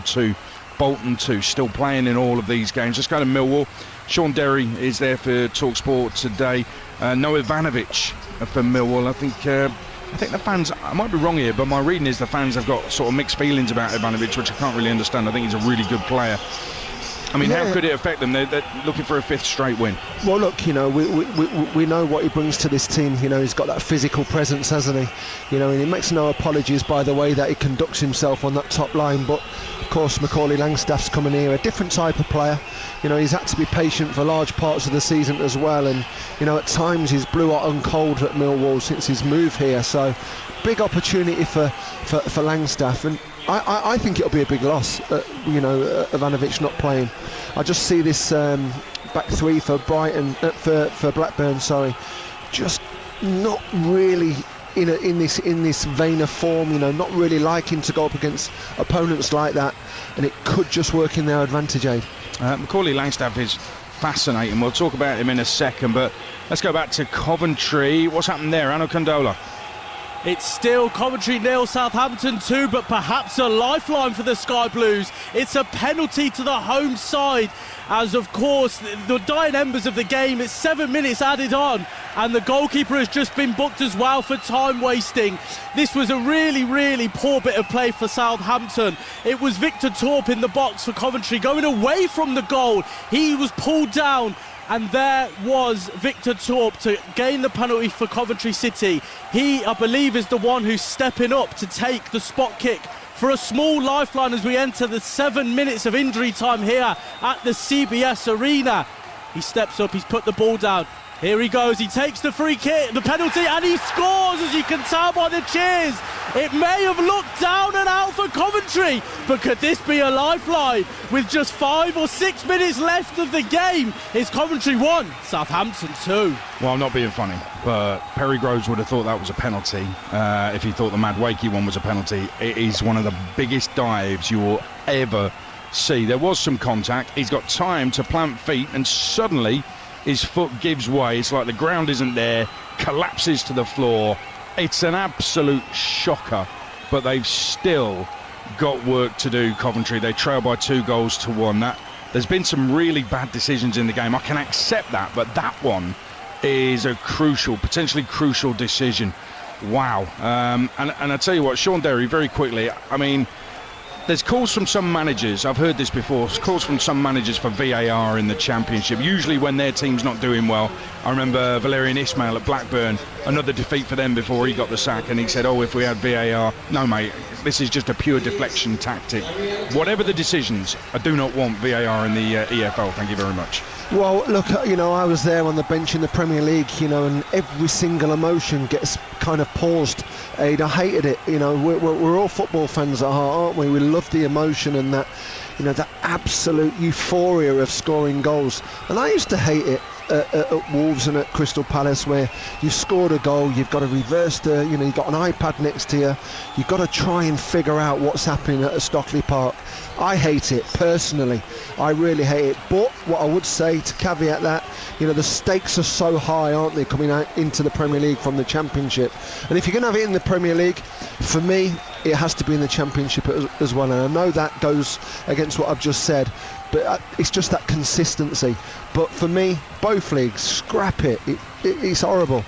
Southampton 2, Bolton 2, still playing in all of these games. Let's go to Millwall. Sean Derry is there for TalkSport today. No Ivanovic for Millwall. I think the fans, I might be wrong here, but my reading is the fans have got sort of mixed feelings about Ivanovic, which I can't really understand. I think he's a really good player. I mean, how could it affect them? They're looking for a 5th straight win. Well, look, we know what he brings to this team. He's got that physical presence, hasn't he? And he makes no apologies by the way that he conducts himself on that top line. But of course, Macaulay Langstaff's coming here, a different type of player. He's had to be patient for large parts of the season as well, and at times he's blue hot and cold at Millwall since his move here. So, big opportunity for Langstaff, and I think it'll be a big loss. Ivanovic not playing. I just see this back three for Brighton, for Blackburn. Sorry, just not really in this vein of form. Not really liking to go up against opponents like that, and it could just work in their advantage. Macaulay Langstaff is fascinating. We'll talk about him in a second, but let's go back to Coventry. What's happened there, Ano Condola? It's still Coventry 0, Southampton 2, but perhaps a lifeline for the Sky Blues. It's a penalty to the home side, as of course the dying embers of the game. It's 7 minutes added on, and the goalkeeper has just been booked as well for time wasting. This was a really, really poor bit of play for Southampton. It was Victor Torp in the box for Coventry, going away from the goal. He was pulled down, and there was Victor Torp to gain the penalty for Coventry City. He, I believe, is the one who's stepping up to take the spot kick for a small lifeline as we enter the 7 minutes of injury time here at the CBS Arena. He steps up, he's put the ball down. Here he goes, he takes the free kick, the penalty, and he scores, as you can tell by the cheers. It may have looked down and out for Coventry, but could this be a lifeline? With just 5 or 6 minutes left of the game, it's Coventry 1, Southampton 2. Well, I'm not being funny, but Perry Groves would have thought that was a penalty if he thought the Madwakey one was a penalty. It is one of the biggest dives you will ever see. There was some contact, he's got time to plant feet, and suddenly his foot gives way. It's like the ground isn't there, collapses to the floor. It's an absolute shocker, but they've still got work to do, Coventry. They trail by 2-1. There's been some really bad decisions in the game. I can accept that, but that one is a potentially crucial decision. Wow. And I tell you what, Sean Derry, very quickly, I mean, there's calls from some managers, I've heard this before, calls from some managers for VAR in the Championship, usually when their team's not doing well. I remember Valerian Ismail at Blackburn, another defeat for them before he got the sack, and he said, if we had VAR, no mate, this is just a pure deflection tactic. Whatever the decisions, I do not want VAR in the EFL, thank you very much. Well, look, I was there on the bench in the Premier League, and every single emotion gets kind of paused. I hated it. We're all football fans at heart, aren't we? We love the emotion and that, that absolute euphoria of scoring goals. And I used to hate it at Wolves and at Crystal Palace, where you've scored a goal, you've got to reverse you've got an iPad next to you, you've got to try and figure out what's happening at Stockley Park. I hate it personally, I really hate it. But what I would say to caveat that, the stakes are so high, aren't they, coming out into the Premier League from the Championship. And if you're going to have it in the Premier League, for me, it has to be in the Championship as well. And I know that goes against what I've just said, but it's just that consistency. But for me, both leagues, scrap it. It's horrible.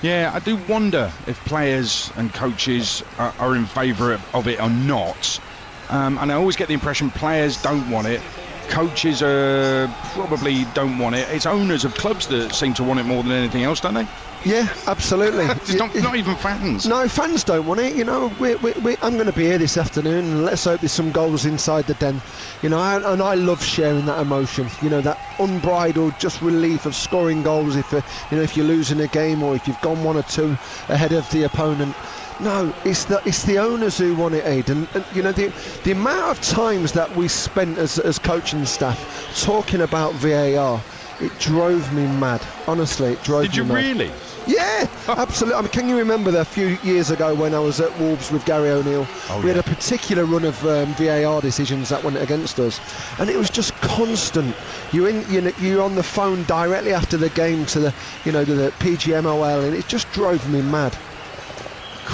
Yeah, I do wonder if players and coaches are in favour of it or not. And I always get the impression players don't want it. Coaches probably don't want it. It's owners of clubs that seem to want it more than anything else, don't they? Yeah, absolutely. Not even fans. No, fans don't want it. I'm going to be here this afternoon, and let's hope there's some goals inside the den. And I love sharing that emotion. that unbridled just relief of scoring goals if you're losing a game or if you've gone 1 or 2 ahead of the opponent. No, it's the owners who want it, Aidan. And the amount of times that we spent as coaching staff talking about VAR, it drove me mad. Honestly, it drove me mad. Did you really? Yeah, absolutely. I mean, can you remember a few years ago when I was at Wolves with Gary O'Neill? We had a particular run of VAR decisions that went against us, and it was just constant. You're on the phone directly after the game to the PGMOL, and it just drove me mad.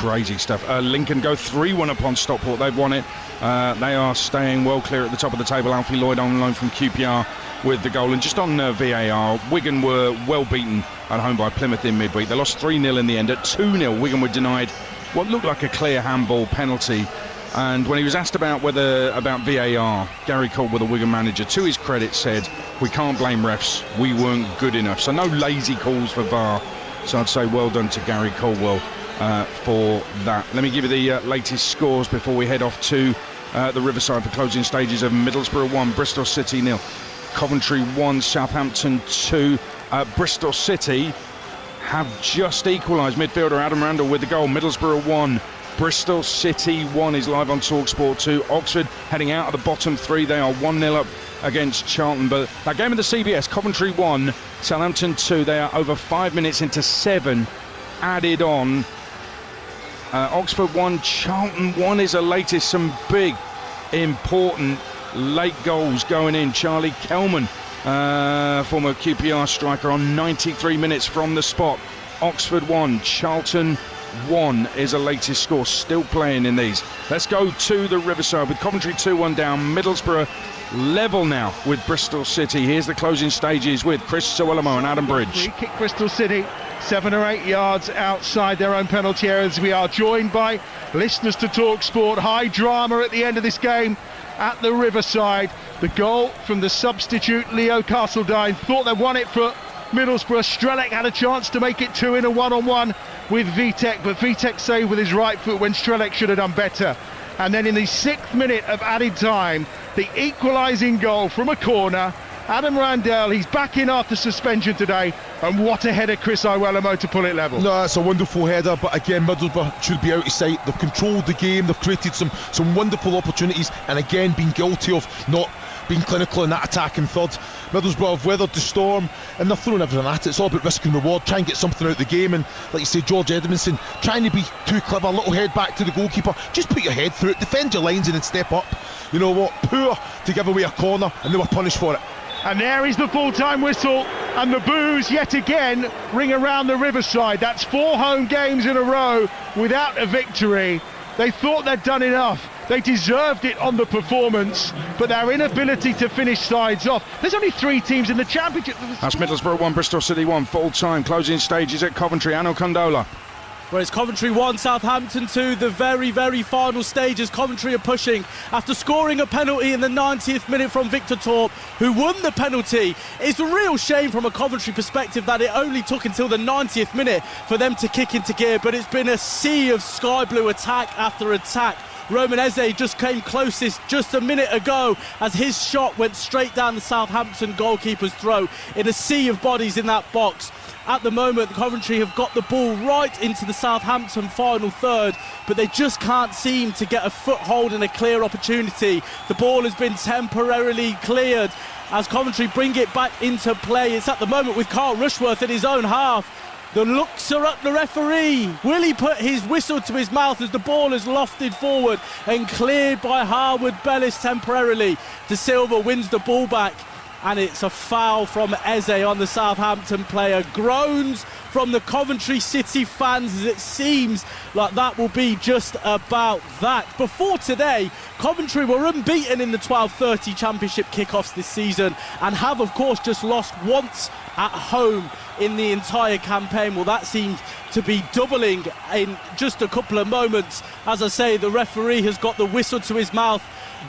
crazy stuff. Lincoln go 3-1 upon Stockport. They've won it. They are staying well clear at the top of the table. Alfie Lloyd on loan from QPR with the goal. And just on VAR, Wigan were well beaten at home by Plymouth in midweek. They lost 3-0 in the end. At 2-0, Wigan were denied what looked like a clear handball penalty. And when he was asked about VAR, Gary Caldwell, the Wigan manager, to his credit, said, "We can't blame refs. We weren't good enough." So no lazy calls for VAR. So I'd say well done to Gary Caldwell for that. Let me give you the latest scores before we head off to the Riverside for closing stages of Middlesbrough 1, Bristol City 0. Coventry 1, Southampton 2. Bristol City have just equalised. Midfielder Adam Randall with the goal. Middlesbrough 1, Bristol City 1 is live on TalkSport 2. Oxford heading out of the bottom 3. They are 1-0 up against Charlton. But that game of the CBS, Coventry 1, Southampton 2. They are over 5 minutes into 7 added on. Oxford 1, Charlton 1 is the latest. Some big, important late goals going in. Charlie Kelman, former QPR striker, on 93 minutes from the spot. Oxford 1, Charlton 1 is the latest score. Still playing in these. Let's go to the Riverside with Coventry 2-1 down. Middlesbrough level now with Bristol City. Here's the closing stages with Chris Sawalamo and Adam Bridge. Free kick Bristol City, 7 or 8 yards outside their own penalty areas. We are joined by listeners to TalkSport. High drama at the end of this game at the Riverside. The goal from the substitute Leo Castledine. Thought they won it for Middlesbrough. Strelec had a chance to make it 2 in a one-on-one with Vitek, but Vitek saved with his right foot when Strelec should have done better. And then in the 6th minute of added time, the equalising goal from a corner. Adam Randell, he's back in after suspension today, and what a header, Chris Iwelumo, to pull it level. No, it's a wonderful header, but again, Middlesbrough should be out of sight. They've controlled the game, they've created some wonderful opportunities, and again been guilty of not being clinical in that attacking third. Middlesbrough have weathered the storm, and they're throwing everything at it. It's all about risk and reward, try and get something out of the game. And like you say, George Edmondson trying to be too clever, little head back to the goalkeeper. Just put your head through it, defend your lines and then step up. You know what, poor to give away a corner, and they were punished for it. And there is the full-time whistle, and the boos yet again ring around the Riverside. That's 4 home games in a row without a victory. They thought they'd done enough. They deserved it on the performance, but their inability to finish sides off. There's only 3 teams in the championship. That's Middlesbrough 1, Bristol City 1, full-time. Closing stages at Coventry. Anil Condola. Well, it's Coventry 1, Southampton 2, the very, very final stages. Coventry are pushing after scoring a penalty in the 90th minute from Victor Torp, who won the penalty. It's a real shame from a Coventry perspective that it only took until the 90th minute for them to kick into gear, but it's been a sea of sky blue attack after attack. Roman Eze just came closest just a minute ago as his shot went straight down the Southampton goalkeeper's throat in a sea of bodies in that box. At the moment, Coventry have got the ball right into the Southampton final third, but they just can't seem to get a foothold and a clear opportunity. The ball has been temporarily cleared as Coventry bring it back into play. It's at the moment with Carl Rushworth in his own half. The looks are up the referee. Will he put his whistle to his mouth as the ball is lofted forward and cleared by Harwood Bellis temporarily? De Silva wins the ball back, and it's a foul from Eze on the Southampton player. Groans from the Coventry City fans as it seems like that will be just about that. Before today, Coventry were unbeaten in the 12:30 championship kickoffs this season and have of course just lost once at home in the entire campaign. Well, that seems to be doubling in just a couple of moments. As I say, the referee has got the whistle to his mouth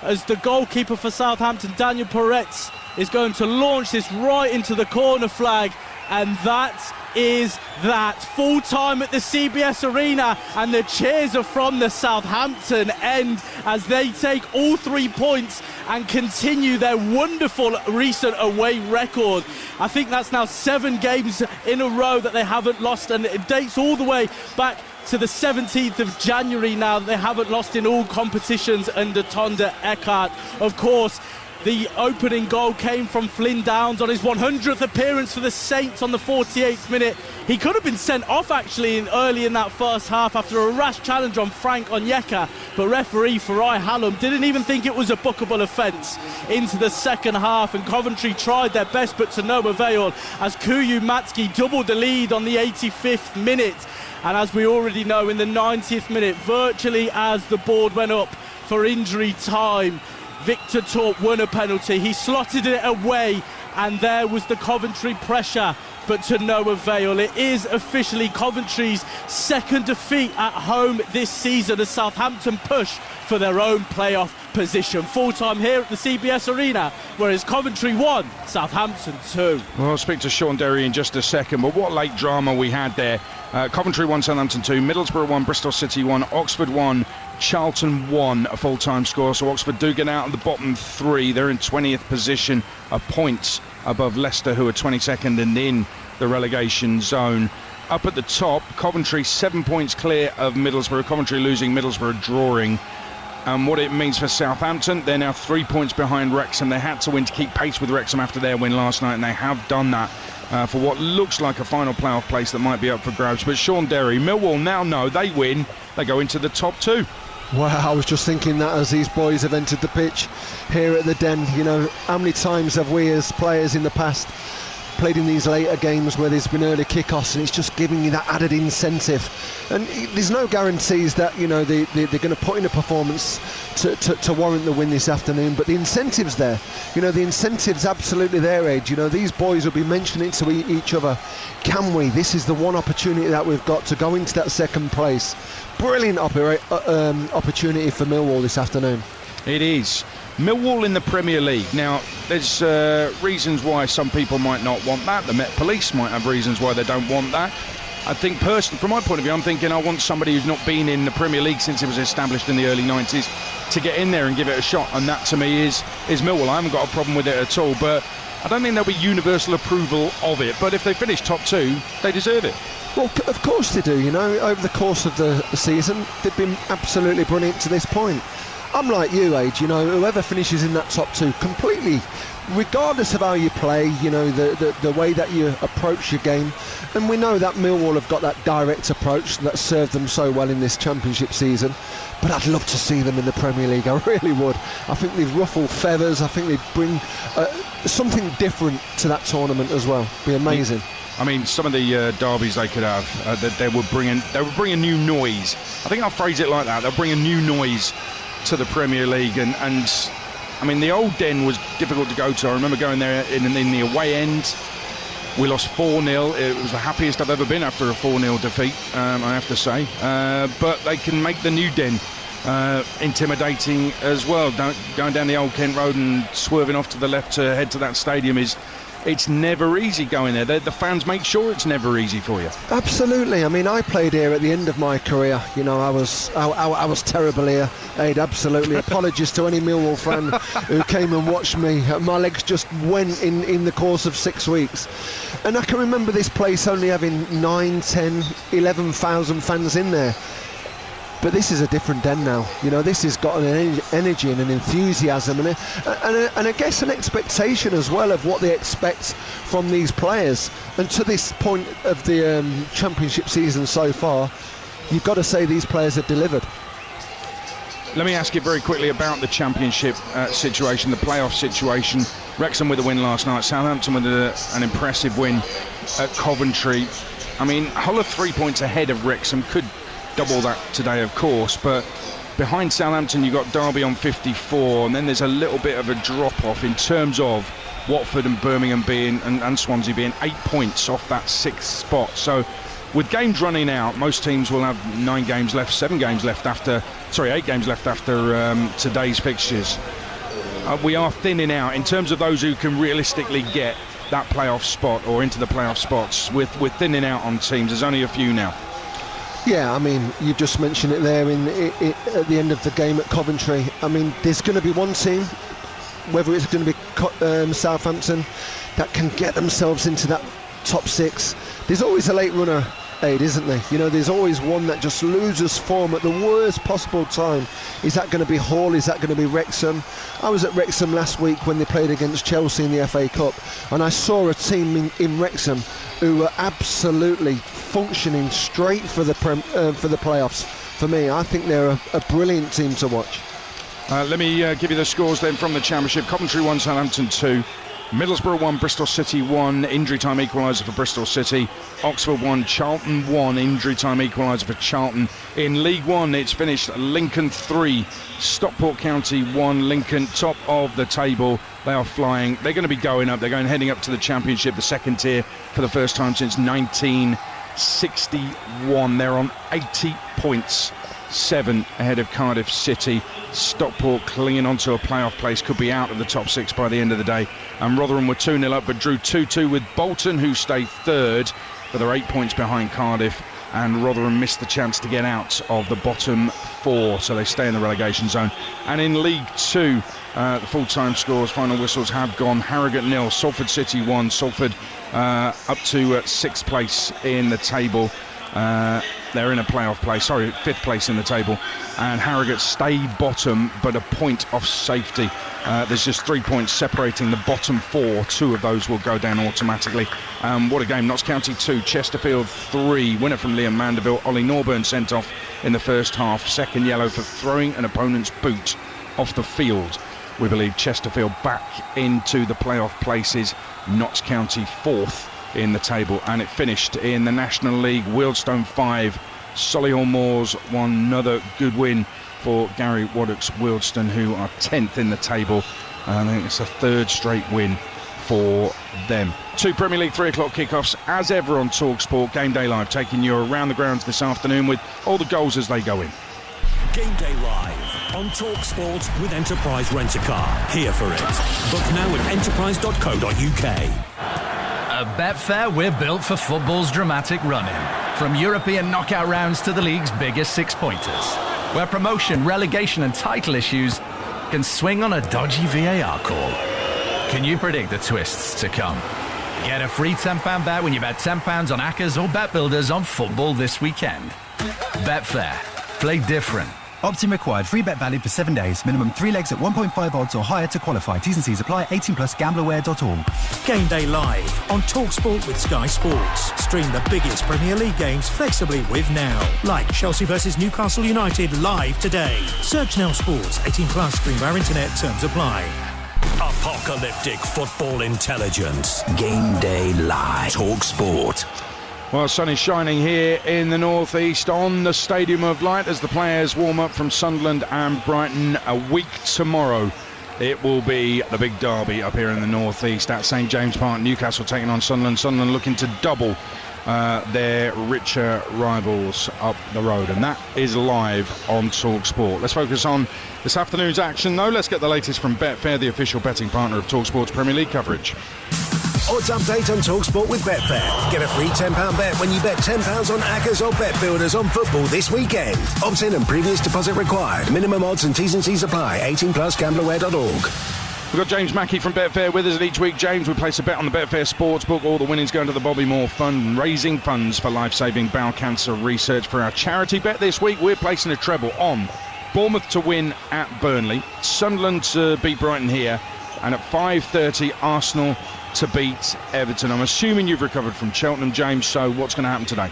as the goalkeeper for Southampton, Daniel Peretz, is going to launch this right into the corner flag, and that is that. Full time at the CBS Arena, and the cheers are from the Southampton end as they take all 3 points and continue their wonderful recent away record. I think that's now 7 games in a row that they haven't lost, and it dates all the way back to the 17th of January now that they haven't lost in all competitions under Tonda Eckhart. Of course, The opening goal came from Flynn Downs on his 100th appearance for the Saints on the 48th minute. He could have been sent off actually early in that first half after a rash challenge on Frank Onyeka, but referee Farai Hallam didn't even think it was a bookable offence into the second half, and Coventry tried their best but to no avail as COYI Matsky doubled the lead on the 85th minute. And as we already know, in the 90th minute, virtually as the board went up for injury time, Victor Torp won a penalty. He slotted it away, and there was the Coventry pressure, but to no avail. It is officially Coventry's second defeat at home this season as Southampton push for their own playoff position. Full time here at the CBS Arena, whereas Coventry 1, Southampton 2. Well, I'll speak to Sean Derry in just a second, but what late drama we had there. Coventry 1, Southampton 2, Middlesbrough 1, Bristol City 1, Oxford 1, Charlton 1, a full-time score. So Oxford do get out of the bottom 3. They're in 20th position, a point above Leicester, who are 22nd and in the relegation zone. Up at the top, Coventry 7 points clear of Middlesbrough. Coventry losing, Middlesbrough drawing. And what it means for Southampton, they're now 3 points behind Wrexham. They had to win to keep pace with Wrexham after their win last night, and they have done that for what looks like a final playoff place that might be up for grabs. But Sean Derry, Millwall now know they win, they go into the top 2. Wow, I was just thinking that as these boys have entered the pitch here at the Den. You know, how many times have we as players in the past played in these later games where there's been early kickoffs, and it's just giving you that added incentive. And there's no guarantees that, you know, they're going to put in a performance to warrant the win this afternoon, but the incentive's there. You know, the incentive's absolutely there, Ed. You know, these boys will be mentioning to each other, can we? This is the one opportunity that we've got to go into that second place. Brilliant opportunity for Millwall this afternoon. It is. Millwall in the Premier League. Now, there's reasons why some people might not want that. The Met Police might have reasons why they don't want that. I think personally, from my point of view, I'm thinking I want somebody who's not been in the Premier League since it was established in the early 90s to get in there and give it a shot, and that to me is Millwall. I haven't got a problem with it at all, but I don't think there'll be universal approval of it. But if they finish top 2, they deserve it. Well, of course they do. You know, over the course of the season, they've been absolutely brilliant to this point. I'm like you, Age, you know, whoever finishes in that top 2 completely, regardless of how you play, you know, the way that you approach your game. And we know that Millwall have got that direct approach that served them so well in this championship season. But I'd love to see them in the Premier League, I really would. I think they'd ruffle feathers. I think they'd bring something different to that tournament as well. Be amazing. I mean, some of the derbies they could have, they would bring a new noise. I think I'll phrase it like that. They'll bring a new noise to the Premier League, and I mean, the old Den was difficult to go to. I remember going there in the away end. We lost 4-0. It was the happiest I've ever been after a 4-0 defeat, I have to say. But they can make the new Den intimidating as well. Going down the Old Kent Road and swerving off to the left to head to that stadium it's never easy going there. The fans make sure it's never easy for you. Absolutely. I mean, I played here at the end of my career. You know, I was terrible here. Aid, absolutely. Apologies to any Millwall fan who came and watched me. My legs just went in the course of 6 weeks. And I can remember this place only having 9, 10, 11,000 fans in there. But this is a different Den now. You know, this has got an energy and an enthusiasm and I guess an expectation as well of what they expect from these players. And to this point of the championship season so far, you've got to say these players have delivered. Let me ask you very quickly about the championship situation, the playoff situation. Wrexham with a win last night, Southampton with an impressive win at Coventry. I mean, Hull are 3 points ahead of Wrexham, could double that today, of course, but behind Southampton you've got Derby on 54, and then there's a little bit of a drop-off in terms of Watford and Birmingham being and Swansea being 8 points off that 6th spot. So with games running out, most teams will have 8 games left after today's fixtures. We are thinning out in terms of those who can realistically get that playoff spot or into the playoff spots. We're thinning out on teams. There's only a few now. Yeah, I mean, you just mentioned it there at the end of the game at Coventry. I mean, there's going to be one team, whether it's going to be Southampton, that can get themselves into that top 6. There's always a late runner, Aid, isn't there? You know, there's always one that just loses form at the worst possible time. Is that going to be Hall? Is that going to be Wrexham? I was at Wrexham last week when they played against Chelsea in the FA Cup, and I saw a team in Wrexham who were absolutely functioning straight for the playoffs. For me, I think they're a brilliant team to watch. Let me give you the scores then from the Championship. Coventry 1, Southampton 2. Middlesbrough 1, Bristol City 1, injury time equaliser for Bristol City. Oxford 1, Charlton 1, injury time equaliser for Charlton. In League 1, it's finished Lincoln 3, Stockport County 1, Lincoln top of the table. They are flying. They're going to be going up. They're heading up to the Championship, the second tier, for the first time since 1961. They're on 80 points, 7 ahead of Cardiff City. Stockport clinging onto a playoff place, could be out of the top 6 by the end of the day. And Rotherham were 2-0 up but drew 2-2 with Bolton, who stayed third, but they're 8 points behind Cardiff, and Rotherham missed the chance to get out of the bottom 4, so they stay in the relegation zone. And in League 2, the full-time scores, final whistles have gone. Harrogate 0, Salford City 1. Salford up to 6th place in the table. They're in a playoff place, 5th place in the table, and Harrogate stay bottom but a point off safety. There's just 3 points separating the bottom 4. 2 of those will go down automatically. What a game. Notts County 2, Chesterfield 3. Winner from Liam Mandeville. Ollie Norburn sent off in the first half. Second yellow for throwing an opponent's boot off the field. We believe Chesterfield back into the playoff places. Notts County 4th in the table, and it finished in the National League. Wealdstone 5, Solihull Moors 1. Another good win for Gary Waddock's Wealdstone, who are 10th in the table. I think it's a 3rd straight win for them. 2 Premier League 3 o'clock kickoffs as ever on TalkSport. Game Day Live taking you around the grounds this afternoon with all the goals as they go in. Game Day Live on TalkSport with Enterprise Rent-A-Car. Here for it. Book now at enterprise.co.uk. At Betfair, we're built for football's dramatic run-in. From European knockout rounds to the league's biggest six-pointers, where promotion, relegation and title issues can swing on a dodgy VAR call. Can you predict the twists to come? Get a free £10 bet when you bet £10 on Accas or Bet Builders on football this weekend. Betfair. Play different. Opt-in required. Free bet valid for 7 days. Minimum 3 legs at 1.5 odds or higher to qualify. T's and C's apply. 18+. Gamblerware.org. Game Day Live on TalkSport with Sky Sports. Stream the biggest Premier League games flexibly with Now. Like Chelsea versus Newcastle United live today. Search Now Sports. 18+. Stream via internet. Terms apply. Apocalyptic football intelligence. Game Day Live. TalkSport. Well, sun is shining here in the northeast on the Stadium of Light as the players warm up from Sunderland and Brighton. A week tomorrow, it will be the big derby up here in the northeast at St James Park. Newcastle taking on Sunderland. Sunderland looking to double their richer rivals up the road, and that is live on TalkSport. Let's focus on this afternoon's action, though. Let's get the latest from Betfair, the official betting partner of TalkSport's Premier League coverage. Odds update on TalkSport with Betfair. Get a free £10 bet when you bet £10 on Accas or Bet Builders on football this weekend. Opt-in and previous deposit required. Minimum odds and T's and C's apply. 18+. Gamblerware.org. We've got James Mackey from Betfair with us, and each week, James, we place a bet on the Betfair Sportsbook. All the winnings going to the Bobby Moore Fund, raising funds for life-saving bowel cancer research. For our charity bet this week, we're placing a treble on Bournemouth to win at Burnley, Sunderland to beat Brighton here, and at 5:30, Arsenal to beat Everton. I'm assuming you've recovered from Cheltenham, James, so what's going to happen today?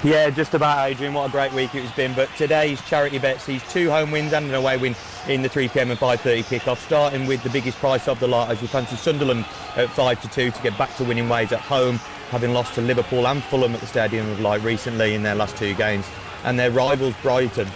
Yeah, just about, Adrian. What a great week it's been. But today's charity bet sees 2 home wins and an away win in the 3 p.m. and 5:30 kickoff, starting with the biggest price of the lot as you fancy Sunderland at 5-2 to get back to winning ways at home, having lost to Liverpool and Fulham at the Stadium of Light recently in their last 2 games. And their rivals Brighton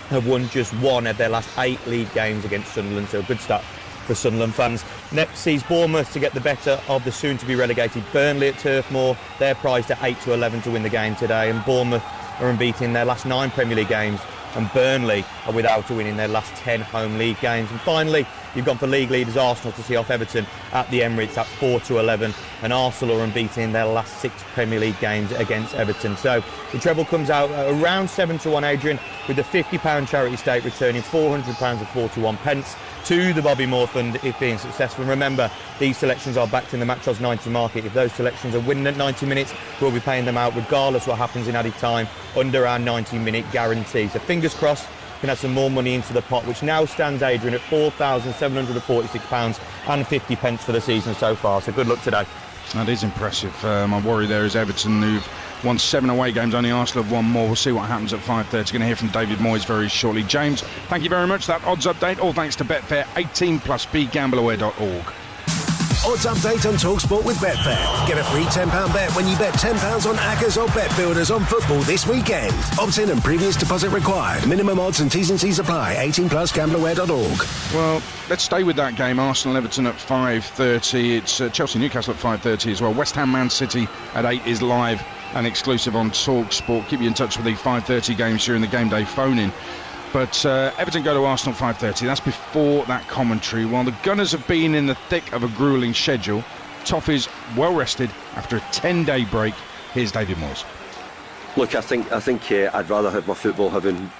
have won just 1 of their last 8 league games against Sunderland, so a good start for Sunderland fans. Next sees Bournemouth to get the better of the soon-to-be relegated Burnley at Turf Moor. They're priced at 8-11 to win the game today, and Bournemouth are unbeaten in their last 9 Premier League games, and Burnley are without a win in their last 10 home league games. And finally, you've gone for league leaders Arsenal to see off Everton at the Emirates at 4-11, and Arsenal are unbeaten in their last 6 Premier League games against Everton. So the treble comes out at around 7-1, Adrian, with the £50 charity stake returning £400 and 41 pence. to the Bobby Moore Fund if being successful. And remember, these selections are backed in the Match Odds 90 market. If those selections are winning at 90 minutes, we'll be paying them out regardless what happens in added time under our 90-minute guarantee. So fingers crossed, we can add some more money into the pot, which now stands, Adrian, at £4,746.50 for the season so far. So good luck today. That is impressive. My worry there is Everton, who've won 7 away games, only Arsenal have 1 more. We'll see what happens at 5:30. Going to hear from David Moyes very shortly. James, thank you very much for that odds update. All thanks to Betfair, 18+, begambleaware.org. Odds update on TalkSport with Betfair. Get a free £10 bet when you bet £10 on Accas or Bet Builders on football this weekend. Opt-in and previous deposit required. Minimum odds and T's and C's apply. 18+, gambleaware.org. Well, let's stay with that game. Arsenal-Everton at 5:30. It's Chelsea-Newcastle at 5:30 as well. West Ham-Man City at 8 is live and exclusive on TalkSport. Keep you in touch with the 5:30 games during the game day phone-in. But Everton go to Arsenal 5:30. That's before that commentary. While the Gunners have been in the thick of a gruelling schedule, Toffee's well rested after a 10-day break. Here's David Moyes. Look, I think I'd rather have my football having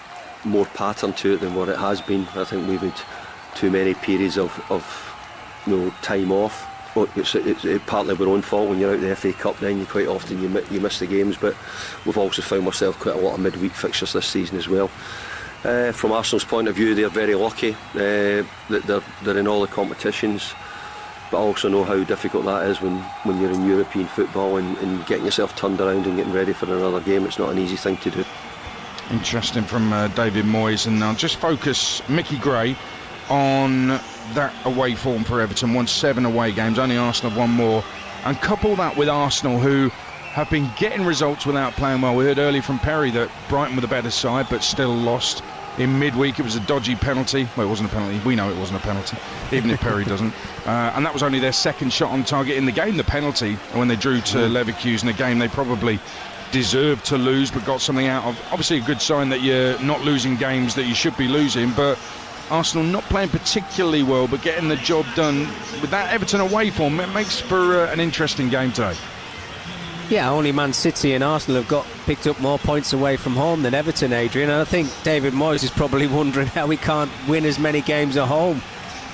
more pattern to it than what it has been. I think we've had too many periods of time off. It's partly our own fault. When you're out the FA Cup, then you quite often you miss the games. But we've also found ourselves quite a lot of midweek fixtures this season as well. From Arsenal's point of view, they're very lucky that they're in all the competitions, but I also know how difficult that is when you're in European football and getting yourself turned around and getting ready for another game. It's not an easy thing to do. Interesting from David Moyes. And I'll just focus Mickey Gray on that away form for Everton. Won 7 away games, only Arsenal have 1 more, and couple that with Arsenal, who have been getting results without playing well. We heard earlier from Perry that Brighton were the better side but still lost in midweek. It was a dodgy penalty. Well, it wasn't a penalty. We know it wasn't a penalty, even if Perry doesn't. And that was only their second shot on target in the game, the penalty, when they drew to Leverkusen, a game they probably deserved to lose but got something out of. Obviously a good sign that you're not losing games that you should be losing, but Arsenal not playing particularly well but getting the job done with that Everton away form. It makes for an interesting game today. Yeah, only Man City and Arsenal have picked up more points away from home than Everton, Adrian. And I think David Moyes is probably wondering how we can't win as many games at home.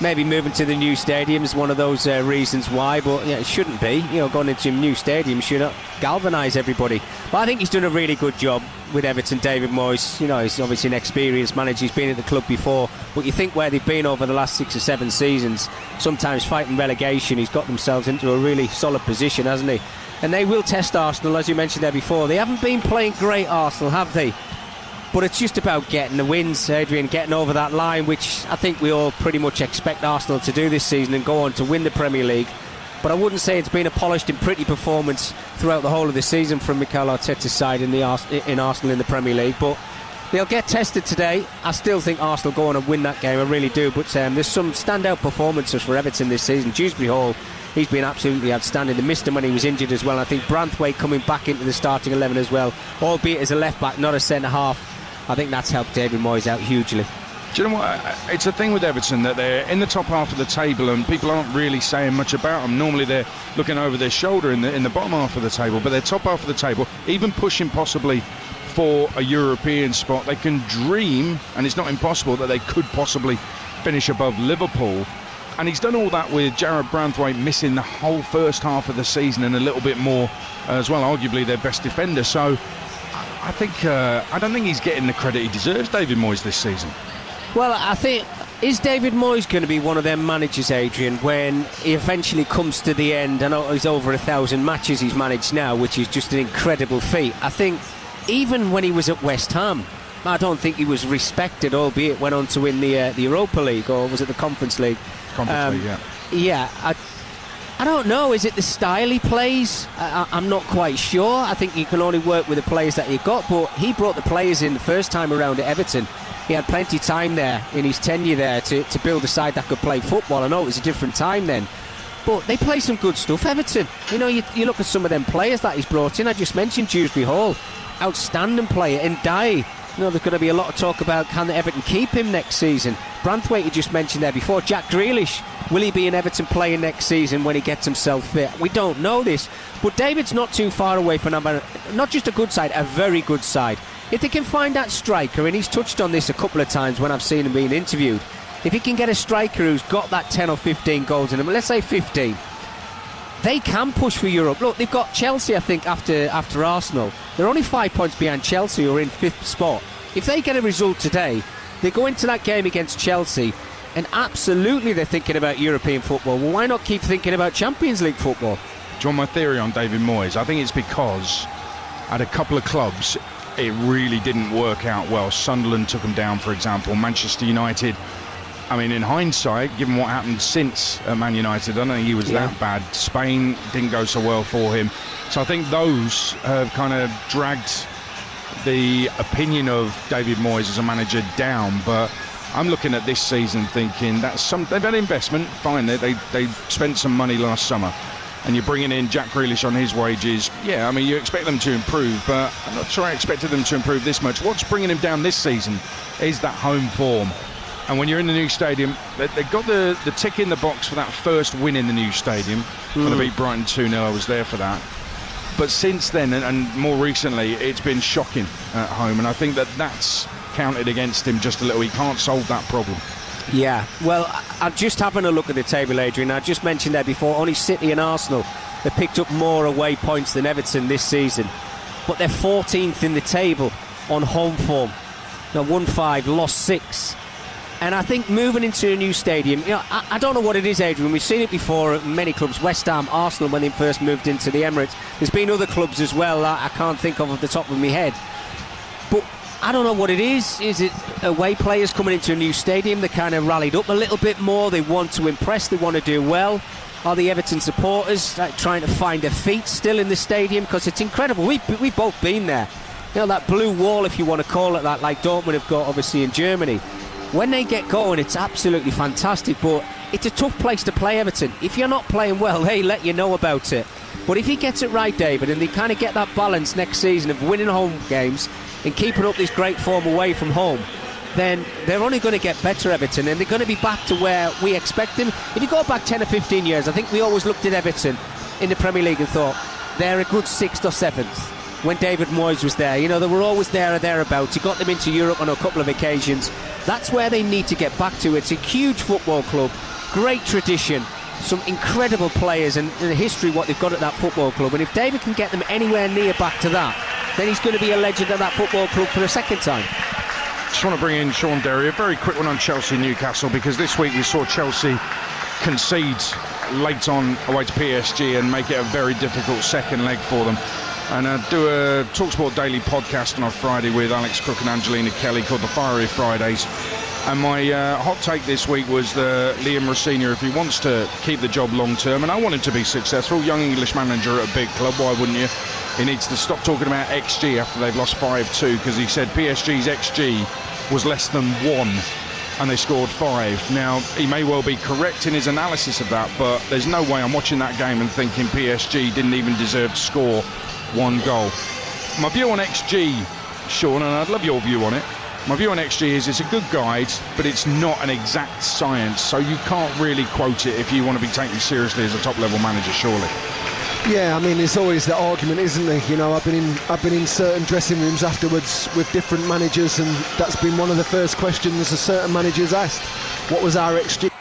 Maybe moving to the new stadium is one of those reasons why, but yeah, it shouldn't be. Going into a new stadium should galvanise everybody. But I think he's done a really good job with Everton, David Moyes. He's obviously an experienced manager. He's been at the club before. But you think where they've been over the last 6 or 7 seasons, sometimes fighting relegation, he's got themselves into a really solid position, hasn't he? And they will test Arsenal, as you mentioned there before. They haven't been playing great, Arsenal, have they? But it's just about getting the wins, Adrian, getting over that line, which I think we all pretty much expect Arsenal to do this season and go on to win the Premier League. But I wouldn't say it's been a polished and pretty performance throughout the whole of the season from Mikel Arteta's side in Arsenal in the Premier League. But they'll get tested today. I still think Arsenal go on and win that game, I really do. But there's some standout performances for Everton this season. Dewsbury Hall, he's been absolutely outstanding. They missed him when he was injured as well. I think Branthwaite coming back into the starting 11 as well, albeit as a left-back, not a centre-half. I think that's helped David Moyes out hugely. Do you know what? It's a thing with Everton that they're in the top half of the table and people aren't really saying much about them. Normally they're looking over their shoulder in the bottom half of the table, but they're top half of the table, even pushing possibly for a European spot. They can dream, and it's not impossible, that they could possibly finish above Liverpool. And he's done all that with Jarrad Branthwaite missing the whole first half of the season and a little bit more as well, arguably their best defender. So I don't think he's getting the credit he deserves, David Moyes, this season. Well, I think, is David Moyes going to be one of them managers, Adrian, when he eventually comes to the end? I know he's over 1,000 matches he's managed now, which is just an incredible feat. I think even when he was at West Ham, I don't think he was respected, albeit went on to win the Europa League, or was it the Conference League? Conference League, yeah. Yeah, I don't know. Is it the style he plays? I'm not quite sure. I think you can only work with the players that he got, but he brought the players in the first time around at Everton. He had plenty of time there in his tenure there to build a side that could play football. I know it was a different time then, but they play some good stuff, Everton. You look at some of them players that he's brought in. I just mentioned Dewsbury Hall, outstanding player, and Ndiaye. There's going to be a lot of talk about can Everton keep him next season. Branthwaite, you just mentioned there before. Jack Grealish, will he be an Everton player next season when he gets himself fit? We don't know this, but David's not too far away from not just a good side, a very good side. If they can find that striker, and he's touched on this a couple of times when I've seen him being interviewed, if he can get a striker who's got that 10 or 15 goals in him, let's say 15, they can push for Europe. Look, they've got Chelsea, I think, after Arsenal. They're only 5 points behind Chelsea, who are in 5th spot. If they get a result today, they go into that game against Chelsea, and absolutely they're thinking about European football. Well, why not keep thinking about Champions League football? Do you want my theory on David Moyes? I think it's because at a couple of clubs it really didn't work out well. Sunderland took him down, for example. Manchester United, I mean, in hindsight, given what happened since Man United, I don't think he was that bad. Spain didn't go so well for him. So I think those have kind of dragged the opinion of David Moyes as a manager down. But I'm looking at this season thinking they've had investment, fine. They spent some money last summer. And you're bringing in Jack Grealish on his wages. Yeah, I mean, you expect them to improve, but I'm not sure I expected them to improve this much. What's bringing him down this season is that home form. And when you're in the new stadium, they've got the tick in the box for that first win in the new stadium. When they beat Brighton 2-0, I was there for that. But since then, and more recently, it's been shocking at home. And I think that's counted against him just a little. He can't solve that problem. Yeah, well, I'm just having a look at the table, Adrian. I just mentioned there before, only City and Arsenal have picked up more away points than Everton this season. But they're 14th in the table on home form. Now, won 5, lost 6. And I think moving into a new stadium, I don't know what it is, Adrian. We've seen it before at many clubs. West Ham, Arsenal, when they first moved into the Emirates. There's been other clubs as well I can't think of off the top of my head. But I don't know what it is. Is it away players coming into a new stadium? They kind of rallied up a little bit more. They want to impress. They want to do well. Are the Everton supporters trying to find their feet still in the stadium? Because it's incredible. We've both been there. That blue wall, if you want to call it that, like Dortmund have got, obviously, in Germany. When they get going, it's absolutely fantastic. But it's a tough place to play, Everton. If you're not playing well, they let you know about it. But if he gets it right, David, and they kind of get that balance next season of winning home games and keeping up this great form away from home, then they're only going to get better, Everton, and they're going to be back to where we expect them. If you go back 10 or 15 years, I think we always looked at Everton in the Premier League and thought they're a good 6th or 7th. When David Moyes was there, they were always there or thereabouts. He got them into Europe on a couple of occasions. That's where they need to get back to. It's a huge football club, great tradition, some incredible players, and the history what they've got at that football club. And if David can get them anywhere near back to that, then he's going to be a legend at that football club for a second time. Just want to bring in Sean Derry. A very quick one on Chelsea-Newcastle, because this week we saw Chelsea concede late on away to PSG and make it a very difficult second leg for them. And do a TalkSport Daily podcast on a Friday with Alex Crook and Angelina Kelly called The Fiery Fridays. And my hot take this week was Liam Rossini, if he wants to keep the job long term, and I want him to be successful, young English manager at a big club, why wouldn't you? He needs to stop talking about XG after they've lost 5-2, because he said PSG's XG was less than 1 and they scored 5. Now, he may well be correct in his analysis of that, but there's no way I'm watching that game and thinking PSG didn't even deserve to score 1 goal. My view on XG, Sean, and I'd love your view on it. My view on XG is it's a good guide, but it's not an exact science, so you can't really quote it if you want to be taken seriously as a top-level manager, surely. Yeah, I mean, there's always that argument, isn't there? I've been in certain dressing rooms afterwards with different managers, and that's been one of the first questions a certain manager's asked. What was our XG?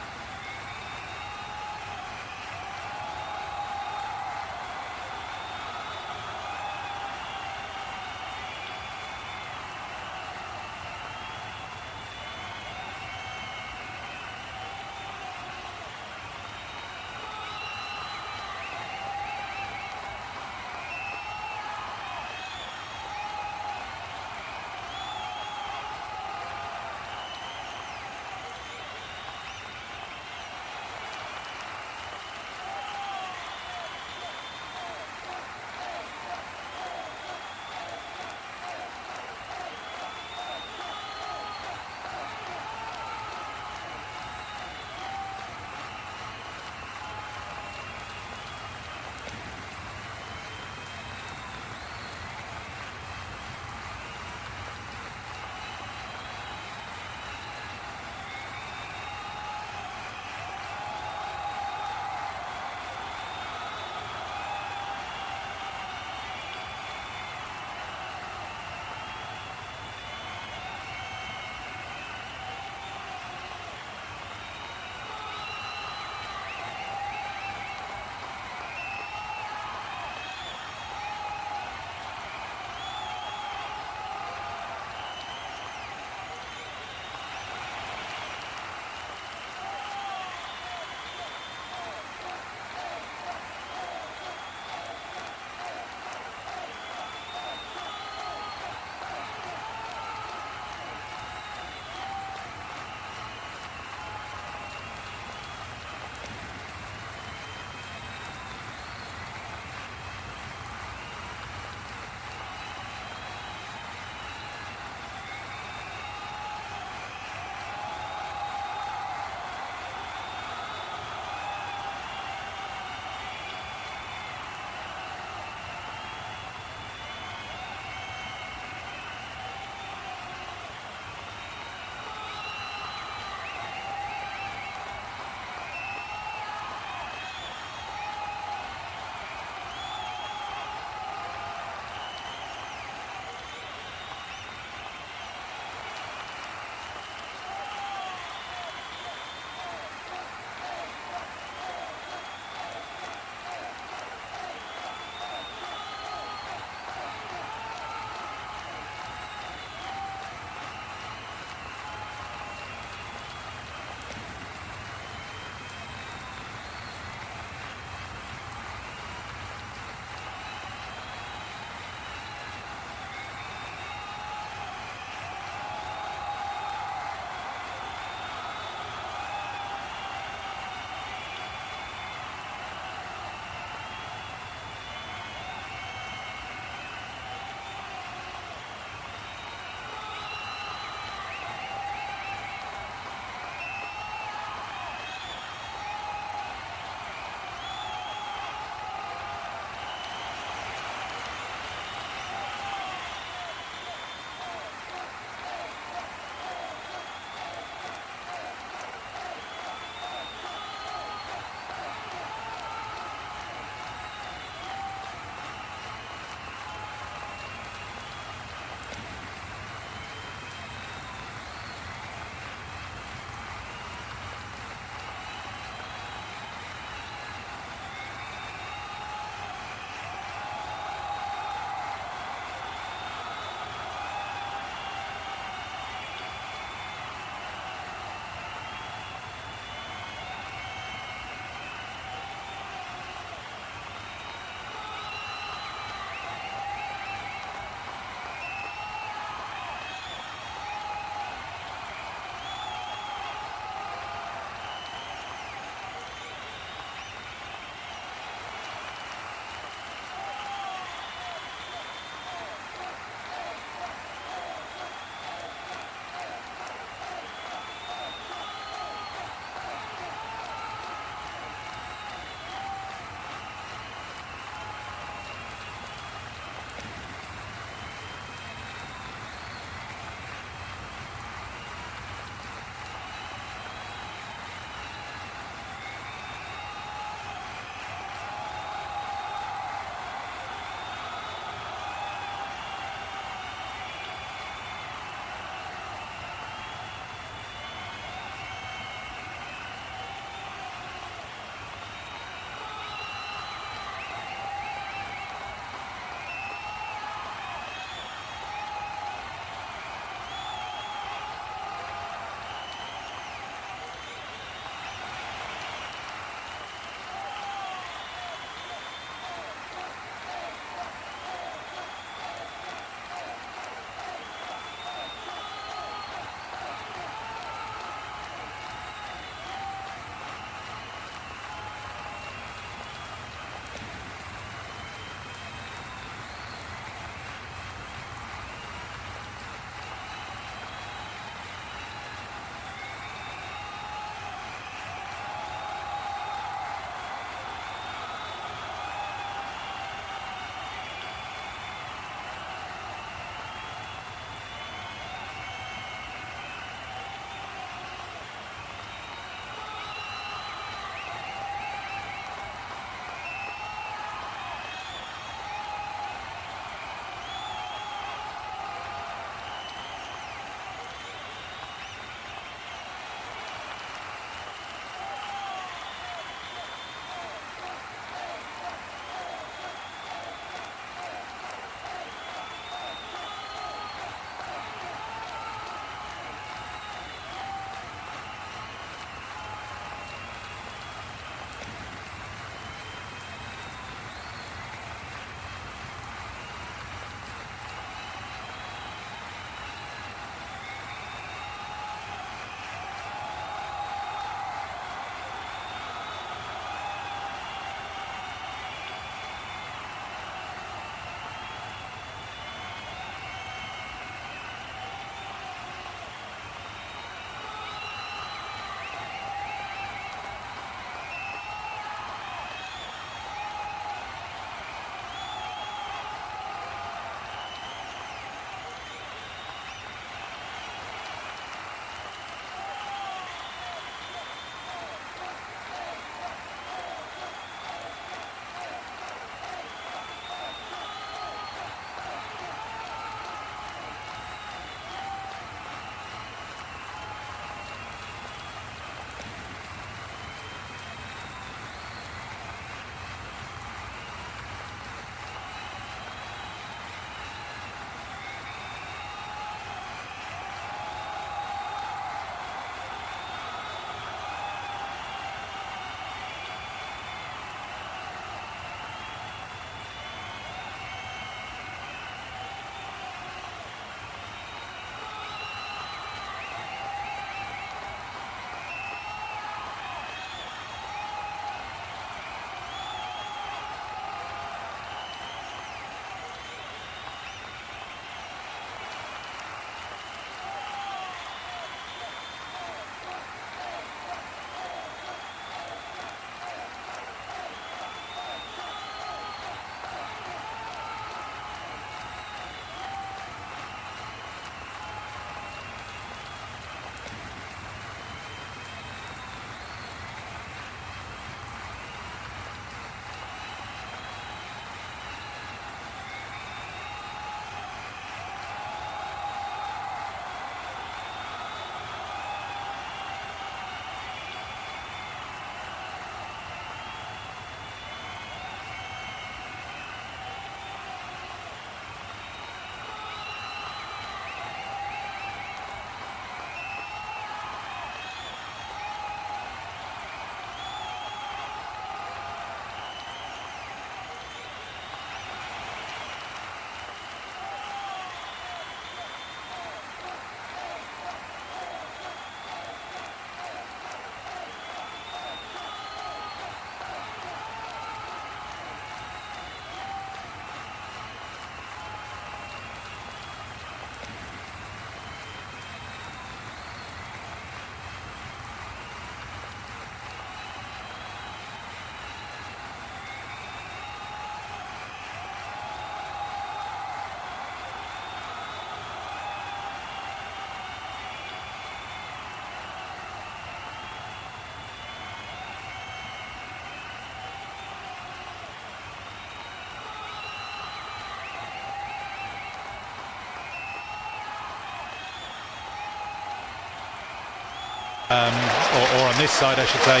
or on this side, I should say.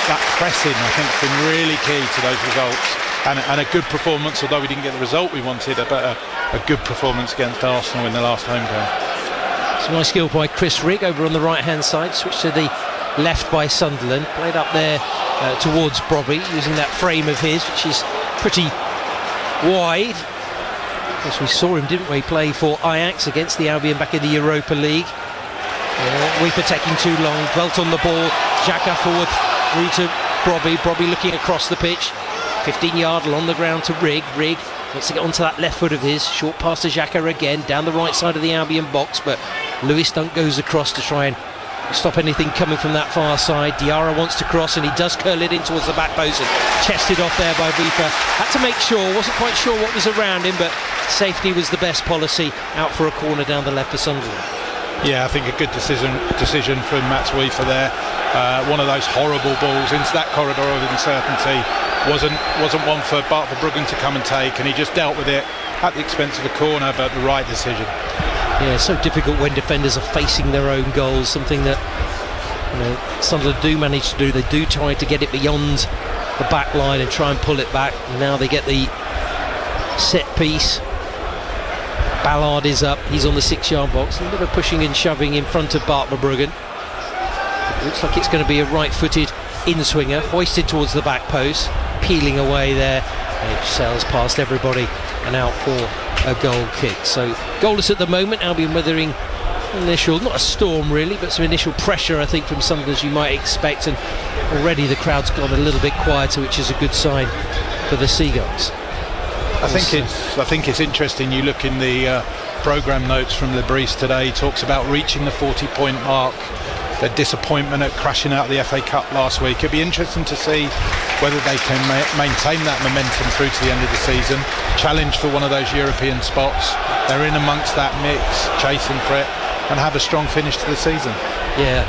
That pressing, I think, has been really key to those results. And a good performance, although we didn't get the result we wanted, but a good performance against Arsenal in the last home game. Some nice skill by Chris Rigg over on the right-hand side. Switched to the left by Sunderland. Played up there towards Brobby, using that frame of his, which is pretty wide. Of course, we saw him, didn't we, play for Ajax against the Albion back in the Europa League. Weeper taking too long, dwelt on the ball. Xhaka forward through to Brobby. Brobby looking across the pitch. 15-yard on the ground to Rigg. Rigg wants to get onto that left foot of his. Short pass to Xhaka again, down the right side of the Albion box, but Lewis Dunk goes across to try and stop anything coming from that far side. Diarra wants to cross, and he does curl it in towards the back post and chested off there by Weeper. Had to make sure, wasn't quite sure what was around him, but safety was the best policy. Out for a corner down the left for Sunderland. Yeah, I think a good decision from Mats Weeper there. One of those horrible balls into that corridor of uncertainty. Wasn't one for Bruggen to come and take, and he just dealt with it at the expense of a corner, but the right decision. Yeah, so difficult when defenders are facing their own goals, something that Sunderland do manage to do. They do try to get it beyond the back line and try and pull it back. Now they get the set piece. Ballard is up, he's on the 6-yard box, a little bit of pushing and shoving in front of Bart Verbruggen. It looks like it's going to be a right-footed in-swinger, hoisted towards the back post, peeling away there. It sails past everybody and out for a goal kick. So goalless at the moment. Albion weathering initial, not a storm really, but some initial pressure, I think, from Sunderland, as you might expect, and already the crowd's gone a little bit quieter, which is a good sign for the Seagulls. I think it's interesting. You look in the programme notes from Lebris today. He talks about reaching the 40-point mark. Their disappointment at crashing out of the FA Cup last week. It'd be interesting to see whether they can maintain that momentum through to the end of the season. Challenge for one of those European spots. They're in amongst that mix, chasing for it, and have a strong finish to the season. Yeah.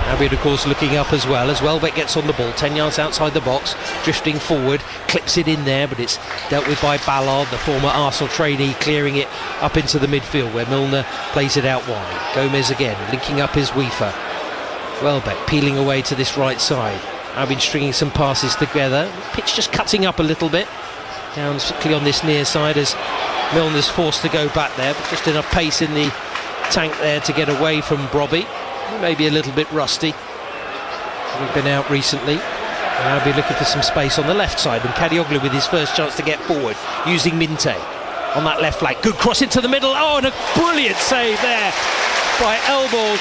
Albion, of course, looking up as well. As Welbeck gets on the ball, 10 yards outside the box, drifting forward, clips it in there, but it's dealt with by Ballard, the former Arsenal trainee, clearing it up into the midfield where Milner plays it out wide. Gomez again, linking up his Weeper. Welbeck peeling away to this right side. Albion stringing some passes together. Pitch just cutting up a little bit. Down quickly on this near side as Milner's forced to go back there, but just enough pace in the tank there to get away from Brobby. Maybe a little bit rusty. We've been out recently. I'll be looking for some space on the left side, and Kadioglu with his first chance to get forward, using Minte on that left flank. Good cross into the middle. Oh, and a brilliant save there by Elborg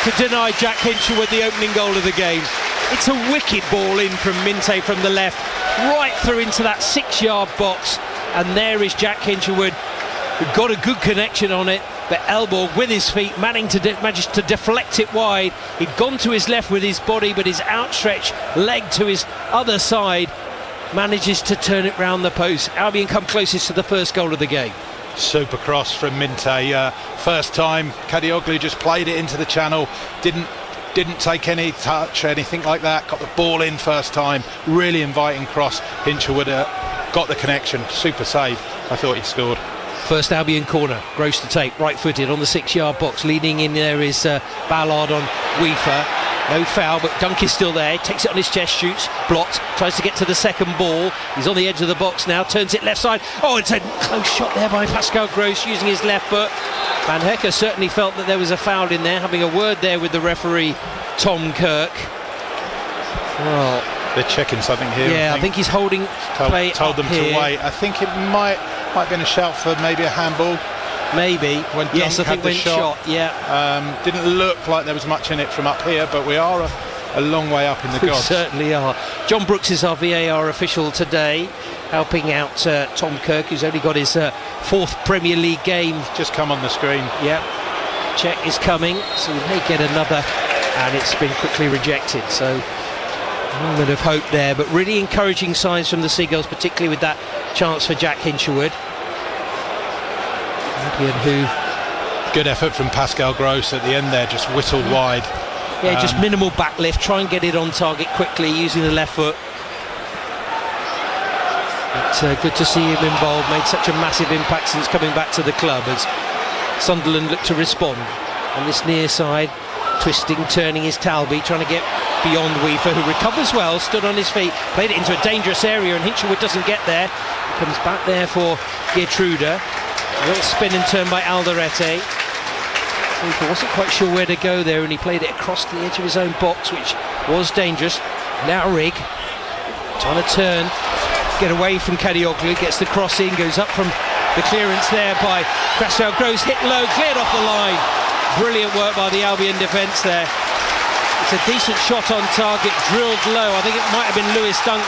to deny Jack Hinshelwood the opening goal of the game. It's a wicked ball in from Minte from the left, right through into that 6-yard box, and there is Jack Hinshelwood, who got a good connection on it. But Elborg with his feet managed to deflect it wide. He'd gone to his left with his body, but his outstretched leg to his other side manages to turn it round the post. Albion come closest to the first goal of the game. Super cross from Minte. First time Kadioglu just played it into the channel. Didn't take any touch, anything like that. Got the ball in first time. Really inviting cross. Hinshelwood got the connection. Super save. I thought he'd scored. First Albion corner, Gross to take, right-footed on the 6-yard box. Leading in there is Ballard on Weeper. No foul, but Dunk is still there. Takes it on his chest, shoots, blocked, tries to get to the second ball. He's on the edge of the box now, turns it left side. Oh, it's a close shot there by Pascal Gross using his left foot. Van Hecker certainly felt that there was a foul in there, having a word there with the referee, Tom Kirk. Well, they're checking something here. Yeah, I think he's holding play told them here. To wait. I think it might have been a shout for maybe a handball. Maybe. When yes, Dunk I think had the shot. Yeah. Didn't look like there was much in it from up here, but we are a long way up in the gods. We certainly are. John Brooks is our VAR official today, helping out Tom Kirk, who's only got his 4th Premier League game. Just come on the screen. Yep. Check is coming, so we may get another, and it's been quickly rejected. So a moment of hope there, but really encouraging signs from the Seagulls, particularly with that chance for Jack Hinshelwood. Good effort from Pascal Gross at the end there, just whistled wide. Yeah, just minimal backlift, try and get it on target quickly using the left foot. It's good to see him involved, made such a massive impact since coming back to the club as Sunderland look to respond on this near side. Twisting, turning his Talby, trying to get beyond Weaver, who recovers well, stood on his feet, played it into a dangerous area, and Hinchelwood doesn't get there. He comes back there for Geertruida. A little spin and turn by Alderete. Weaver wasn't quite sure where to go there, and he played it across the edge of his own box, which was dangerous. Now Rigg trying to turn, get away from Kadioglu, gets the cross in, goes up from the clearance there by Cresswell. Groves hit low, cleared off the line. Brilliant work by the Albion defence there. It's a decent shot on target, drilled low. I think it might have been Lewis Dunk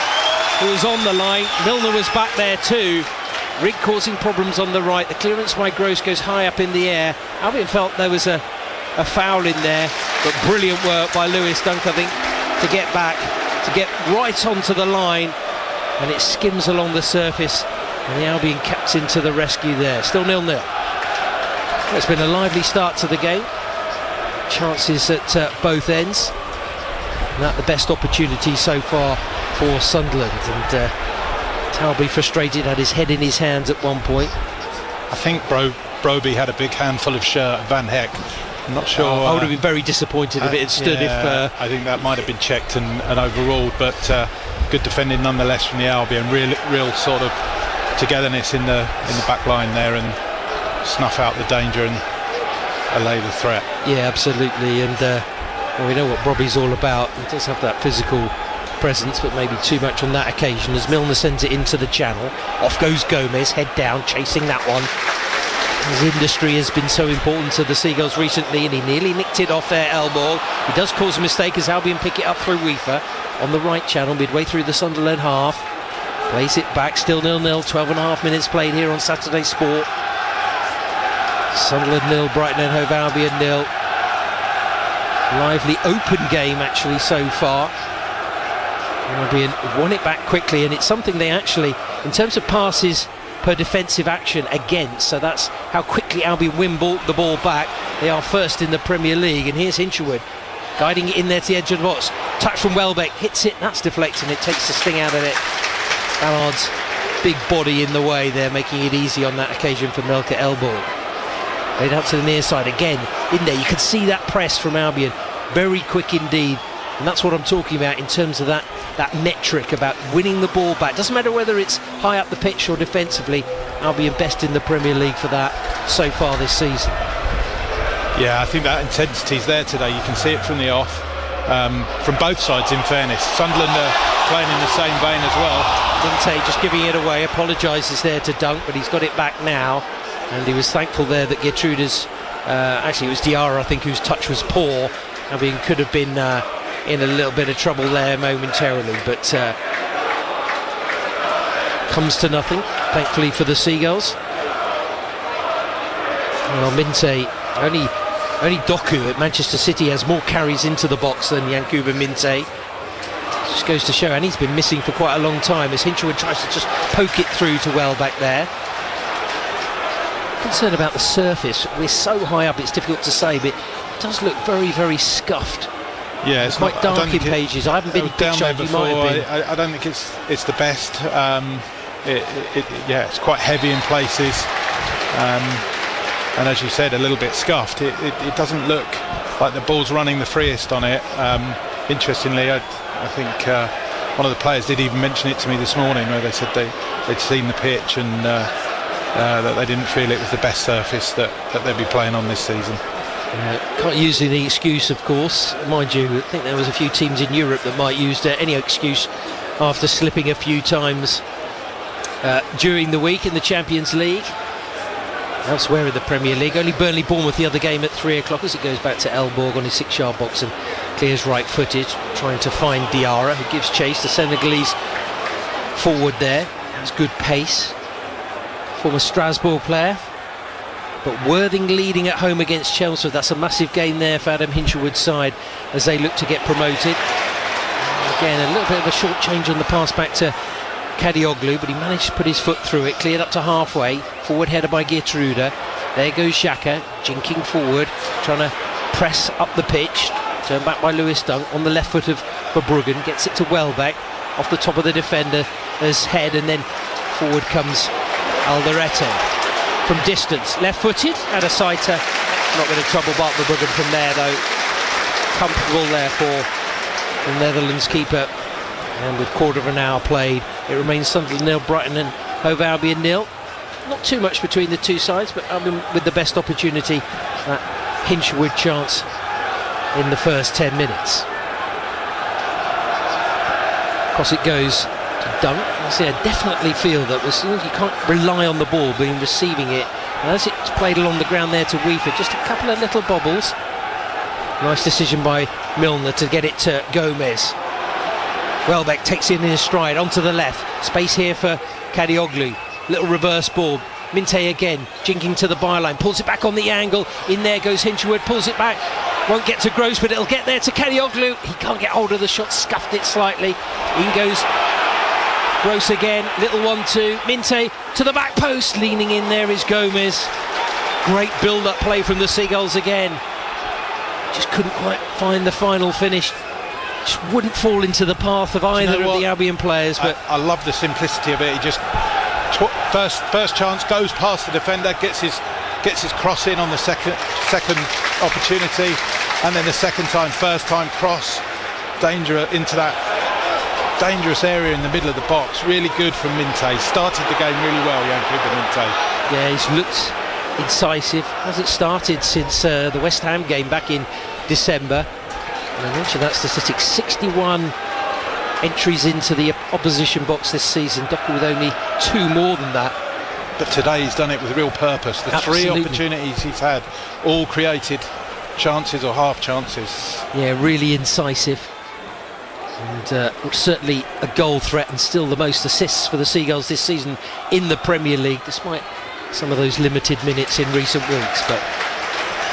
who was on the line. Milner was back there too. Rigg causing problems on the right. The clearance by Gross goes high up in the air. Albion felt there was a foul in there, but brilliant work by Lewis Dunk, I think, to get back, to get right onto the line, and it skims along the surface, and the Albion captain to the rescue there. Still 0-0. It's been a lively start to the game. Chances at both ends. Not the best opportunity so far for Sunderland. And Talby frustrated, had his head in his hands at one point. I think Broby had a big handful of shirt at Van Heck. I'm not sure. I would have been very disappointed if it had stood. I think that might have been checked and overruled, but good defending nonetheless from the Albion. Real sort of togetherness in the back line there, and snuff out the danger and allay the threat. Yeah, absolutely. And well, we know what Broby's all about. He does have that physical presence, but maybe too much on that occasion, as Milner sends it into the channel. Off goes Gomez, head down, chasing that one. His industry has been so important to the Seagulls recently, and he nearly nicked it off their elbow. He does cause a mistake as Albion pick it up through Weaver on the right channel, midway through the Sunderland half. Plays it back, still 0-0, 12.5 minutes played here on Saturday Sport. Sunderland 0, Brighton and Hove Albion 0. Lively open game actually so far. Albion won it back quickly, and it's something they actually, in terms of passes per defensive action against, so that's how quickly Albion win the ball back. They are first in the Premier League, and here's Hinchelwood guiding it in there to the edge of the box. Touch from Welbeck, hits it, that's deflecting, it takes the sting out of it. Ballard's big body in the way there, making it easy on that occasion for Melker Elborg. Laid out to the near side again, in there you can see that press from Albion, very quick indeed, and that's what I'm talking about in terms of that metric about winning the ball back. Doesn't matter whether it's high up the pitch or defensively, Albion best in the Premier League for that so far this season. Yeah, I think that intensity's there today. You can see it from the off, from both sides in fairness. Sunderland are playing in the same vein as well. Minte just giving it away, apologises there to Dunk, but he's got it back now, and he was thankful there that Geertruida's actually it was Diarra, I think, whose touch was poor. Albion could have been in a little bit of trouble there momentarily, but comes to nothing, thankfully for the Seagulls. Well, Minte, only Doku at Manchester City has more carries into the box than Yankuba Minte. Just goes to show, and he's been missing for quite a long time as Hinchelwood tries to just poke it through to Welbeck there. Concerned about the surface, we're so high up it's difficult to say, but it does look very, very scuffed. Yeah, it's quite dark in pages. I haven't been down there before. You might have been. I don't think it's the best. It's quite heavy in places, and as you said, a little bit scuffed. It doesn't look like the ball's running the freest on it. Interestingly, I think one of the players did even mention it to me this morning, where they said they'd seen the pitch and that they didn't feel it was the best surface that they'd be playing on this season. Can't use any excuse, of course. Mind you, I think there was a few teams in Europe that might use any excuse after slipping a few times during the week in the Champions League. Elsewhere in the Premier League, only Burnley-Bournemouth the other game at 3 o'clock as it goes back to Elborg on his 6-yard box and clears right-footed, trying to find Diarra, who gives chase. The Senegalese forward there has good pace. Former Strasbourg player. But Worthing leading at home against Chelmsford. That's a massive game there for Adam Hinchelwood's side as they look to get promoted. Again, a little bit of a short change on the pass back to Kadioglu, but he managed to put his foot through it, cleared up to halfway. Forward header by Geertruida. There goes Xhaka, jinking forward, trying to press up the pitch. Turned back by Lewis Dunk on the left foot of Verbruggen. Gets it to Welbeck off the top of the defender's head, and then forward comes Alderete. From distance, left-footed, out of sight. Not going to trouble Bart Verbruggen from there, though. comfortable there for the Netherlands keeper. And with quarter of an hour played, it remains Sunderland 0, Brighton and Hove Albion 0. Not too much between the two sides, but Albion with the best opportunity, that Hinshelwood chance in the first 10 minutes. Across it goes to Dunk. I definitely feel that as soon as you can't rely on the ball being receiving it, and as it's played along the ground there to Weaver, just a couple of little bobbles. Nice decision by Milner to get it to Gomez. Welbeck takes it in his stride onto the left. Space here for Kadioglu. Little reverse ball. Minte again, jinking to the byline, pulls it back on the angle. In there goes Hinshelwood, pulls it back. Won't get to Gross, but it'll get there to Kadioglu. He can't get hold of the shot, scuffed it slightly. In goes Gross again, little 1-2. Minte to the back post, leaning in there is Gomez. Great build-up play from the Seagulls again. Just couldn't quite find the final finish. Just wouldn't fall into the path of either of the Albion players. But I love the simplicity of it. He just first chance goes past the defender, gets his cross in on the second opportunity, and then the first time cross into that dangerous area in the middle of the box. Really good from Minte. Started the game really well, young Kuba Minte. Yeah, he's looked incisive. Hasn't started since the West Ham game back in December. And I mentioned that statistic, 61 entries into the opposition box this season. Doku with only 2 more than that. But today he's done it with real purpose. The Absolutely. 3 opportunities he's had, all created chances or half chances. Yeah, really incisive. And certainly a goal threat, and still the most assists for the Seagulls this season in the Premier League, despite some of those limited minutes in recent weeks. But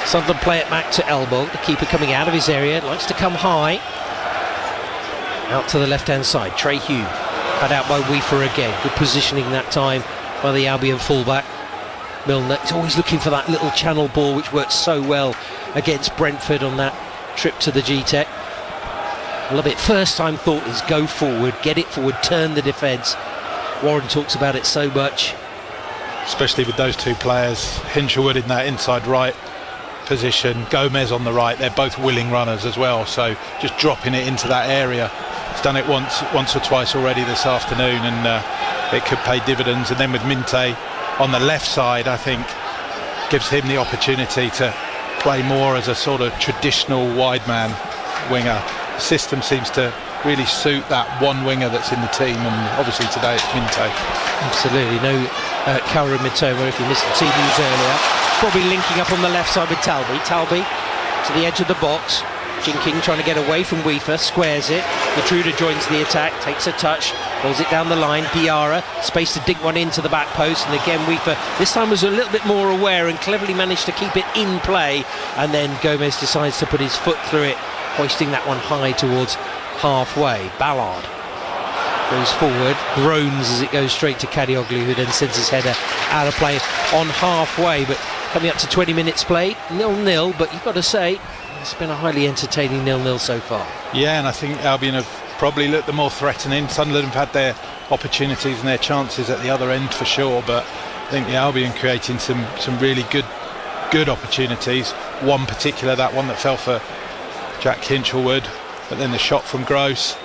Sunderland play it back to elbow. The keeper coming out of his area, likes to come high. Out to the left-hand side, Trey Hugh, cut out by Weaver again. Good positioning that time by the Albion fullback. Milner is always looking for that little channel ball, which worked so well against Brentford on that trip to the G-Tech. I love it. First time thought is go forward, get it forward, turn the defence. Warren talks about it so much. Especially with those 2 players, Hinshelwood in that inside right position, Gomez on the right. They're both willing runners as well, so just dropping it into that area. He's done it once or twice already this afternoon, and it could pay dividends. And then with Minte on the left side, I think gives him the opportunity to play more as a sort of traditional wide man winger. The system seems to really suit that one winger that's in the team, and obviously today it's Minte. Absolutely, no Kaoru Mitoma if you missed the team news earlier. Probably linking up on the left side with Talby. Talby to the edge of the box. Jinking trying to get away from Weaver, squares it. Matruda joins the attack, takes a touch, rolls it down the line. Diarra, space to dink one into the back post, and again Weaver this time was a little bit more aware and cleverly managed to keep it in play, and then Gomez decides to put his foot through it, hoisting that one high towards halfway. Ballard goes forward, groans as it goes straight to Kadioglu, who then sends his header out of play on halfway. But coming up to 20 minutes played, 0-0, but you've got to say it's been a highly entertaining 0-0 so far. Yeah, and I think Albion have probably looked the more threatening. Sunderland have had their opportunities and their chances at the other end for sure, but I think the Albion creating some really good opportunities. One particular, that one that fell for Jack Hinshelwood, but then the shot from Gross,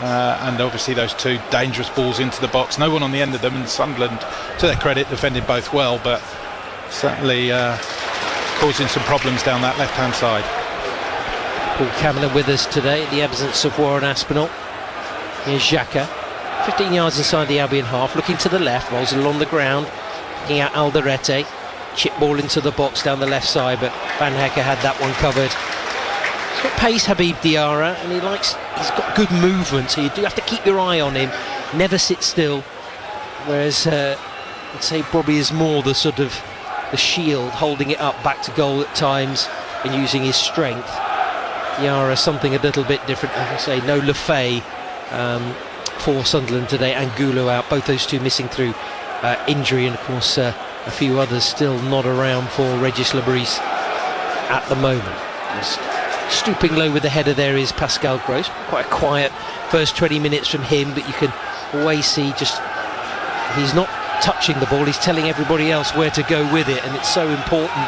and obviously those 2 dangerous balls into the box. No one on the end of them, and Sunderland, to their credit, defended both well, but certainly causing some problems down that left-hand side. Paul Cameron with us today in the absence of Warren Aspinall. Here's Xhaka, 15 yards inside the Albion half, looking to the left, rolls it along the ground, looking at Alderete, chip ball into the box down the left side, but Van Hecke had that one covered. He's got pace, Habib Diarra, and he's got good movement, so you do have to keep your eye on him, never sit still, whereas I'd say probably is more the sort of the shield, holding it up back to goal at times and using his strength. Diarra something a little bit different. I would say no Lefay for Sunderland today, and Gulu out, both those 2 missing through injury, and of course a few others still not around for Regis Lebris at the moment. Just stooping low with the header there is Pascal Gross. Quite a quiet first 20 minutes from him, but you can always see just he's not touching the ball, he's telling everybody else where to go with it, and it's so important.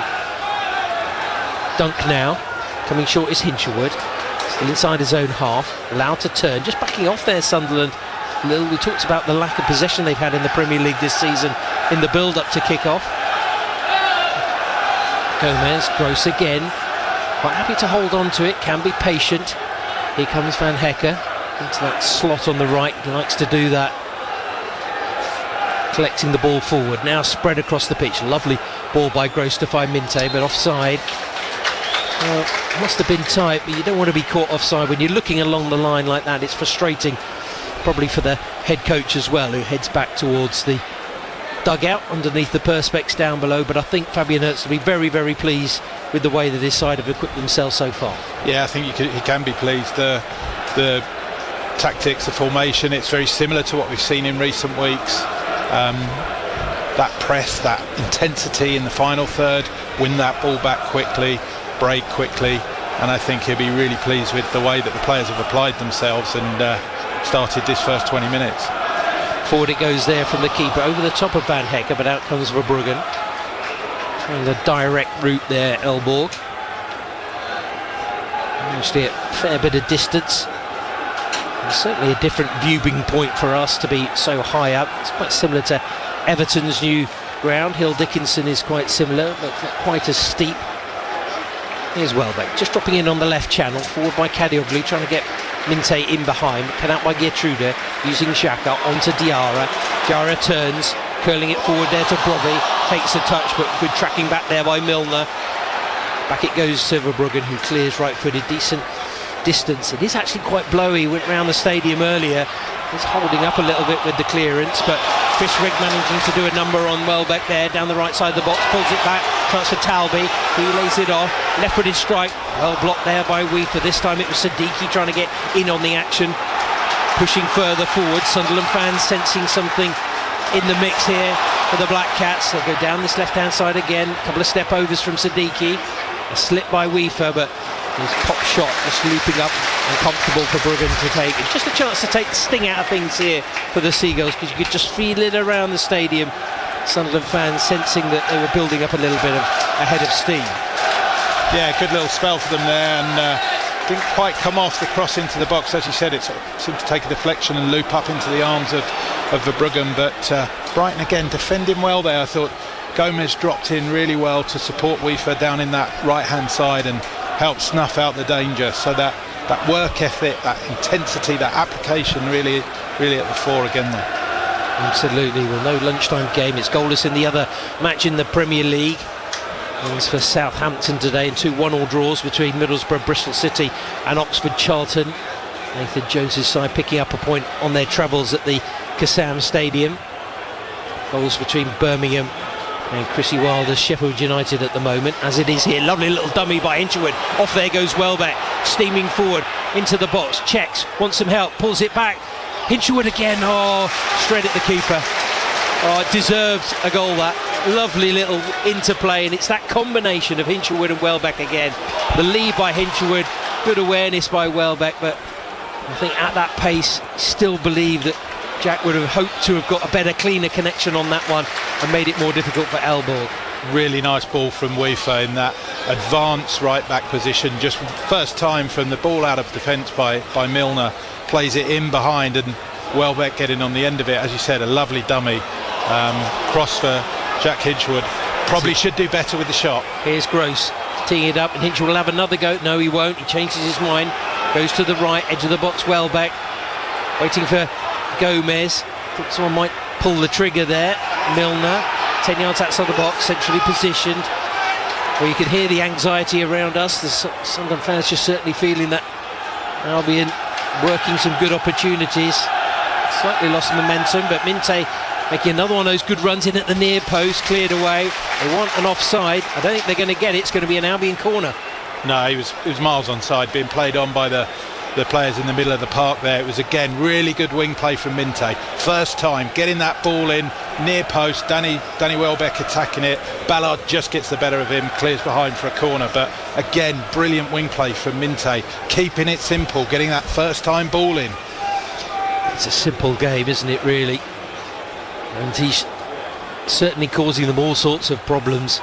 Dunk now Coming short is Hinshelwood. Still inside his own half. Allowed to turn. Just backing off there, Sunderland. We talked about the lack of possession they've had in the Premier League this season in the build-up to kick-off. Gomez, Gross again. Quite happy to hold on to it. Can be patient. Here comes Van Hecker into that slot on the right. He likes to do that. Collecting the ball forward. Now spread across the pitch. Lovely ball by Gross to find Minte, but offside. Well, must have been tight, but you don't want to be caught offside when you're looking along the line like that. It's frustrating, probably for the head coach as well, who heads back towards the dugout underneath the perspex down below. But I think Fabian Hertz will be very, very pleased with the way that his side have equipped themselves so far. Yeah, I think he can be pleased. The tactics, the formation, it's very similar to what we've seen in recent weeks. That press, that intensity in the final third, win that ball back quickly, break quickly, and I think he'll be really pleased with the way that the players have applied themselves and started this first 20 minutes. Forward it goes there from the keeper, over the top of Van Hecker, but out comes Verbruggen. And the direct route there, Elborg. Actually a fair bit of distance. And certainly a different viewing point for us to be so high up. It's quite similar to Everton's new ground. Hill Dickinson is quite similar, but not quite as steep. Here's Welbeck, just dropping in on the left channel, forward by Kadioglu, trying to get Minte in behind, cut out by Gertrude, using Xhaka onto Diarra. Diarra turns, curling it forward there to Brobbey, takes a touch, but good tracking back there by Milner. Back it goes to Verbruggen, who clears right-footed, decent distance. It is actually quite blowy, went round the stadium earlier, was holding up a little bit with the clearance, but Chris Rigg managing to do a number on Welbeck there, down the right side of the box, pulls it back, chance for Talby, he lays it off, left-footed strike, well blocked there by Weaver. This time it was Siddiqui trying to get in on the action, pushing further forward. Sunderland fans sensing something in the mix here for the Black Cats. They go down this left-hand side again, a couple of step-overs from Siddiqui, a slip by Weaver, but his pop shot just looping up and comfortable for Bruggen to take. It's just a chance to take the sting out of things here for the Seagulls, because you could just feel it around the stadium. Sunderland fans sensing that they were building up a little bit of a head of steam. Yeah, good little spell for them there, and didn't quite come off the cross into the box. As you said, it seemed to take a deflection and loop up into the arms of Verbruggen, but Brighton again defending well there. I thought Gomez dropped in really well to support Weaver down in that right-hand side and help snuff out the danger. So that work ethic, that intensity, that application really at the fore again there. Absolutely. Well, no lunchtime game. It's goalless in the other match in the Premier League. It was for Southampton today, and 2 1-all draws between Middlesbrough, Bristol City and Oxford Charlton. Nathan Jones's side picking up a point on their travels at the Kassam Stadium. Goals between Birmingham and Chrissy Wilder's Sheffield United at the moment, as it is here. Lovely little dummy by Hinshelwood. Off there goes Welbeck, steaming forward into the box. Checks, wants some help, pulls it back. Hinshelwood again, straight at the keeper. It deserves a goal, that. Lovely little interplay, and it's that combination of Hinshelwood and Welbeck again. The lead by Hinshelwood, good awareness by Welbeck, but I think at that pace, still believe that Jack would have hoped to have got a better, cleaner connection on that one and made it more difficult for Elborg. Really nice ball from Weaver in that advanced right back position. Just first time from the ball out of defence by Milner. Plays it in behind, and Welbeck getting on the end of it. As you said, a lovely dummy. Cross for Jack Hinshelwood. Probably should do better with the shot. Here's Gross teeing it up, and Hinshelwood will have another go. No, he won't. He changes his mind. Goes to the right, edge of the box, Welbeck. Waiting for Gomez. Thought someone might pull the trigger there. Milner, 10 yards outside the box, centrally positioned. Well, you can hear the anxiety around us. The Sunderland fans just certainly feeling that Albion working some good opportunities. Slightly lost momentum, but Minte making another one of those good runs in at the near post, cleared away. They want an offside. I don't think they're going to get it. It's going to be an Albion corner. No, he was miles onside, being played on by the players in the middle of the park there. It was again really good wing play from Minte. First time getting that ball in near post. Danny Welbeck attacking it. Ballard just gets the better of him, clears behind for a corner. But again, brilliant wing play from Minte, keeping it simple, getting that first time ball in. It's a simple game, isn't it, really? And he's certainly causing them all sorts of problems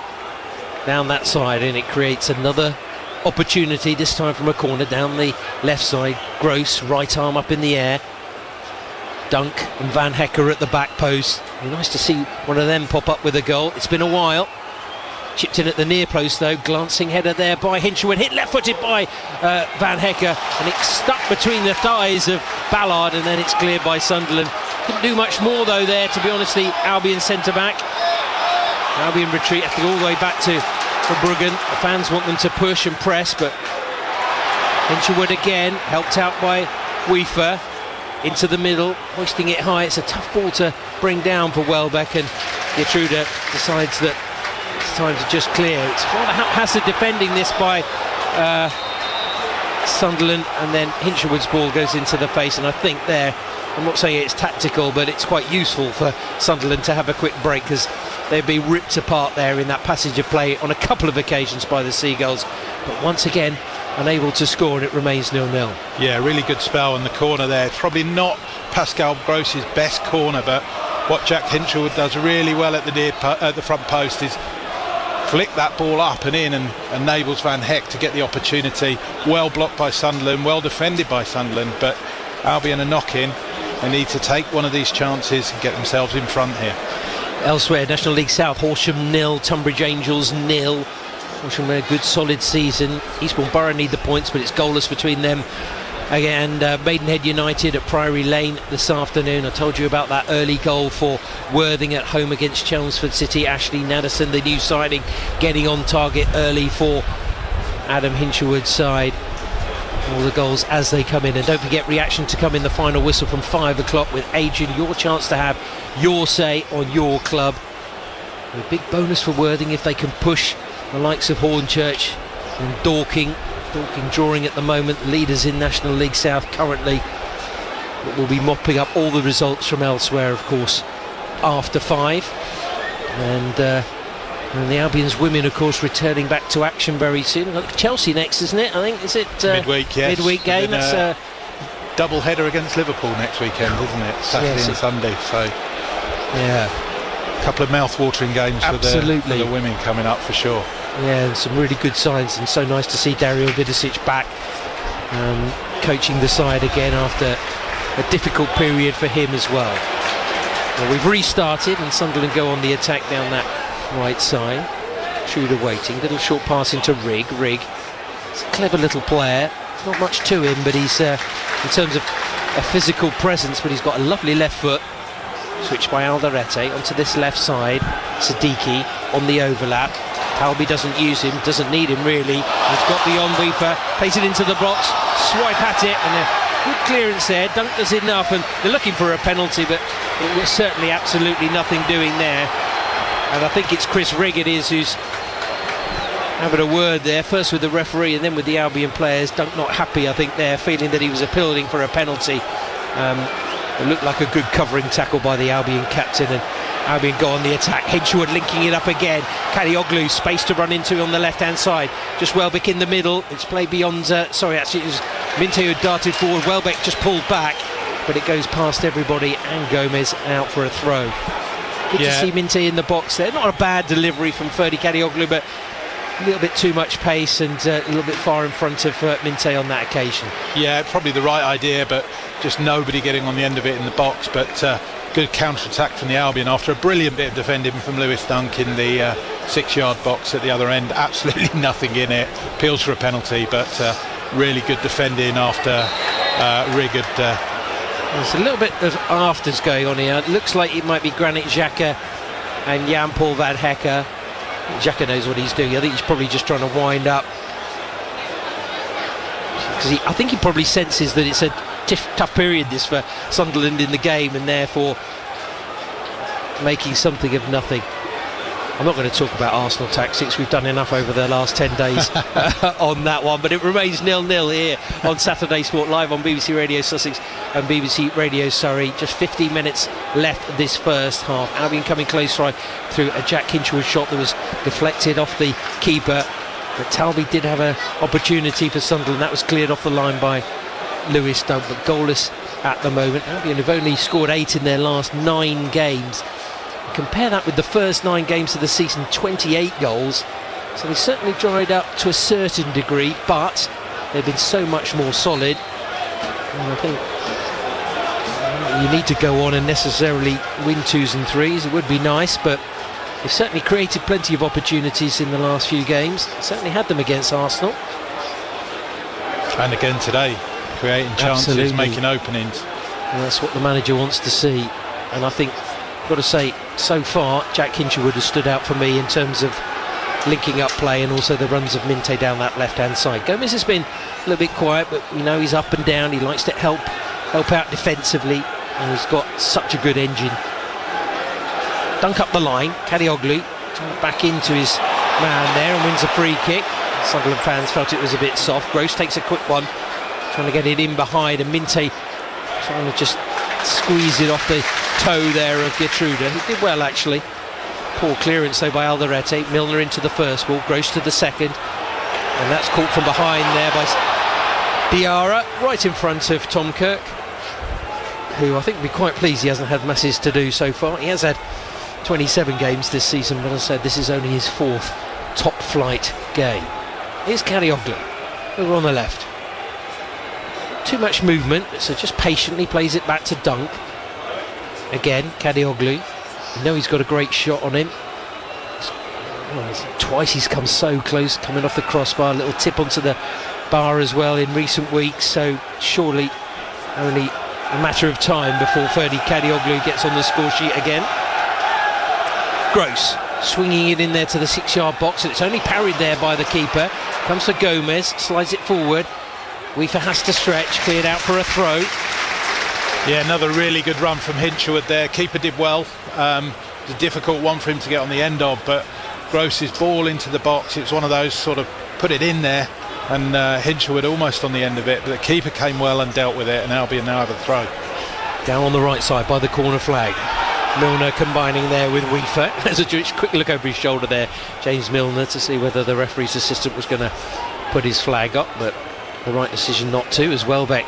down that side, and it creates another opportunity, this time from a corner down the left side. Gross, right arm up in the air. Dunk and Van Hecker at the back post. Nice to see one of them pop up with a goal. It's been a while. Chipped in at the near post though, glancing header there by Hinshelwood, hit left-footed by Van Hecker, and it's stuck between the thighs of Ballard, and then it's cleared by Sunderland. Couldn't do much more though there, to be honest, the Albion centre-back. Albion retreat have to go all the way back to Verbruggen. The fans want them to push and press, but Hinshelwood again, helped out by Weaver, into the middle, hoisting it high. It's a tough ball to bring down for Welbeck, and Gertruda decides that it's time to just clear. It's rather haphazard defending this by Sunderland, and then Hinshelwood's ball goes into the face, and I think there, I'm not saying it's tactical, but it's quite useful for Sunderland to have a quick break, because they've been ripped apart there in that passage of play on a couple of occasions by the Seagulls, but once again unable to score, and it remains 0-0. Yeah, really good spell in the corner there. It's probably not Pascal Gross's best corner, but what Jack Hinshelwood does really well at the front post is flick that ball up and in, and enables Van Heck to get the opportunity. Well blocked by Sunderland, well defended by Sunderland, but Albion are knocking. They need to take one of these chances and get themselves in front here. Elsewhere, National League South, Horsham 0, Tunbridge Angels 0. Horsham a good solid season. Eastbourne Borough need the points, but it's goalless between them and Maidenhead United at Priory Lane this afternoon. I told you about that early goal for Worthing at home against Chelmsford City. Ashley Naderson, the new signing, getting on target early for Adam Hinshelwood's side. All the goals as they come in, and don't forget, reaction to come in the final whistle from 5 o'clock with Adrian. Your chance to have your say on your club. A big bonus for Worthing if they can push the likes of Hornchurch and Dorking drawing at the moment, leaders in National League South currently, but will be mopping up all the results from elsewhere, of course, after 5. And the Albion's women, of course, returning back to action very soon. Chelsea next, isn't it? I think, is it midweek? Yes, midweek game. That's a double header against Liverpool next weekend, isn't it? Saturday and Sunday. So yeah, a couple of mouth-watering games for the women coming up for sure. Yeah, some really good signs, and so nice to see Dario Vidicic back coaching the side again after a difficult period for him as well. Well, we've restarted, and Sunderland go on the attack down that right side. Truder waiting, little short pass into Rigg. He's a clever little player, not much to him, but he's in terms of a physical presence, but he's got a lovely left foot. Switched by Alderete onto this left side. Siddiqui on the overlap. Halby doesn't use him, doesn't need him really. He's got beyond Weaver, plays it into the box, swipe at it, and a good clearance there. Dunk does enough, and they're looking for a penalty, but it was certainly absolutely nothing doing there. And I think it's Chris Rigg who's having a word there, first with the referee and then with the Albion players. Dunk not happy, I think, there, feeling that he was appealing for a penalty. It looked like a good covering tackle by the Albion captain, and Albion go on the attack. Hinshelwood linking it up again. Kadioglu, space to run into on the left-hand side. Just Welbeck in the middle. It's played beyond... it was Minte who darted forward. Welbeck just pulled back, but it goes past everybody, and Gomez out for a throw. Good to see Minte in the box there. Not a bad delivery from Ferdy Kadioglu, but a little bit too much pace and a little bit far in front of Minte on that occasion. Yeah, probably the right idea, but just nobody getting on the end of it in the box. But good counter-attack from the Albion after a brilliant bit of defending from Lewis Dunk in the 6-yard box at the other end. Absolutely nothing in it. Appeals for a penalty, but really good defending after Rigg had... There's a little bit of afters going on here. It looks like it might be Granit Xhaka and Jan-Paul Van Hecker. Xhaka knows what he's doing. I think he's probably just trying to wind up, because I think he probably senses that it's a tough period this for Sunderland in the game, and therefore making something of nothing. I'm not going to talk about Arsenal tactics. We've done enough over the last 10 days on that one, but it remains 0-0 here on Saturday Sport Live on BBC Radio Sussex and BBC Radio Surrey. Just 15 minutes left this first half. Albion coming close right through a Jack Hinshelwood shot that was deflected off the keeper, but Talby did have an opportunity for Sunderland. That was cleared off the line by Lewis Dunk, but goalless at the moment. Albion have only scored 8 in their last 9 games. Compare that with the first 9 games of the season, 28 goals. So they certainly dried up to a certain degree, but they've been so much more solid. And I think you need to go on and necessarily win 2s and 3s. It would be nice, but they've certainly created plenty of opportunities in the last few games. Certainly had them against Arsenal. And again today, creating chances, Absolutely. making openings. And that's what the manager wants to see. And I think, I've got to say, so far, Jack Hinchelwood has stood out for me in terms of linking up play and also the runs of Minte down that left-hand side. Gomez has been a little bit quiet, but you know he's up and down. He likes to help out defensively, and he's got such a good engine. Dunk up the line, Kadioglu back into his man there and wins a free kick. Sunderland fans felt it was a bit soft. Gross takes a quick one, trying to get it in behind, and Minte trying to just squeeze it off the toe there of Gertruda. He did well, actually. Poor clearance though by Alderete. Milner into the first ball, Gross to the second, and that's caught from behind there by Diarra, right in front of Tom Kirk, who I think will be quite pleased he hasn't had masses to do so far. He has had 27 games this season, but as I said, this is only his 4th top flight game. Here's Kadioglu over on the left. Too much movement, so just patiently plays it back to Dunk. Again, Kadioglu. You know he's got a great shot on him. Twice he's come so close, coming off the crossbar. A little tip onto the bar as well in recent weeks, so surely only a matter of time before Ferdy Kadioglu gets on the score sheet again. Gross swinging it in there to the 6-yard box, and it's only parried there by the keeper. Comes to Gomez, slides it forward. Weaver has to stretch, cleared out for a throw. Yeah, another really good run from Hinchelwood there. Keeper did well. It's a difficult one for him to get on the end of, but Gross's ball into the box, it was one of those sort of put it in there, and Hinchelwood almost on the end of it, but the keeper came well and dealt with it, and Albion now have a throw. Down on the right side by the corner flag. Milner combining there with Weaver. There's a quick look over his shoulder there, James Milner, to see whether the referee's assistant was going to put his flag up, but the right decision not to, as Welbeck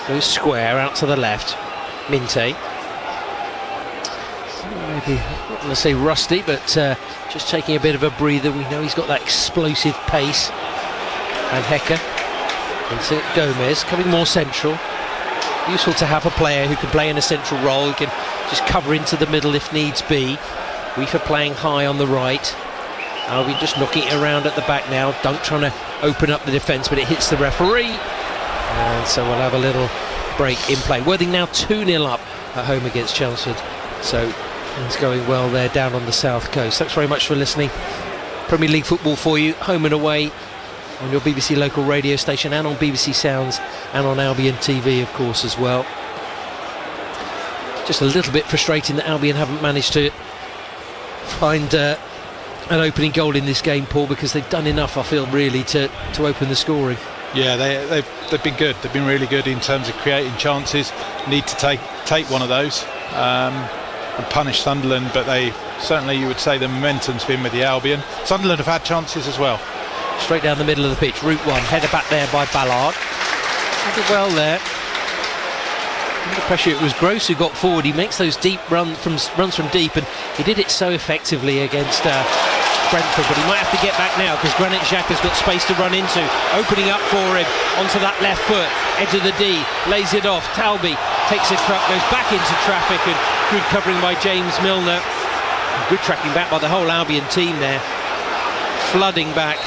goes square out to the left. Minte, maybe not going to say rusty, but just taking a bit of a breather. We know he's got that explosive pace. And Hecker into Gomez, coming more central. Useful to have a player who can play in a central role, who can just cover into the middle if needs be. Weaver playing high on the right. Albion just knocking it around at the back now. Dunk trying to open up the defence, but it hits the referee. And so we'll have a little break in play. Worthing now 2-0 up at home against Chelmsford. So things going well there down on the south coast. Thanks very much for listening. Premier League football for you, home and away, on your BBC local radio station and on BBC Sounds and on Albion TV, of course, as well. Just a little bit frustrating that Albion haven't managed to find an opening goal in this game, Paul, because they've done enough, I feel, really to open the scoring. Yeah, they've been good. They've been really good in terms of creating chances. Need to take one of those and punish Sunderland, but they certainly, you would say, the momentum's been with the Albion. Sunderland have had chances as well. Straight down the middle of the pitch, route one, header back there by Ballard. Did well there. Under pressure, it was Gross who got forward. He makes those deep runs from deep, and he did it so effectively against Brentford, but he might have to get back now because Granit Xhaka's got space to run into. Opening up for him onto that left foot, edge of the D, lays it off. Talby takes a truck, goes back into traffic, and good covering by James Milner. Good tracking back by the whole Albion team there. Flooding back.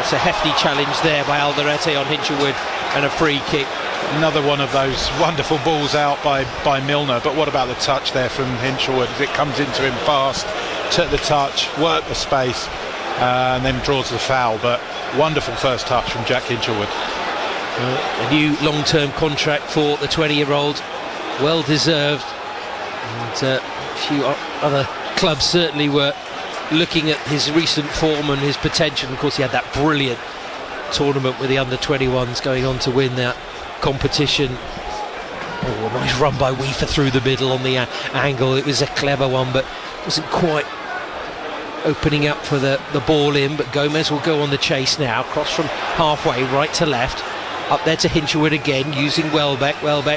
It's a hefty challenge there by Alderete on Hinchelwood, and a free kick. Another one of those wonderful balls out by Milner, but what about the touch there from Hinchelwood as it comes into him fast, took the touch, worked the space, and then draws the foul. But wonderful first touch from Jack Hinchelwood. A new long-term contract for the 20-year-old, well deserved, and a few other clubs certainly were looking at his recent form and his potential. Of course, he had that brilliant tournament with the under-21s, going on to win that competition. Oh, a nice run by Weaver through the middle on the angle. It was a clever one, but wasn't quite opening up for the ball in. But Gomez will go on the chase now, cross from halfway, right to left, up there to Hinchelwood again, using Welbeck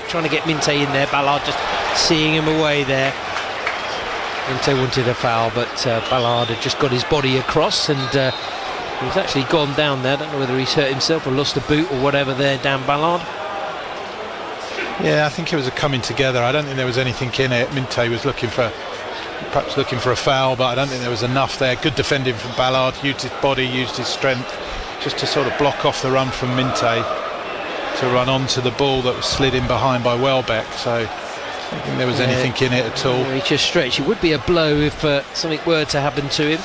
trying to get Minte in there. Ballard just seeing him away there. Minte wanted a foul, but Ballard had just got his body across, and He's actually gone down there. I don't know whether he's hurt himself or lost a boot or whatever there, Dan Ballard. Yeah, I think it was a coming together. I don't think there was anything in it. Minte was perhaps looking for a foul, but I don't think there was enough there. Good defending from Ballard, used his body, used his strength just to sort of block off the run from Minte to run onto the ball that was slid in behind by Welbeck. So I don't think there was anything in it at all. Yeah, he just stretched. It would be a blow if something were to happen to him.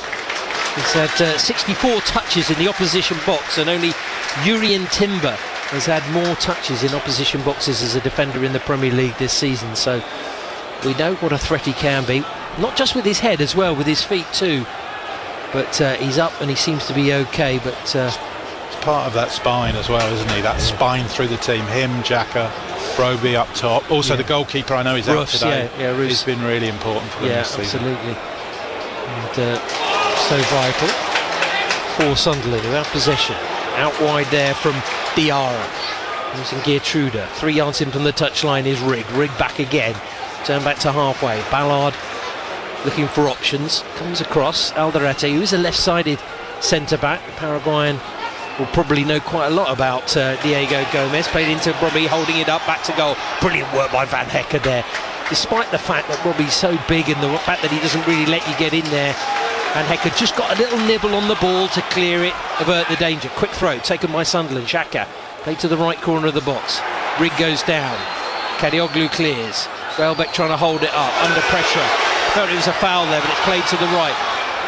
He's had 64 touches in the opposition box, and only Urian Timber has had more touches in opposition boxes as a defender in the Premier League this season. So we know what a threat he can be, not just with his head as well, with his feet too. But he's up and he seems to be okay. But it's part of that spine as well, isn't he? That spine through the team. Him, Xhaka, Broby up top. Also the goalkeeper, I know he's out today. He's been really important for them this season. Absolutely. And so vital for Sunderland, who have possession. Out wide there from Diarra. Using Geertruida. 3 yards in from the touchline is Rigg. Rigg back again. Turn back to halfway. Ballard looking for options. Comes across. Alderete, who is a left-sided centre-back. The Paraguayan will probably know quite a lot about Diego Gomez. Played into Robbie, holding it up, back to goal. Brilliant work by Van Hecke there. Despite the fact that Robbie's so big and the fact that he doesn't really let you get in there, Van Hecke just got a little nibble on the ball to clear it, avert the danger. Quick throw taken by Sunderland. Xhaka played to the right corner of the box. Rigg goes down. Kadioglu clears. Welbeck trying to hold it up under pressure. Thought it was a foul there, but it's played to the right.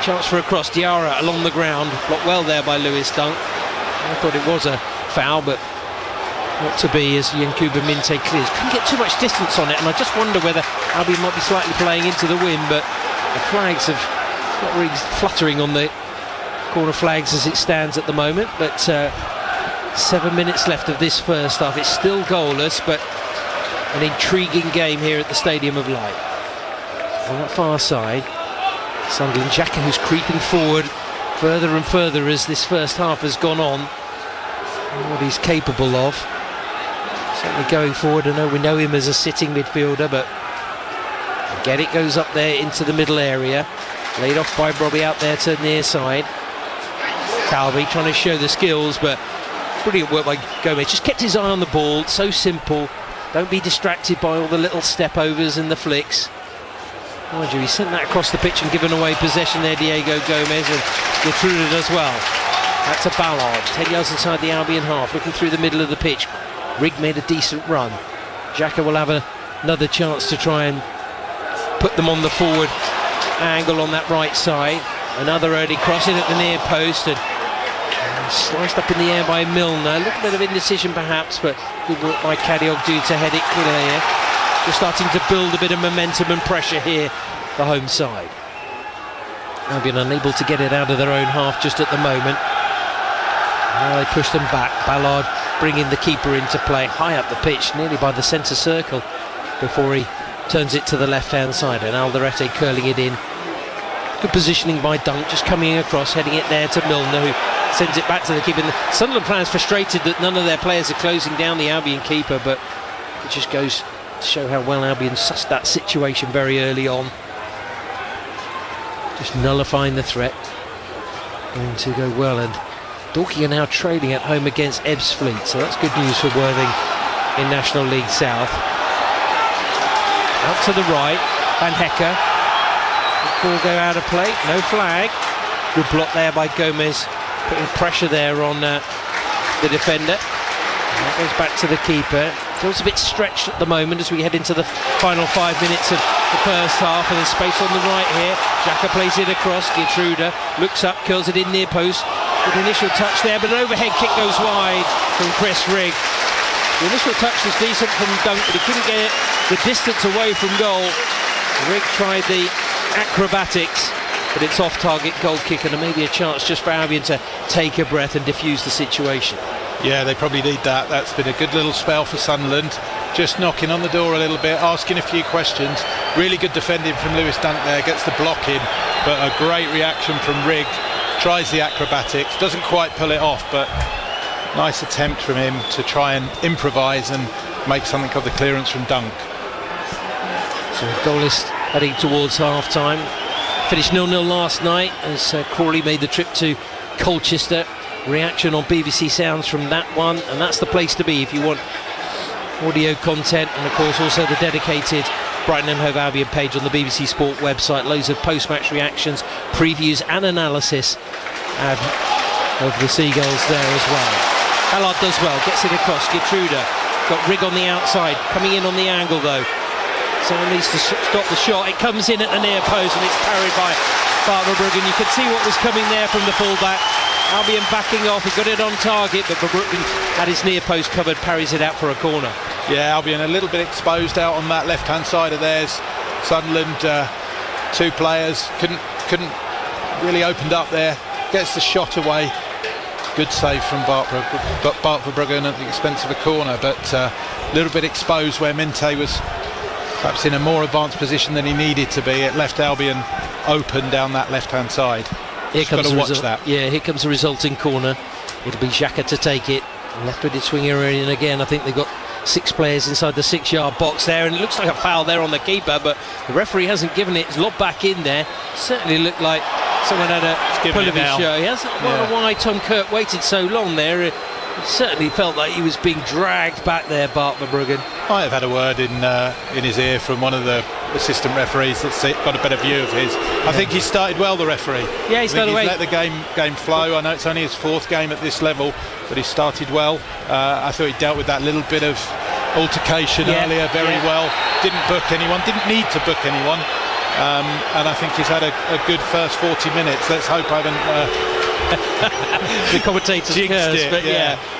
Chance for a cross. Diarra along the ground, blocked well there by Lewis Dunk. I thought it was a foul, but not to be, as Yankuba Minte clears. Couldn't get too much distance on it, and I just wonder whether Albion might be slightly playing into the wind, but the flags have not really fluttering on the corner flags as it stands at the moment. But 7 minutes left of this first half. It's still goalless, but an intriguing game here at the Stadium of Light. On that far side, Sunderland, Xhaka, who's creeping forward further and further as this first half has gone on. And what he's capable of. Certainly going forward. I know we know him as a sitting midfielder, but again it goes up there into the middle area. Laid off by Robbie out there to near side. Talby trying to show the skills, but brilliant work by Gomez. Just kept his eye on the ball. So simple. Don't be distracted by all the little step overs and the flicks. Mind you, he sent that across the pitch and given away possession there, Diego Gomez, and Geertruida as well. That's a Ballard, 10 yards inside the Albion half, looking through the middle of the pitch. Rigg made a decent run. Xhaka will have another chance to try and put them on the forward angle on that right side. Another early crossing at the near post, and sliced up in the air by Milner. A little bit of indecision perhaps, but good work by Kadioglu to head it clear. Just starting to build a bit of momentum and pressure here, the home side. Albion unable to get it out of their own half just at the moment. Now they push them back. Ballard bringing the keeper into play, high up the pitch, nearly by the centre circle, before he turns it to the left-hand side, and Alderete curling it in. Good positioning by Dunk, just coming across, heading it there to Milner, who sends it back to the keeper. The Sunderland fans frustrated that none of their players are closing down the Albion keeper, but it just goes to show how well Albion sussed that situation very early on. Just nullifying the threat. Going to go well, and Dorking are now trailing at home against Ebbsfleet, so that's good news for Worthing in National League South. Out to the right, Van Hecke. Ball go out of play, no flag. Good block there by Gomez, putting pressure there on the defender. And that goes back to the keeper. Feels a bit stretched at the moment as we head into the final 5 minutes of the first half, and there's space on the right here. Xhaka plays it across. Geertruida looks up, curls it in near post. Good initial touch there, but an overhead kick goes wide from Chris Rigg. The initial touch was decent from Dunk, but he couldn't get it the distance away from goal. Rigg tried the acrobatics, but it's off target, goal kick, and maybe a chance just for Albion to take a breath and diffuse the situation. Yeah, they probably need that. That's been a good little spell for Sunderland, just knocking on the door a little bit, asking a few questions. Really good defending from Lewis Dunk there, gets the block in, but a great reaction from Rigg. Tries the acrobatics, doesn't quite pull it off, but nice attempt from him to try and improvise and make something of the clearance from Dunk. So goalless heading towards half-time. Finished 0-0 last night as Crawley made the trip to Colchester. Reaction on BBC Sounds from that one, and that's the place to be if you want audio content, and of course also the dedicated Brighton and Hove Albion page on the BBC Sport website. Loads of post-match reactions, previews and analysis of the Seagulls there as well. Ballard does well, gets it across. Gertruda got Rigg on the outside, coming in on the angle though. Someone needs to stop the shot. It comes in at the near post and it's parried by Barber-Bruggen. You could see what was coming there from the fullback. Albion backing off, he got it on target, but Bruggen had his near post covered, parries it out for a corner. Yeah, Albion a little bit exposed out on that left-hand side of theirs. Sunderland, two players, couldn't really opened up there. Gets the shot away. Good save from Barber-Bruggen at the expense of a corner, but a little bit exposed where Minte was perhaps in a more advanced position than he needed to be. It left Albion open down that left-hand side. Here comes got to watch that. Yeah, here comes the resulting corner. It'll be Xhaka to take it. Left-footed swinger in again. I think they've got 6 players inside the 6-yard box there, and it looks like a foul there on the keeper, but the referee hasn't given it. It's lobbed back in there. Certainly looked like someone had a pull of his shirt. He hasn't. I don't know why Tom Kirk waited so long there. It certainly felt like he was being dragged back there, Barber-Bruggen. I have had a word in his ear from one of the assistant referees that's got a better view of his. I think he started well, the referee. Yeah, he started well. He's let the game flow. I know it's only his 4th game at this level, but he started well. I thought he dealt with that little bit of altercation earlier very well. Didn't book anyone, didn't need to book anyone. And I think he's had a good first 40 minutes. Let's hope I haven't... the commentators curse, but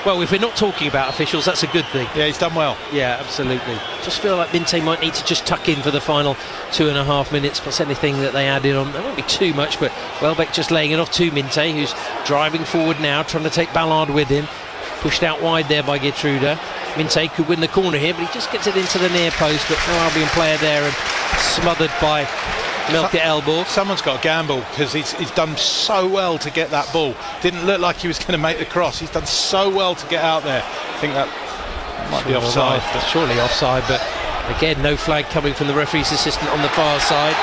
well, if we're not talking about officials, that's a good thing. Yeah, he's done well. Yeah, absolutely. Just feel like Minte might need to just tuck in for the final 2.5 minutes, plus anything that they added on. There won't be too much, but Welbeck just laying it off to Minte, who's driving forward now, trying to take Ballard with him. Pushed out wide there by Gertruda. Minte could win the corner here, but he just gets it into the near post, but no Albion player there, and smothered by Milk at elbow. Someone's got to gamble, because he's done so well to get that ball. Didn't look like he was going to make the cross. He's done so well to get out there. I think that might be offside. Surely offside, but again, no flag coming from the referee's assistant on the far side.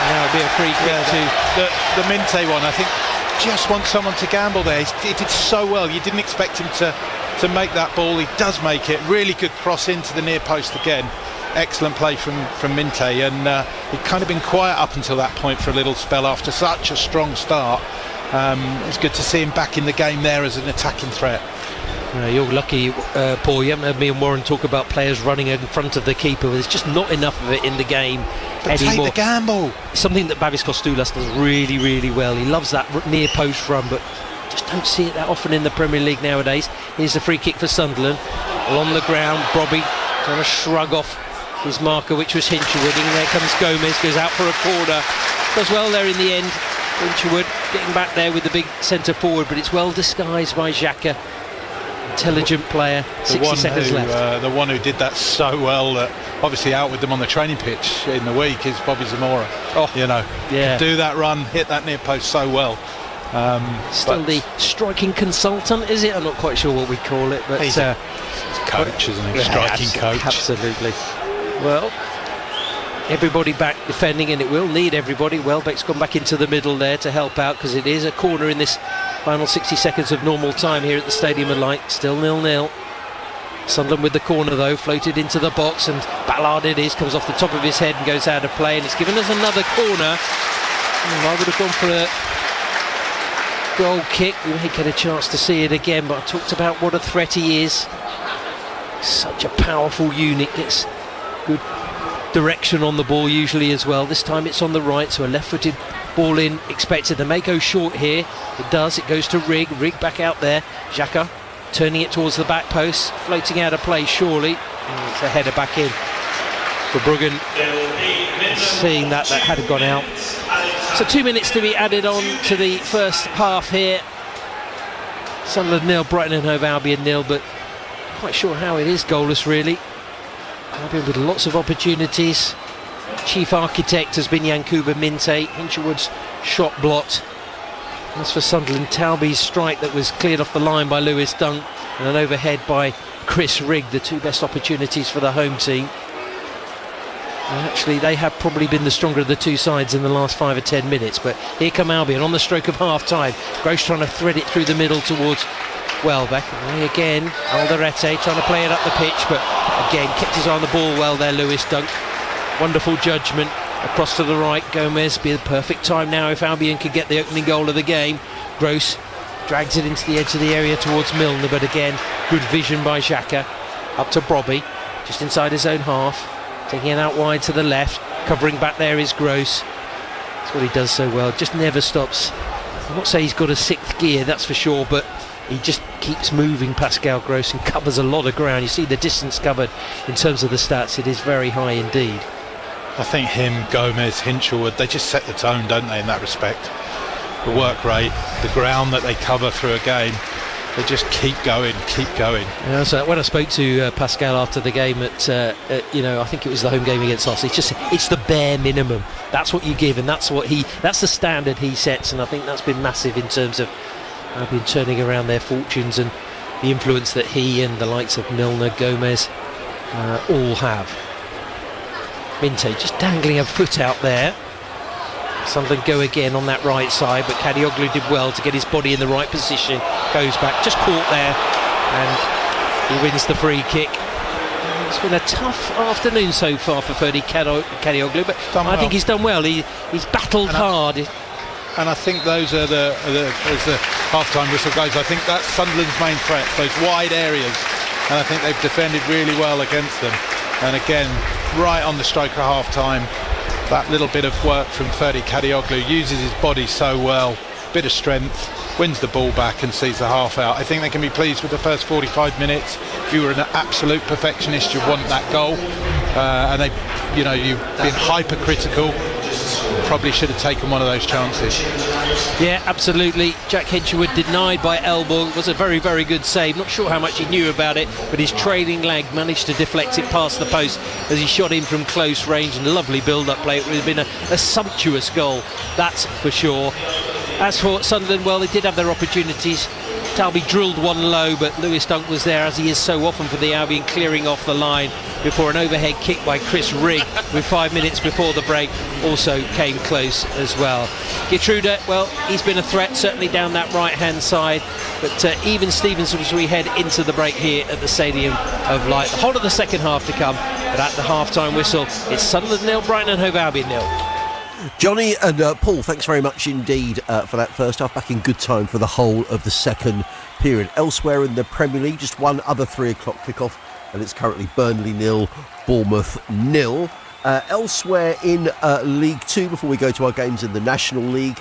Now it'll be a free kick to the Minte one. I think just want someone to gamble there. He did so well. You didn't expect him to make that ball. He does make it. Really good cross into the near post again. Excellent play from Minte, and he'd kind of been quiet up until that point for a little spell after such a strong start. It's good to see him back in the game there as an attacking threat. You're lucky, Paul, you haven't heard me and Warren talk about players running in front of the keeper. There's just not enough of it in the game but anymore. Take the gamble. Something that Babis Kostoulas does really, really well. He loves that near post run, but just don't see it that often in the Premier League nowadays. Here's the free kick for Sunderland. Along the ground, Brobby trying to shrug off his marker, which was Hinchelwood, and there comes Gomez, goes out for a corner, does well there in the end. Hinchelwood getting back there with the big centre forward, but it's well disguised by Xhaka. Intelligent player. 60 seconds left. The one who did that so well, obviously out with them on the training pitch in the week, is Bobby Zamora. Do that run, hit that near post so well. Still the striking consultant, is it? I'm not quite sure what we call it, but he's a coach, isn't he? Striking coach. Absolutely. Well, everybody back defending, and it will need everybody. Welbeck's gone back into the middle there to help out, because it is a corner in this final 60 seconds of normal time here at the Stadium of Light. Still 0-0. Sunderland with the corner though, floated into the box, and Ballard it is, comes off the top of his head and goes out of play, and it's given us another corner. I would have gone for a goal kick. We may get a chance to see it again, but I talked about what a threat he is. Such a powerful unit, gets good direction on the ball usually as well. This time it's on the right, so a left-footed ball in expected. They may go short here. It does. It goes to Rigg back out there. Xhaka turning it towards the back post, floating out of play surely, and it's a header back in for Bruggen, seeing that hadn't gone out. So 2 minutes to be added on to the first half here. Sunderland 0, Brighton and Hove Albion 0, but quite sure how it is goalless really. Albion with lots of opportunities. Chief architect has been Yankuba Minte. Hinchelwood's shot blocked. As for Sunderland, Talby's strike that was cleared off the line by Lewis Dunk, and an overhead by Chris Rigg, the two best opportunities for the home team. Actually, they have probably been the stronger of the two sides in the last 5 or 10 minutes. But here come Albion on the stroke of half-time. Gross trying to thread it through the middle towards Welbeck. Again, Alderete trying to play it up the pitch, but again, kept his eye on the ball well there, Lewis Dunk. Wonderful judgment. Across to the right, Gomez. Be the perfect time now if Albion could get the opening goal of the game. Gross drags it into the edge of the area towards Milner, but again, good vision by Xhaka. Up to Brobby, just inside his own half. Taking it out wide to the left, covering back there is Gross. That's what he does so well, just never stops. I'm not saying he's got a sixth gear, that's for sure, but he just keeps moving, Pascal Gross, and covers a lot of ground. You see the distance covered in terms of the stats, it is very high indeed. I think him, Gomez, Hinchelwood, they just set the tone, don't they, in that respect? The work rate, the ground that they cover through a game. They just keep going. Yeah, so when I spoke to Pascal after the game at I think it was the home game against us, it's the bare minimum. That's what you give, and that's the standard he sets, and I think that's been massive in terms of Albion turning around their fortunes and the influence that he and the likes of Milner, Gomez all have. Minte just dangling a foot out there. Sunderland go again on that right side, but Kadioglu did well to get his body in the right position. Goes back, just caught there, and he wins the free kick. It's been a tough afternoon so far for Ferdy Kadioglu, but I think he's done well. He's battled hard. And I think those are as the half-time whistle goes, I think that's Sunderland's main threat, those wide areas, and I think they've defended really well against them. And again, right on the stroke of half-time, that little bit of work from Ferdy Kadioglu, uses his body so well, bit of strength, wins the ball back and sees the half out. I think they can be pleased with the first 45 minutes. If you were an absolute perfectionist, you'd want that goal, and you've been hypercritical. Probably should have taken one of those chances. Yeah, absolutely. Jack Hinchelwood denied by elbow. It was a very, very good save. Not sure how much he knew about it, but his trailing leg managed to deflect it past the post as he shot in from close range, and lovely build-up play. It would have been a sumptuous goal, that's for sure. As for Sunderland, well, they did have their opportunities. Talby drilled one low, but Lewis Dunk was there, as he is so often for the Albion, clearing off the line before an overhead kick by Chris Rigg with 5 minutes before the break also came close as well. Gertruda, well, he's been a threat certainly down that right hand side, but even Stevenson as we head into the break here at the Stadium of Light. The whole of the second half to come, but at the half-time whistle it's Sunderland 0, Brighton and Hove Albion 0. Johnny and Paul, thanks very much indeed for that first half. Back in good time for the whole of the second period. Elsewhere in the Premier League, just one other 3 o'clock kickoff, and it's currently Burnley 0, Bournemouth 0. Elsewhere in League 2, before we go to our games in the National League,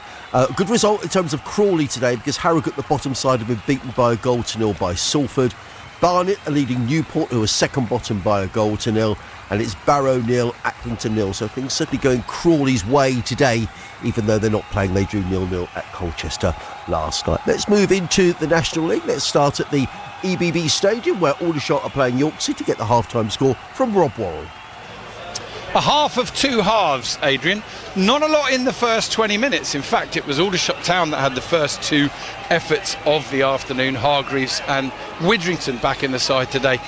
good result in terms of Crawley today, because Harrogate, the bottom side, have been beaten by a 1-0 by Salford. Barnet are leading Newport, who are second bottom, by a 1-0. And it's Barrow 0, Accrington 0. So things certainly going Crawley's way today, even though they're not playing. They drew 0-0 at Colchester last night. Let's move into the National League. Let's start at the EBB Stadium, where Aldershot are playing York City. Get the half-time score from Rob Warren. A half of two halves, Adrian. Not a lot in the first 20 minutes. In fact, it was Aldershot Town that had the first 2 efforts of the afternoon. Hargreaves and Widrington back in the side today,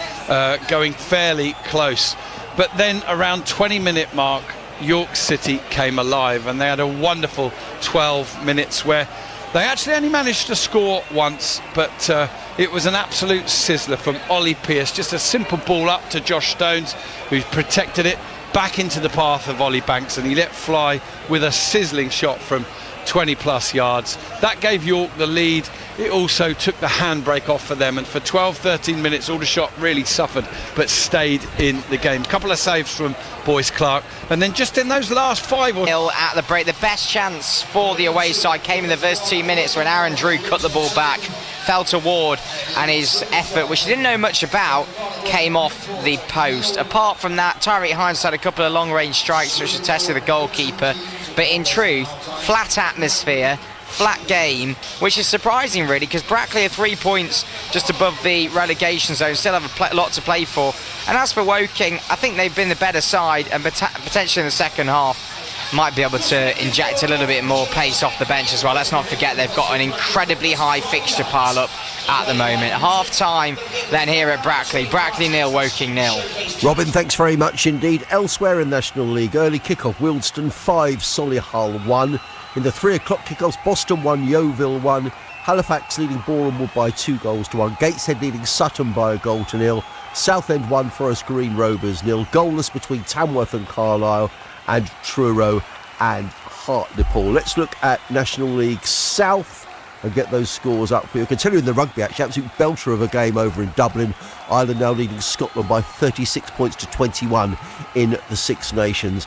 going fairly close. But then around 20-minute mark, York City came alive, and they had a wonderful 12 minutes where they actually only managed to score once, but it was an absolute sizzler from Ollie Pearce. Just a simple ball up to Josh Stones, who protected it back into the path of Ollie Banks, and he let fly with a sizzling shot from 20 plus yards. That gave York the lead. It also took the handbrake off for them, and for 12-13 minutes Aldershot really suffered but stayed in the game. Couple of saves from Boyce Clark, and then just in those last 5 or at the break, the best chance for the away side came in the first 2 minutes when Aaron Drew cut the ball back, fell to Ward, and his effort, which he didn't know much about, came off the post. Apart from that, Tyreek Hines had a couple of long-range strikes which tested the goalkeeper, but in truth, flat atmosphere, flat game, which is surprising really, because Brackley are 3 points just above the relegation zone, still have a lot to play for. And as for Woking, I think they've been the better side, and potentially in the second half might be able to inject a little bit more pace off the bench as well. Let's not forget they've got an incredibly high fixture pile up at the moment. Half time then here at Brackley 0, Woking 0. Robin, thanks very much indeed. Elsewhere in National League, early kick-off, Wealdstone 5, Solihull 1. In the 3 o'clock kickoffs, Boston 1, Yeovil 1. Halifax leading Bournemouth by 2-1. Gateshead leading Sutton by 1-0. Southend 1, Forest Green Rovers 0. Goalless between Tamworth and Carlisle, and Truro and Hartlepool. Let's look at National League South and get those scores up for you. Continuing the rugby, actually, absolute belter of a game over in Dublin. Ireland now leading Scotland by 36 points to 21 in the Six Nations.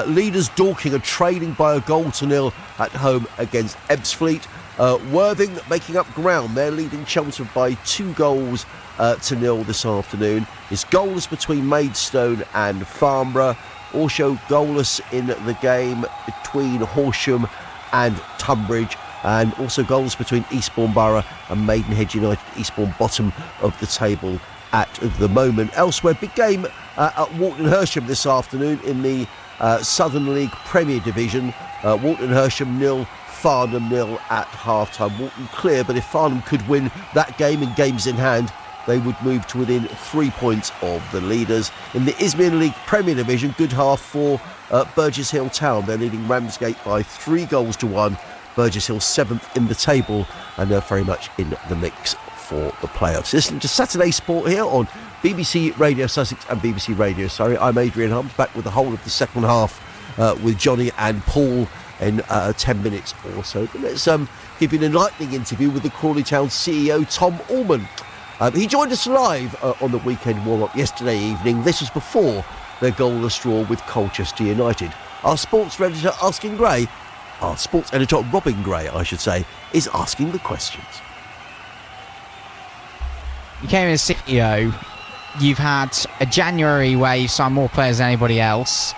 Leaders Dorking are trailing by 1-0 at home against Ebbsfleet. Worthing making up ground. They're leading Chelmsford by 2-0 this afternoon. It's goalless between Maidstone and Farnborough. Also goalless in the game between Horsham and Tunbridge. And also goals between Eastbourne Borough and Maidenhead United. Eastbourne bottom of the table at the moment. Elsewhere, big game at Walton Hersham this afternoon in the Southern League Premier Division. Walton Hersham 0, Farnham 0 at half-time. Walton clear, but if Farnham could win that game and games in hand, they would move to within 3 points of the leaders. In the Isthmian League Premier Division, good half for Burgess Hill Town. They're leading Ramsgate by 3-1. Burgess Hill 7th in the table, and they're very much in the mix for the playoffs. Listening to Saturday Sport here on BBC Radio Sussex and BBC Radio Surrey. I'm Adrian Hunt, back with the whole of the second half with Johnny and Paul in 10 minutes or so. But let's give you an enlightening interview with the Crawley Town CEO, Tom Allman. He joined us live on the weekend warm-up yesterday evening. This was before their goalless draw with Colchester United. Our sports editor, our sports editor, Robin Gray, I should say, is asking the questions. You came in as CEO. You've had a January where you've signed more players than anybody else.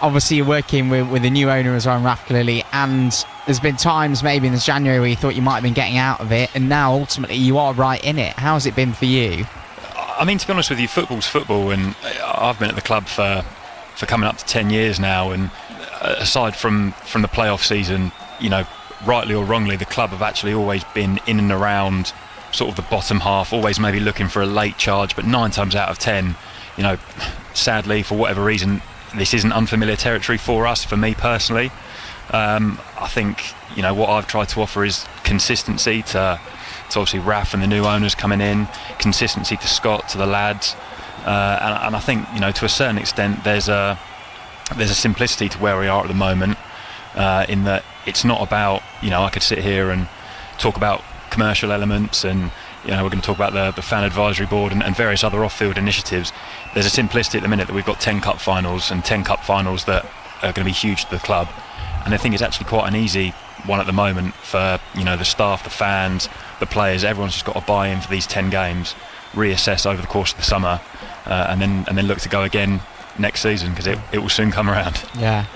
Obviously, you're working with a new owner as well, Raf Khalili, and there's been times maybe in this January where you thought you might have been getting out of it, and now ultimately you are right in it. How has it been for you? I mean, to be honest with you, football's football, and I've been at the club for coming up to 10 years now, and aside from the playoff season, you know, rightly or wrongly, the club have actually always been in and around sort of the bottom half, always maybe looking for a late charge, but 9 times out of 10, you know, sadly, for whatever reason, this isn't unfamiliar territory for us, for me personally. I think, you know, what I've tried to offer is consistency to obviously Raf and the new owners coming in, consistency to Scott, to the lads, and I think, you know, to a certain extent there's a simplicity to where we are at the moment, in that it's not about, you know, I could sit here and talk about commercial elements, and, you know, we're going to talk about the fan advisory board and various other off-field initiatives. There's a simplicity at the minute that we've got 10 cup finals and 10 cup finals that are going to be huge to the club, and I think it's actually quite an easy one at the moment for, you know, the staff, the fans, the players. Everyone's just got to buy in for these 10 games, reassess over the course of the summer, and then look to go again next season, because it will soon come around. Yeah,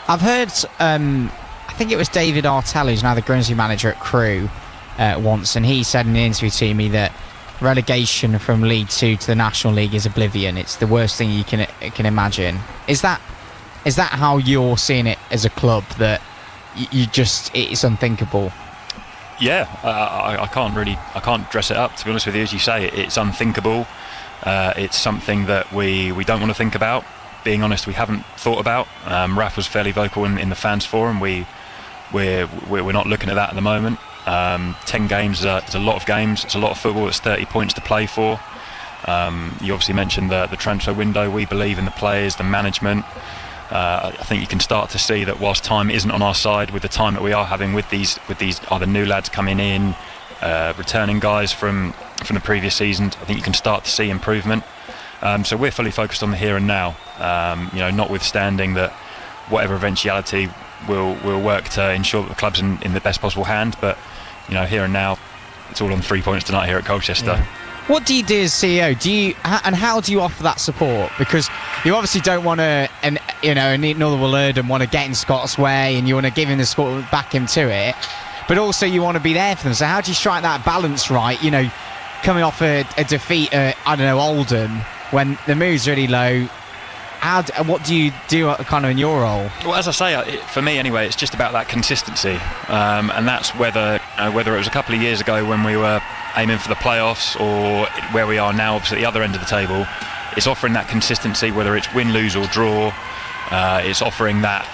I've heard I think it was David Artell, who's now the Grimsby manager at Crewe, once, and he said in an interview to me that relegation from League 2 to the National League is oblivion. It's the worst thing you can imagine. Is that how you're seeing it as a club, that it's unthinkable? Yeah, I can't dress it up, to be honest with you. As you say, it's unthinkable. It's something that we don't want to think about. Being honest, we haven't thought about. Raf was fairly vocal in the fans forum. We're not looking at that at the moment. 10 games is a lot of games. It's a lot of football. It's 30 points to play for. You obviously mentioned the transfer window. We believe in the players, the management. I think you can start to see that whilst time isn't on our side, with the time that we are having with these either new lads coming in, returning guys from the previous seasons, I think you can start to see improvement. So we're fully focused on the here and now. You know, notwithstanding that whatever eventuality, we'll work to ensure that the club's in the best possible hand. But, you know, here and now, it's all on 3 points tonight here at Colchester. Yeah. What do you do as CEO? And how do you offer that support? Because you obviously don't want to, and you know, Northern Willard and want to get in Scott's way, and you want to give him the support, back him to it, but also you want to be there for them. So how do you strike that balance right? You know, coming off a defeat at, I don't know, Oldham, when the mood's really low, what do you do kind of in your role? Well, as I say, for me anyway, it's just about that consistency, and that's whether it was a couple of years ago when we were aiming for the playoffs, or where we are now, obviously at the other end of the table. It's offering that consistency, whether it's win, lose or draw. It's offering that,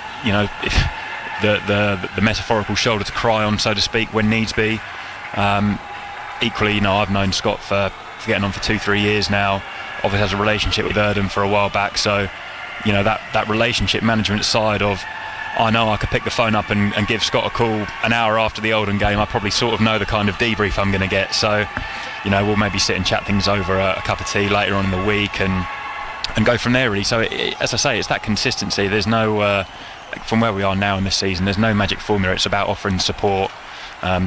the metaphorical shoulder to cry on, so to speak, when needs be. Equally, I've known Scott for getting on for 2-3 years now. Obviously has a relationship with Erdem for a while back, so that relationship management side of, I know I could pick the phone up and give Scott a call an hour after the Oldham game. I probably sort of know the kind of debrief I'm going to get, so we'll maybe sit and chat things over a cup of tea later on in the week and go from there, really. So as I say, it's that consistency. There's no from where we are now in this season, there's no magic formula. It's about offering support.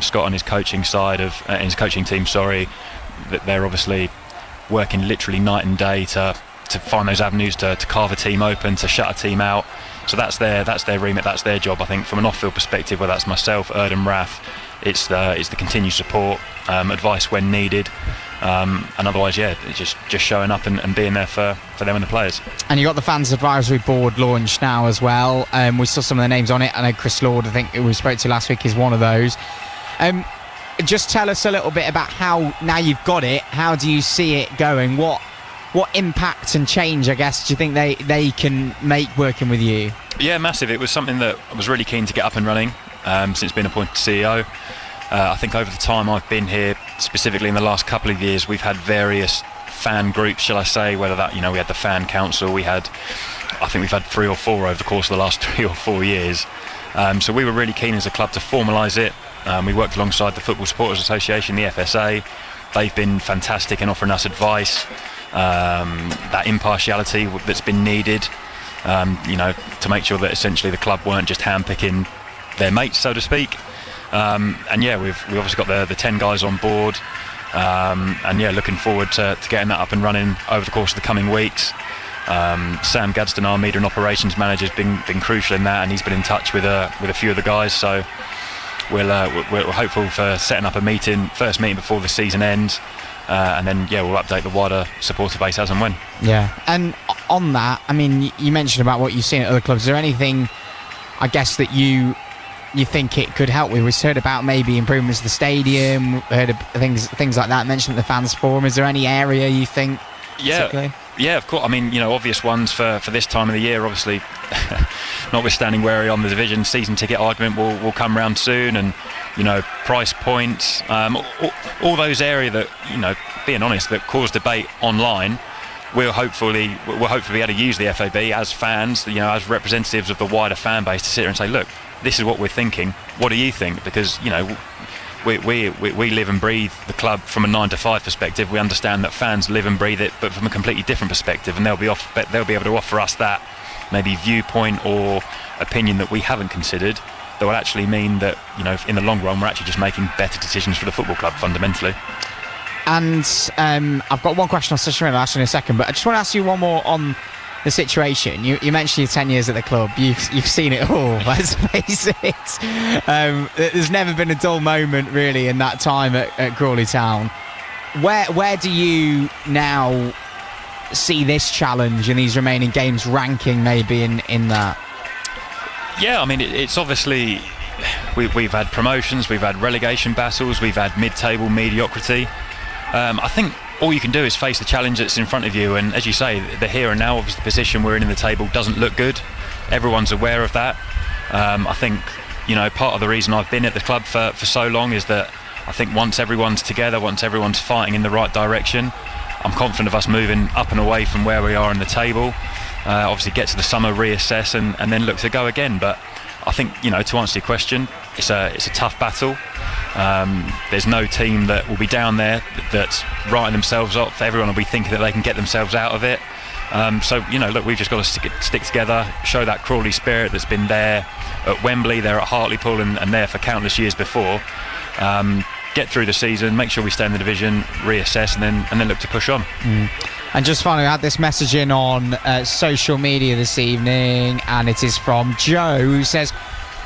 Scott and his coaching side of his coaching team, that they're obviously working literally night and day to find those avenues to carve a team open, to shut a team out. So that's their remit, that's their job. I think from an off-field perspective, whether that's myself, Erdem, Raf, it's the continued support, advice when needed, and otherwise, it's just showing up and being there for them and the players. And you got the fans advisory board launched now as well. We saw some of the names on it. I know Chris Lord, I think, who we spoke to last week, is one of those. Just tell us a little bit about how, now you've got it, how do you see it going? What impact and change, I guess, do you think they can make working with you? Yeah, massive. It was something that I was really keen to get up and running since being appointed CEO. I think over the time I've been here, specifically in the last couple of years, we've had various fan groups, shall I say, whether that, we had the fan council, I think we've had 3 or 4 over the course of the last 3 or 4 years. So we were really keen as a club to formalise it. We worked alongside the Football Supporters Association, the FSA. They've been fantastic in offering us advice, that impartiality that's been needed, to make sure that essentially the club weren't just handpicking their mates, so to speak. We've obviously got the 10 guys on board, looking forward to getting that up and running over the course of the coming weeks. Sam Gadsden, our media and operations manager, has been crucial in that, and he's been in touch with a few of the guys. So we're hopeful for setting up a first meeting before the season ends, and then we'll update the wider supporter base as and when. Yeah, and on that, I mean, you mentioned about what you've seen at other clubs. Is there anything, I guess, that you think it could help with? We've heard about maybe improvements to the stadium, heard of things like that, mentioned at the fans forum. Is there any area you think? Yeah, of course. I mean, obvious ones for this time of the year, obviously, notwithstanding where we are on the division, season ticket argument will come round soon, and, price points, all those areas that, being honest, that cause debate online. We'll hopefully be able to use the FAB as fans, as representatives of the wider fan base, to sit here and say, look, this is what we're thinking. What do you think? Because, we live and breathe the club from a 9 to 5 perspective. We understand that fans live and breathe it, but from a completely different perspective, and they'll be able to offer us that maybe viewpoint or opinion that we haven't considered, that will actually mean that, in the long run, we're actually just making better decisions for the football club fundamentally. And I've got one question I'll ask you in a second, but I just want to ask you one more on the situation. You mentioned your 10 years at the club. You've seen it all, let's face it. There's never been a dull moment really in that time at Crawley Town. Where do you now see this challenge in these remaining games ranking maybe in that? Yeah, I mean, it's obviously we've had promotions, we've had relegation battles, we've had mid-table mediocrity. I think all you can do is face the challenge that's in front of you, and as you say, the here and now, obviously the position we're in the table doesn't look good. Everyone's aware of that. I think part of the reason I've been at the club for so long is that I think once everyone's together, once everyone's fighting in the right direction, I'm confident of us moving up and away from where we are in the table. Obviously get to the summer, reassess and then look to go again. But I think, to answer your question, it's a tough battle. There's no team that will be down there that's writing themselves off. Everyone will be thinking that they can get themselves out of it. Look, we've just got to stick together, show that Crawley spirit that's been there at Wembley, there at Hartlepool, and there for countless years before. Get through the season, make sure we stay in the division, reassess, and then look to push on. And just finally, I had this message in on social media this evening, and it is from Joe, who says,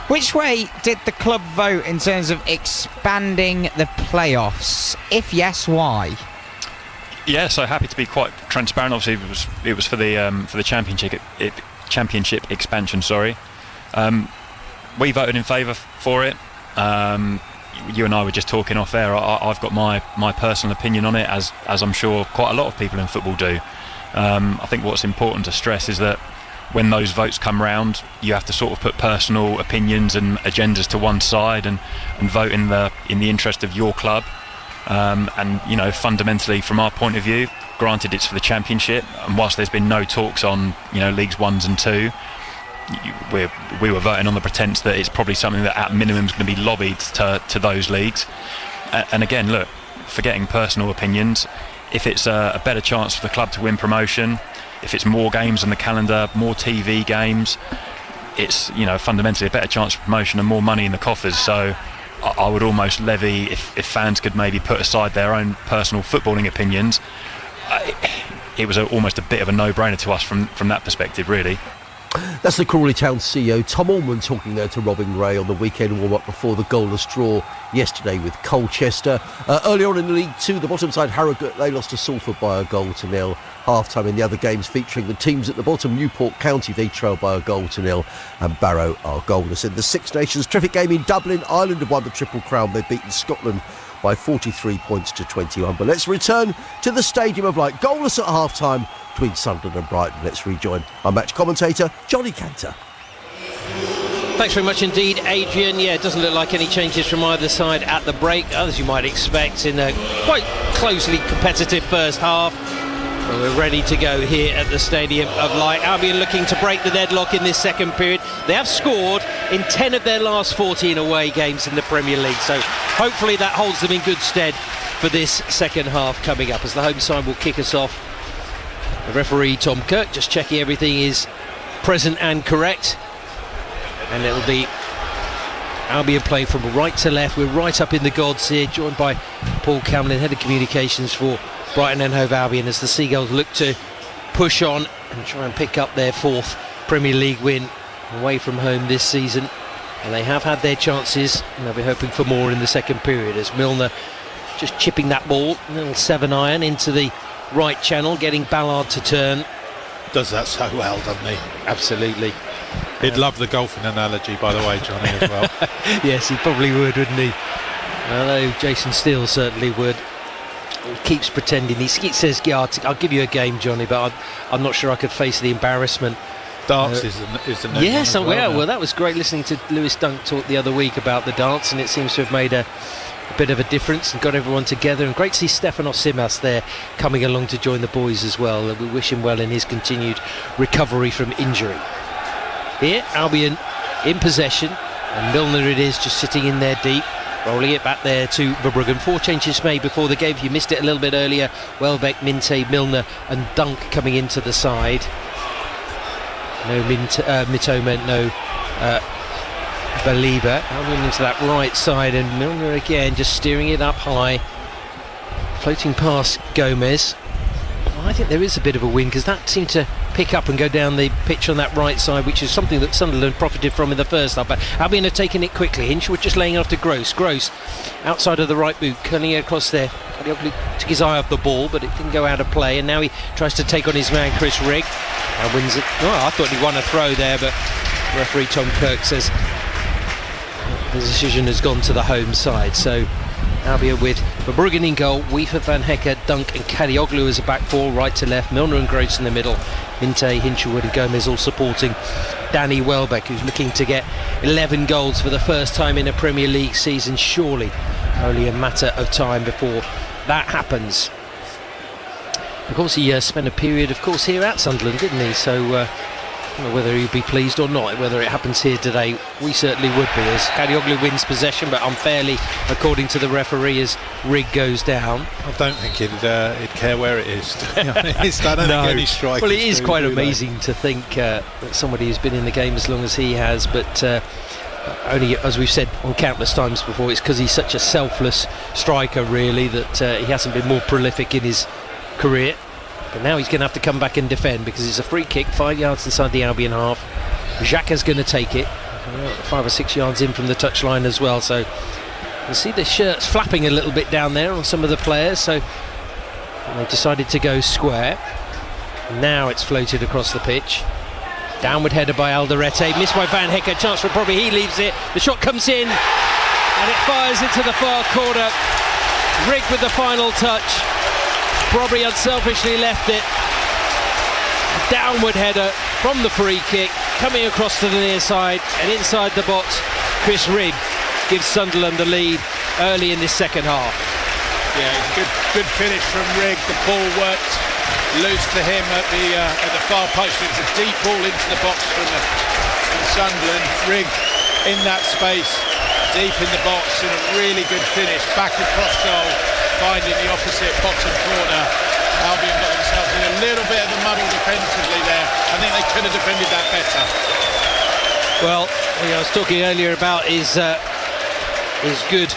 which way did the club vote in terms of expanding the playoffs? If yes, why? Yeah, so happy to be quite transparent. Obviously, it was for the championship expansion. Sorry, we voted in favour for it. You and I were just talking off air. I've got my personal opinion on it, as I'm sure quite a lot of people in football do. I think what's important to stress is that when those votes come round, you have to sort of put personal opinions and agendas to one side and vote in the interest of your club. And fundamentally, from our point of view, granted it's for the championship, and whilst there's been no talks on leagues 1s and 2, we were voting on the pretence that it's probably something that at minimum is going to be lobbied to those leagues. And again, look, forgetting personal opinions, if it's a better chance for the club to win promotion, if it's more games on the calendar, more TV games, it's fundamentally a better chance for promotion and more money in the coffers. So I would almost levy, if fans could maybe put aside their own personal footballing opinions, it was almost a bit of a no-brainer to us from that perspective, really. That's the Crawley Town CEO Tom Allman talking there to Robin Gray on the weekend warm-up before the goalless draw yesterday with Colchester. Earlier on in the League 2, the bottom side Harrogate, they lost to Salford by 1-0. Half-time in the other games featuring the teams at the bottom, Newport County, they trail by 1-0, and Barrow are goalless. In the Six Nations Trivia game in Dublin, Ireland have won the Triple Crown. They've beaten Scotland by 43 points to 21. But let's return to the Stadium of Light. Goalless at half-time between Sunderland and Brighton. Let's rejoin our match commentator, Johnny Cantor. Thanks very much indeed, Adrian. Yeah, it doesn't look like any changes from either side at the break, as you might expect in a quite closely competitive first half. Well, we're ready to go here at the Stadium of Light. Albion looking to break the deadlock in this second period. They have scored in 10 of their last 14 away games in the Premier League, so hopefully that holds them in good stead for this second half coming up, as the home side will kick us off. The referee, Tom Kirk, just checking everything is present and correct. And it'll be Albion playing from right to left. We're right up in the gods here, joined by Paul Camlin, Head of Communications for Brighton and Hove Albion, as the Seagulls look to push on and try and pick up their 4th Premier League win away from home this season. And they have had their chances, and they'll be hoping for more in the second period, as Milner just chipping that ball, a little 7-iron into the right channel, getting Ballard to turn. Does that so well, doesn't he? Absolutely. He'd love the golfing analogy, by the way, Johnny, as well. Yes, he probably would, wouldn't he? Although Jason Steele certainly would. He keeps pretending. He says, yeah, I'll give you a game, Johnny, but I'm not sure I could face the embarrassment. Darts is the new yes, one as well, that was great listening to Lewis Dunk talk the other week about the darts, and it seems to have made a bit of a difference and got everyone together. And great to see Stefanos Simas there coming along to join the boys as well. And we wish him well in his continued recovery from injury. Here, Albion in possession, and Milner it is, just sitting in there deep, rolling it back there to Verbruggen. 4 changes made before the game. If you missed it a little bit earlier, Welbeck, Minte, Milner and Dunk coming into the side. No Mitoma, no Baliba. Albion into that right side, and Milner again just steering it up high, floating past Gomez. Well, I think there is a bit of a win, because that seemed to pick up and go down the pitch on that right side, which is something that Sunderland profited from in the first half. But Albion are taking it quickly. Hinchwood just laying it off to Gross. Gross outside of the right boot, curling it across there. He took his eye off the ball, but it didn't go out of play, and now he tries to take on his man Chris Rigg and wins it. Oh, I thought he won a throw there, but referee Tom Kirk says the decision has gone to the home side. So Albion with Verbruggen in goal, Weaver, Van Hecker, Dunk and Kadioglu as a back four, right to left, Milner and Gross in the middle, Minte, Hinchelwood and Gomez all supporting Danny Welbeck, who's looking to get 11 goals for the first time in a Premier League season. Surely only a matter of time before that happens. Of course, he spent a period, of course, here at Sunderland, didn't he? So I don't know whether he'd be pleased or not, whether it happens here today. We certainly would be, as Kadioglu wins possession, but unfairly, according to the referee, as Rigg goes down. I don't think he'd care where it is, to be honest. I don't think any strikers. Well, it is quite amazing to think that somebody who's been in the game as long as he has, but only, as we've said on countless times before, it's because he's such a selfless striker, really, that he hasn't been more prolific in his career. But now he's going to have to come back and defend, because it's a free kick 5 yards inside the Albion half. Xhaka's going to take it 5 or 6 yards in from the touchline as well. So you see the shirts flapping a little bit down there on some of the players. So And they decided to go square. Now it's floated across the pitch. Downward header by Alderete, missed by Van Hecker, chance for Brobby, he leaves it, the shot comes in, and it fires into the far corner. Rigg with the final touch. Brobby unselfishly left it. A downward header from the free kick, coming across to the near side, and inside the box, Chris Rigg gives Sunderland the lead early in this second half. Yeah, good finish from Rigg. The ball worked loose to him at the far post. It was a deep ball into the box from Sunderland. Rigg in that space, deep in the box, and a really good finish back across goal, finding the opposite bottom corner. Albion got themselves in a little bit of a muddle defensively there. I think they could have defended that better. Well, I was talking earlier about his good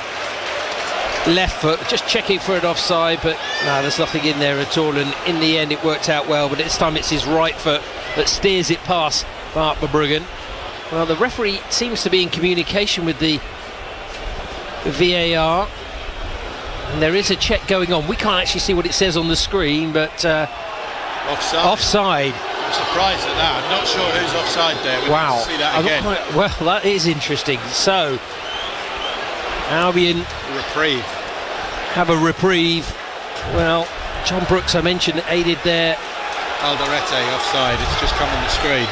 left foot, just checking for an offside, but no, there's nothing in there at all, and in the end it worked out well. But this time it's his right foot that steers it past Bart Verbruggen. Well, the referee seems to be in communication with the VAR, and there is a check going on. We can't actually see what it says on the screen, but offside. I'm surprised at that. I'm not sure who's offside there. We'll have to see that again. Well, that is interesting. So Albion have a reprieve. Well, John Brooks, I mentioned, aided there. Alderete offside. It's just come on the screen.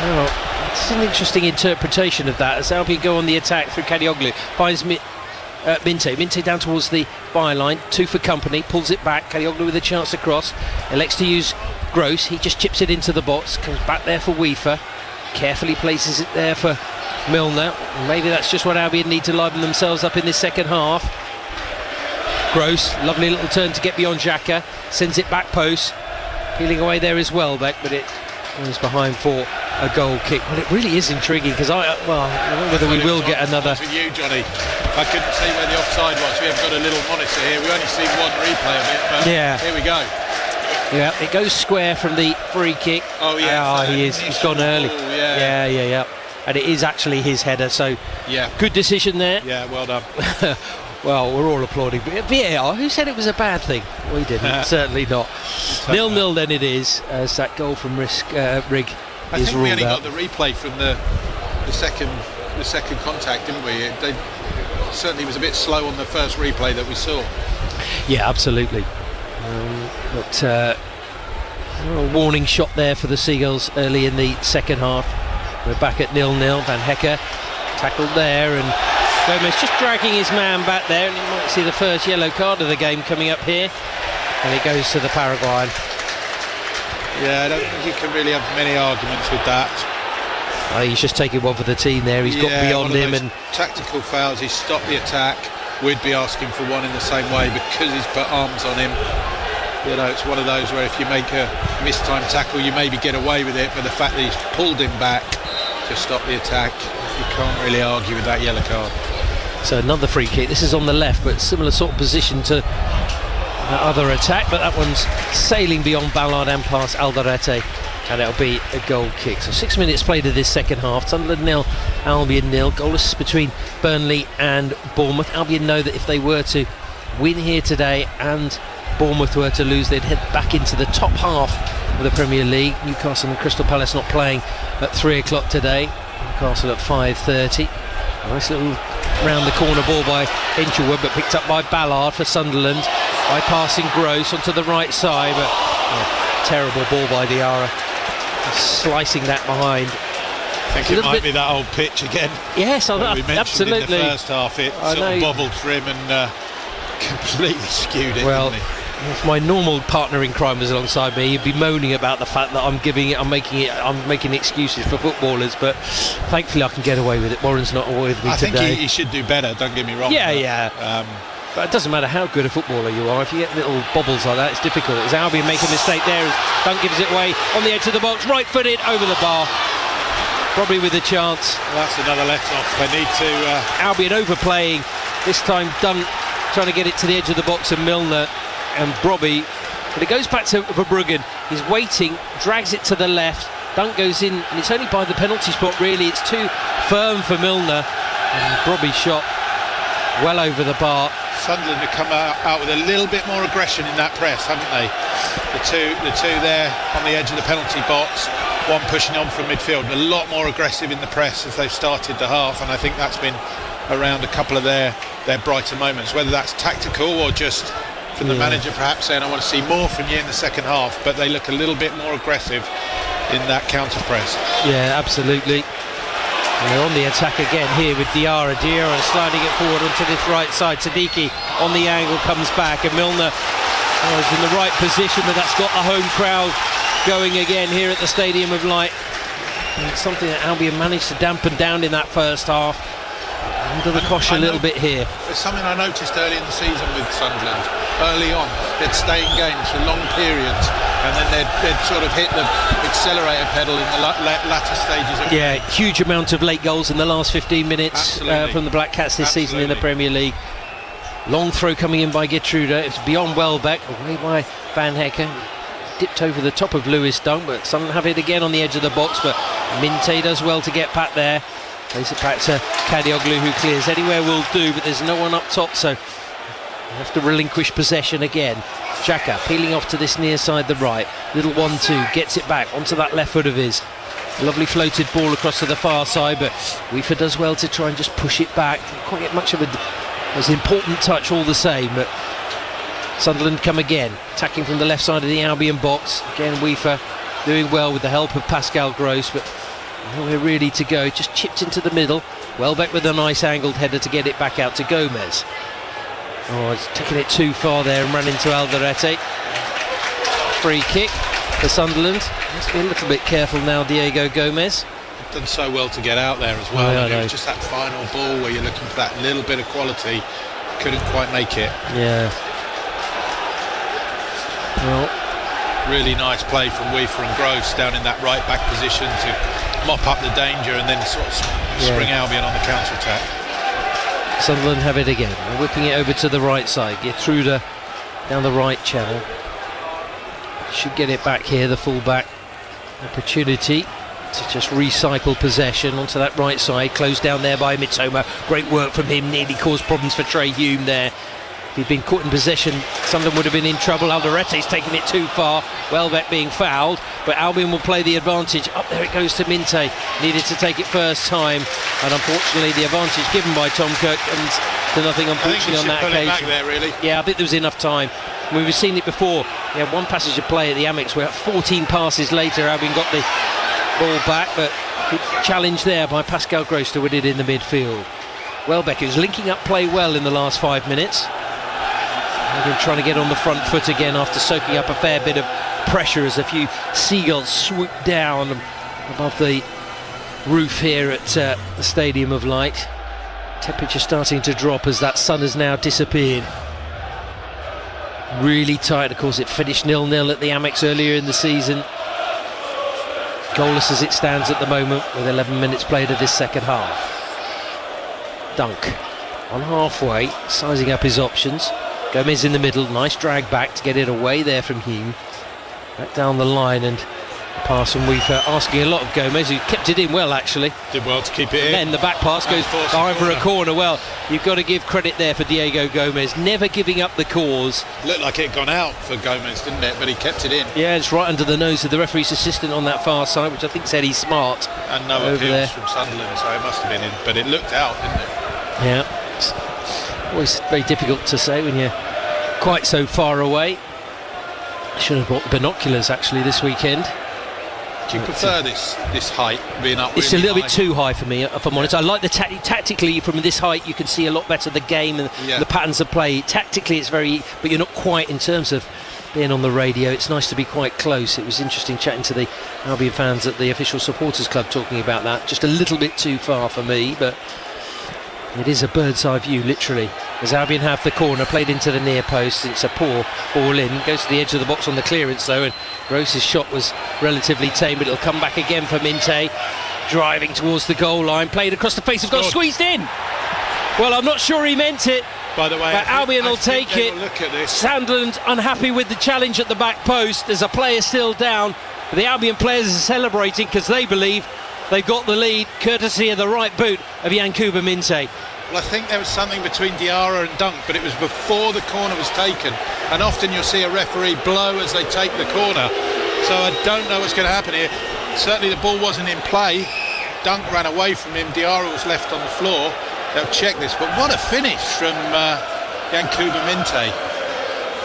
Oh, it's an interesting interpretation of that as Albion go on the attack through Kadioglu. Finds Minte down towards the byline. 2 for company. Pulls it back. Kadioglu with a chance to cross. Elects to use Gross. He just chips it into the box. Comes back there for Weaver. Carefully places it there for Milner. Maybe that's just what Albion need to liven themselves up in this second half. Gross, lovely little turn to get beyond Xhaka, sends it back post, peeling away there as well, but it goes behind for a goal kick. Well, it really is intriguing because I don't know whether we will get another. For you, Johnny, I couldn't see where the offside was. We haven't got a little monitor here. We've only seen one replay of it, but yeah, here we go. Yeah, it goes square from the free kick. Oh yeah, he's gone early. Yeah. And it is actually his header, so yeah, good decision there. Yeah, well done. Well, we're all applauding. VAR, who said it was a bad thing? We didn't, certainly not. 0-0 then it is, as that goal from Rigg is ruled out. I think we only got the replay from the second contact, didn't we? They certainly was a bit slow on the first replay that we saw. Yeah, absolutely. But a warning shot there for the Seagulls early in the second half. We're back at 0-0. Van Hecker tackled there, and Gomez just dragging his man back there, and you might see the first yellow card of the game coming up here, and it goes to the Paraguayan. Yeah, I don't think you can really have many arguments with that. He's just taking one for the team there. He's got beyond him, and tactical fouls. He's stopped the attack. We'd be asking for one in the same way because he's put arms on him. You know, it's one of those where if you make a mistimed tackle, you maybe get away with it, but the fact that he's pulled him back to stop the attack, you can't really argue with that yellow card. So another free kick. This is on the left, but similar sort of position to that other attack, but that one's sailing beyond Ballard and past Alderete, and it'll be a goal kick. So 6 minutes played of this second half. Sunderland 0, Albion 0. Goalless between Burnley and Bournemouth. Albion know that if they were to win here today and Bournemouth were to lose, they'd head back into the top half of the Premier League. Newcastle and Crystal Palace not playing at 3 o'clock today. Newcastle at 5:30. Nice little round the corner ball by Hinchelwood, but picked up by Ballard for Sunderland, bypassing Gross onto the right side, but terrible ball by Diarra, slicing that behind. I think it might be that old pitch again. Yes, we mentioned absolutely. In the first half it sort of bobbled for him and completely skewed it. Well, didn't he? if my normal partner in crime was alongside me, he'd be moaning about the fact that I'm making excuses for footballers, but thankfully I can get away with it. Warren's not away with me today. I think he should do better, don't get me wrong. But it doesn't matter how good a footballer you are, if you get little bobbles like that, it's difficult. As Albion make a mistake there, Dunk gives it away on the edge of the box, right-footed over the bar, probably with a chance. Well, that's another let-off. They need to... Albion overplaying, this time Dunk trying to get it to the edge of the box, and Milner and Brobby, but it goes back to Verbruggen. He's waiting, drags it to the left, Dunk goes in, and it's only by the penalty spot really. It's too firm for Milner, and Brobby's shot well over the bar. Sunderland have come out with a little bit more aggression in that press, haven't they? The two there on the edge of the penalty box, one pushing on from midfield, a lot more aggressive in the press as they've started the half, and I think that's been around a couple of their brighter moments, whether that's tactical or just from the manager perhaps saying I want to see more from you in the second half, but they look a little bit more aggressive in that counter press. Yeah, absolutely. They're on the attack again here with Diarra sliding it forward onto this right side. Siddiqui on the angle comes back, and Milner is in the right position, but that's got the home crowd going again here at the Stadium of Light. And it's something that Albion managed to dampen down in that first half. Under the cosh a little bit here. It's something I noticed early in the season with Sunderland. Early on, they'd stay in games for long periods, and then they'd sort of hit the accelerator pedal in the latter stages of the game. Huge amount of late goals in the last 15 minutes from the Black Cats this season in the Premier League. Long throw coming in by Gertruda. It's beyond Welbeck, away by Van Hecken. Dipped over the top of Lewis Dunk, but Sunderland have it again on the edge of the box, but Minte does well to get back there. Plays it back to Kadioglu, who clears. Anywhere will do, but there's no one up top, so they have to relinquish possession again. Xhaka peeling off to this near side, the right. Little 1-2, gets it back onto that left foot of his. Lovely floated ball across to the far side, but Weaver does well to try and just push it back. Didn't quite get much of an important touch all the same, but Sunderland come again, attacking from the left side of the Albion box. Again, Weaver doing well with the help of Pascal Gross, but nowhere really to go, just chipped into the middle. Welbeck with a nice angled header to get it back out to Gomez. He's taking it too far there and ran into Alderete. Free kick for Sunderland. Must be a little bit careful now, Diego Gomez. Done so well to get out there as well. It was just that final ball where you're looking for that little bit of quality. Couldn't quite make it. Yeah. Well, really nice play from Weaver and Gross down in that right back position to mop up the danger and then sort of spring Albion on the counter-attack. Sunderland have it again. They're whipping it over to the right side. Gertruda down the right channel. Should get it back here, the full-back. Opportunity to just recycle possession onto that right side. Closed down there by Mitoma. Great work from him. Nearly caused problems for Trey Hume there. If he'd been caught in possession, Sunderland would have been in trouble. Alderete's taken it too far. Welbeck being fouled, but Albion will play the advantage. Up there it goes to Minte. Needed to take it first time, and unfortunately the advantage given by Tom Kirk comes to nothing, unfortunately, on that occasion. Back there, really. Yeah, I think there was enough time. We've seen it before. We had one passage of play at the Amex where 14 passes later Albion got the ball back, but challenged there by Pascal Gross to win it in the midfield. Welbeck is linking up play well in the last 5 minutes. They've been trying to get on the front foot again after soaking up a fair bit of pressure as a few seagulls swoop down above the roof here at the Stadium of Light. Temperature starting to drop as that sun has now disappeared. Really tight, of course. It finished 0-0 at the Amex earlier in the season. Goalless as it stands at the moment with 11 minutes played of this second half. Dunk on halfway, sizing up his options. Gomez in the middle, nice drag back to get it away there from Hume. Back down the line, and pass from Weaver, asking a lot of Gomez, who kept it in well actually. Did well to keep it in. And then the back pass goes behind for a corner. Well, you've got to give credit there for Diego Gomez, never giving up the cause. Looked like it had gone out for Gomez, didn't it? But he kept it in. Yeah, it's right under the nose of the referee's assistant on that far side, which I think said he's smart. And no appeals there from Sunderland, so it must have been in. But it looked out, didn't it? Yeah. It's always very difficult to say when you're quite so far away. I should have brought binoculars actually this weekend. Do you prefer this height being up? It's really a little high? bit too high for me, if I'm honest. I like the tactically from this height you can see a lot better the game and the patterns of play. Tactically it's very, but you're not quite in terms of being on the radio. It's nice to be quite close. It was interesting chatting to the Albion fans at the official supporters club talking about that. Just a little bit too far for me, but it is a bird's eye view literally. As Albion have the corner played into the near post, it's a poor ball in, goes to the edge of the box on the clearance though, and Gross's shot was relatively tame, but it'll come back again for Minte, driving towards the goal line, played across the face of goal, squeezed in. Well, I'm not sure he meant it, by the way, but Albion will take it. Look at this. Sunderland unhappy with the challenge at the back post. There's a player still down, but the Albion players are celebrating because they believe they've got the lead courtesy of the right boot of Yankuba Minte. Well, I think there was something between Diarra and Dunk, but it was before the corner was taken. And often you'll see a referee blow as they take the corner. So I don't know what's going to happen here. Certainly the ball wasn't in play. Dunk ran away from him. Diarra was left on the floor. They'll check this. But what a finish from Yankuba Minte.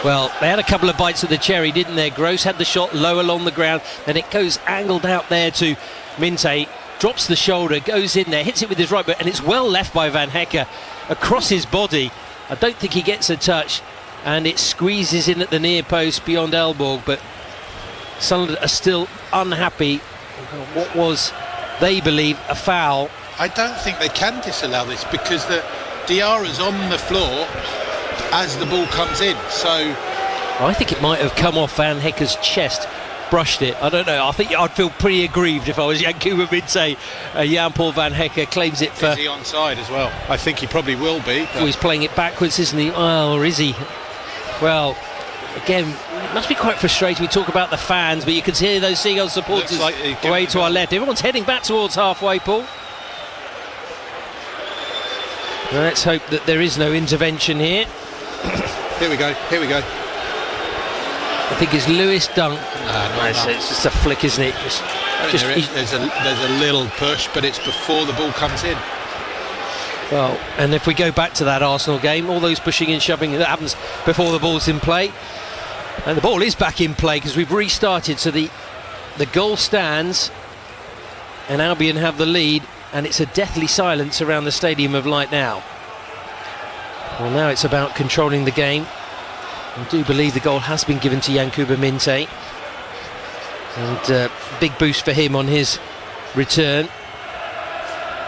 Well, they had a couple of bites of the cherry, didn't they? Gross had the shot low along the ground, then it goes angled out there to Minte, drops the shoulder, goes in there, hits it with his right foot, and it's well left by Van Hecke across his body. I don't think he gets a touch, and it squeezes in at the near post beyond Elborg, but Sunderland are still unhappy. What was, they believe, a foul. I don't think they can disallow this because the Diarra's on the floor as the ball comes in, so I think it might have come off Van Hecke's chest, brushed it. I don't know. I think I'd feel pretty aggrieved if I was Yankuba Minte. Jan-Paul Van Hecke claims it for... Is he onside as well? I think he probably will be. Oh, he's playing it backwards, isn't he? Oh, or is he? Well, again, it must be quite frustrating. We talk about the fans, but you can see those Seagulls supporters away to our left. Everyone's heading back towards halfway, Paul. Well, let's hope that there is no intervention here. Here we go. I think it's Lewis Dunk. It's just a flick, isn't it? There's a little push, but it's before the ball comes in. Well, and if we go back to that Arsenal game, all those pushing and shoving that happens before the ball's in play, and the ball is back in play because we've restarted. So the goal stands, and Albion have the lead, and it's a deathly silence around the Stadium of Light now. Well, now it's about controlling the game. I do believe the goal has been given to Yankuba Minte, and big boost for him on his return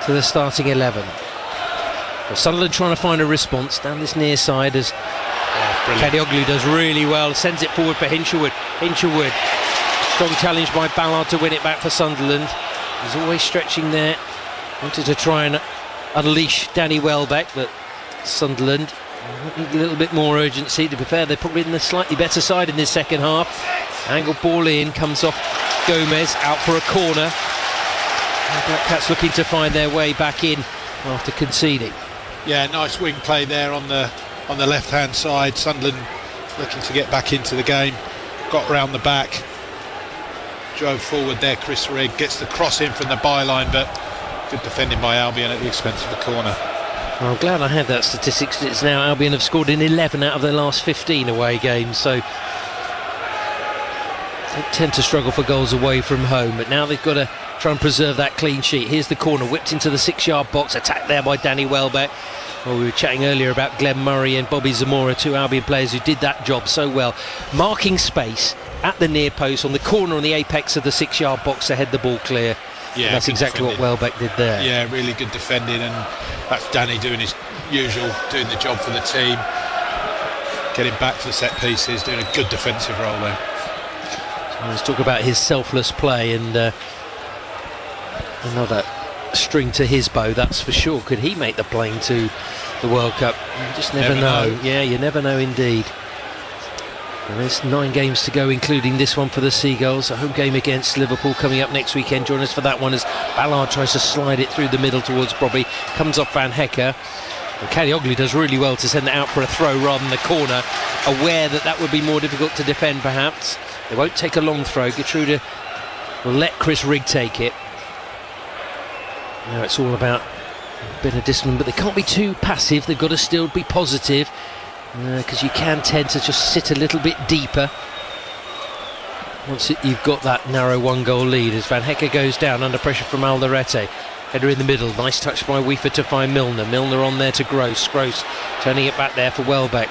to the starting 11. Well, Sunderland trying to find a response down this near side as Kadioglu does really well, sends it forward for Hinshelwood. Strong challenge by Ballard to win it back for Sunderland. He's always stretching there, wanted to try and unleash Danny Welbeck, but Sunderland need a little bit more urgency. To be fair, they're probably in the slightly better side in this second half. Angled ball in, comes off Gomez, out for a corner. The Black Cats looking to find their way back in after conceding. Yeah, nice wing play there on the left hand side. Sunderland looking to get back into the game, got round the back, drove forward there. Chris Rigg gets the cross in from the byline, but good defending by Albion at the expense of the corner. Well, I'm glad I had that statistics. It's now Albion have scored in 11 out of their last 15 away games, so they tend to struggle for goals away from home, but now they've got to try and preserve that clean sheet. Here's the corner, whipped into the 6-yard box, attacked there by Danny Welbeck. Well, we were chatting earlier about Glenn Murray and Bobby Zamora, two Albion players who did that job so well, marking space at the near post on the corner on the apex of the 6-yard box to head the ball clear. Yeah, and that's exactly what Welbeck did there. Yeah, really good defending, and that's Danny doing his usual, doing the job for the team, getting back for the set pieces, doing a good defensive role there. So let's talk about his selfless play, and another string to his bow, that's for sure. Could he make the plane to the World Cup? You just never know. Yeah, you never know indeed. And there's 9 games to go, including this one for the Seagulls. A home game against Liverpool coming up next weekend. Join us for that one as Ballard tries to slide it through the middle towards Bobby. Comes off Van Hecke. And Kadioglu does really well to send it out for a throw rather than the corner, aware that that would be more difficult to defend perhaps. They won't take a long throw. Gertrude will let Chris Rigg take it. Now it's all about a bit of discipline, but they can't be too passive. They've got to still be positive, because you can tend to just sit a little bit deeper once you've got that narrow 1-goal lead. As Van Hecke goes down under pressure from Alderete. Header in the middle, nice touch by Weaver to find Milner. Milner on there to Gross turning it back there for Welbeck.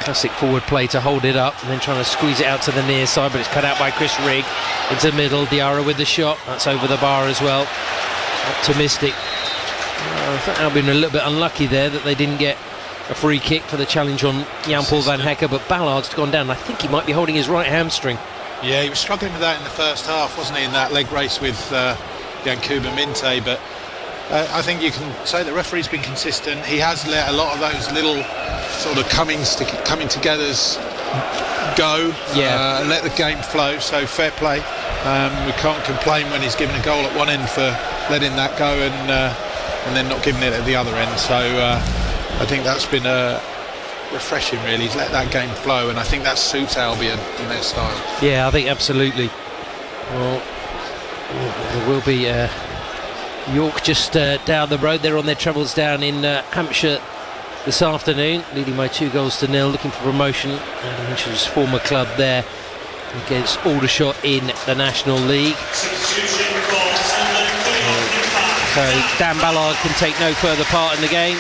Classic forward play to hold it up and then trying to squeeze it out to the near side, but it's cut out by Chris Rigg into the middle. Diarra with the shot, that's over the bar as well. Optimistic. I thought Albion were a little bit unlucky there that they didn't get a free kick for the challenge on Jan-Paul Van Hecke, but Ballard's gone down. I think he might be holding his right hamstring. Yeah, he was struggling with that in the first half, wasn't he, in that leg race with Yankuba Minte, but I think you can say the referee's been consistent. He has let a lot of those little sort of coming togethers go, and let the game flow, so fair play. We can't complain when he's given a goal at one end for letting that go, and and then not giving it at the other end. So I think that's been refreshing, really. He's let that game flow, and I think that suits Albion in their style. Yeah, I think absolutely. Well, there will be York just down the road. They're on their travels down in Hampshire this afternoon, leading by 2-0, looking for promotion. Adam Hinch's former club there against Aldershot in the National League. So Dan Ballard can take no further part in the game.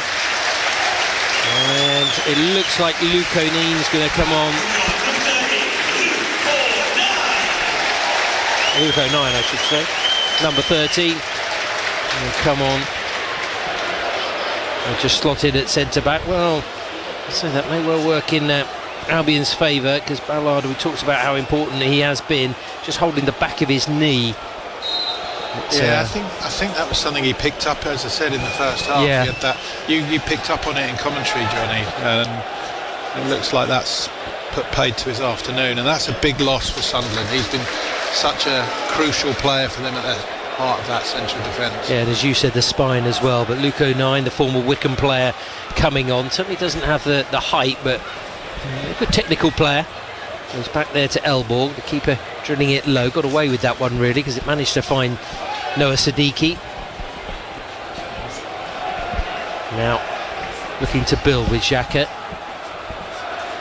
And it looks like Luke O'Neill's going to come on. Luke O'Neill, I should say. Number 13. Will come on. And just slotted at centre-back. Well, so that may well work in Albion's favour, because Ballard, we talked about how important he has been, just holding the back of his knee. I think that was something he picked up, as I said, in the first half. Yeah. He had that, you picked up on it in commentary, Johnny, and it looks like that's paid to his afternoon, and that's a big loss for Sunderland. He's been such a crucial player for them at the heart of that central defence. Yeah, and as you said, the spine as well. But Luke O'Neill, the former Wycombe player, coming on, certainly doesn't have the height, but a good technical player. Goes back there to Elborg, the keeper drilling it low. Got away with that one, really, because it managed to find Noah Siddiqui. Now looking to build with Xhaka.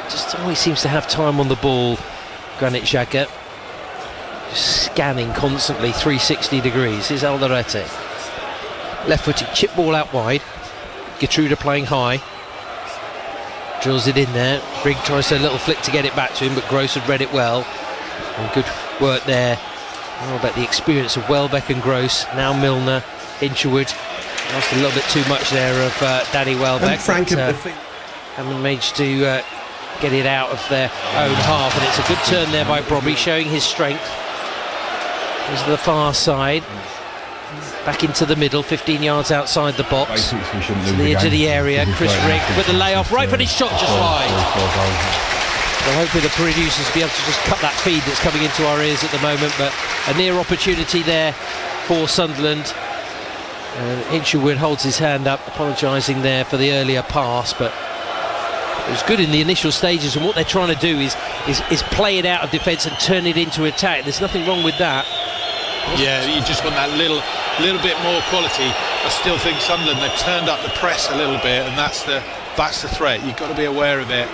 Just always seems to have time on the ball, Granit Xhaka. Just scanning constantly, 360 degrees. Here's Alderete. Left-footed chip ball out wide. Gertruda playing high. Drills it in there. Brigg tries a little flick to get it back to him, but Gross had read it well. And good work there. Oh, about the experience of Welbeck and Gross. Now Milner, Hinshelwood. Lost a little bit too much there of Danny Welbeck. And Frank, haven't managed to get it out of their own half, and it's a good turn there by Brobby, showing his strength. Goes to the far side. Back into the middle, 15 yards outside the box. To the edge of the area, Chris Rigg with the layoff, right footed shot just wide. So hopefully the producers will be able to just cut that feed that's coming into our ears at the moment, but a near opportunity there for Sunderland. And Hinshelwood holds his hand up, apologising there for the earlier pass, but it was good in the initial stages, and what they're trying to do is play it out of defence and turn it into attack. There's nothing wrong with that. Yeah, you just want that little bit more quality. I still think Sunderland, they've turned up the press a little bit, and that's the threat. You've got to be aware of it.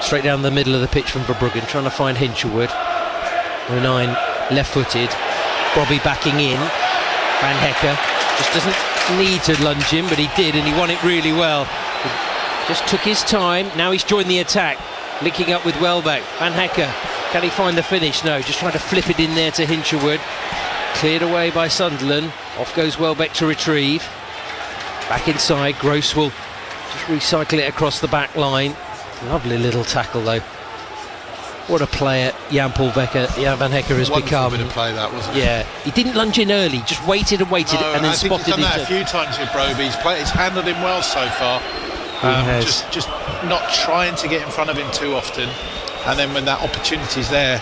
Straight down the middle of the pitch from Verbruggen, trying to find Hinshelwood. O'Neill left-footed. Brobby backing in. Van Hecker just doesn't need to lunge him, but he did, and he won it really well. Just took his time. Now he's joined the attack, linking up with Welbeck. Van Hecker, can he find the finish? No, just trying to flip it in there to Hinshelwood. Cleared away by Sunderland. Off goes Welbeck to retrieve. Back inside, Gross will just recycle it across the back line. Lovely little tackle though. What a player Jan Van Hecker has become. Bit of play that, wasn't it? Yeah, he didn't lunge in early, just waited and waited, and then I think spotted he's done that it. a few times with Brobby. He's handled him well so far. Just not trying to get in front of him too often, and then when that opportunity's there,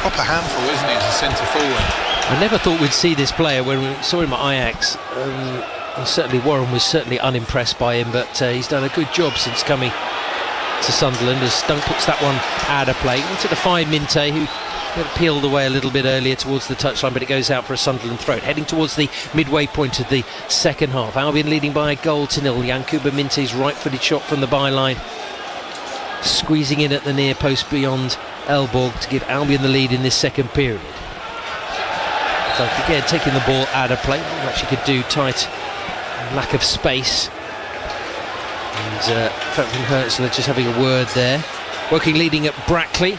proper handful, isn't he, as a centre forward? I never thought we'd see this player when we saw him at Ajax. And certainly Warren was certainly unimpressed by him, but he's done a good job since coming to Sunderland, as Dunk puts that one out of play into the fine Minte, who got peeled away a little bit earlier towards the touchline, but it goes out for a Sunderland throw. Heading towards the midway point of the second half, Albion leading by a goal to nil. Yankuba Minte's right-footed shot from the byline, squeezing in at the near post beyond Elborg to give Albion the lead in this second period. So again, taking the ball out of play, actually could do tight, lack of space. And Franklin Hertzler just having a word there. Woking leading at Brackley,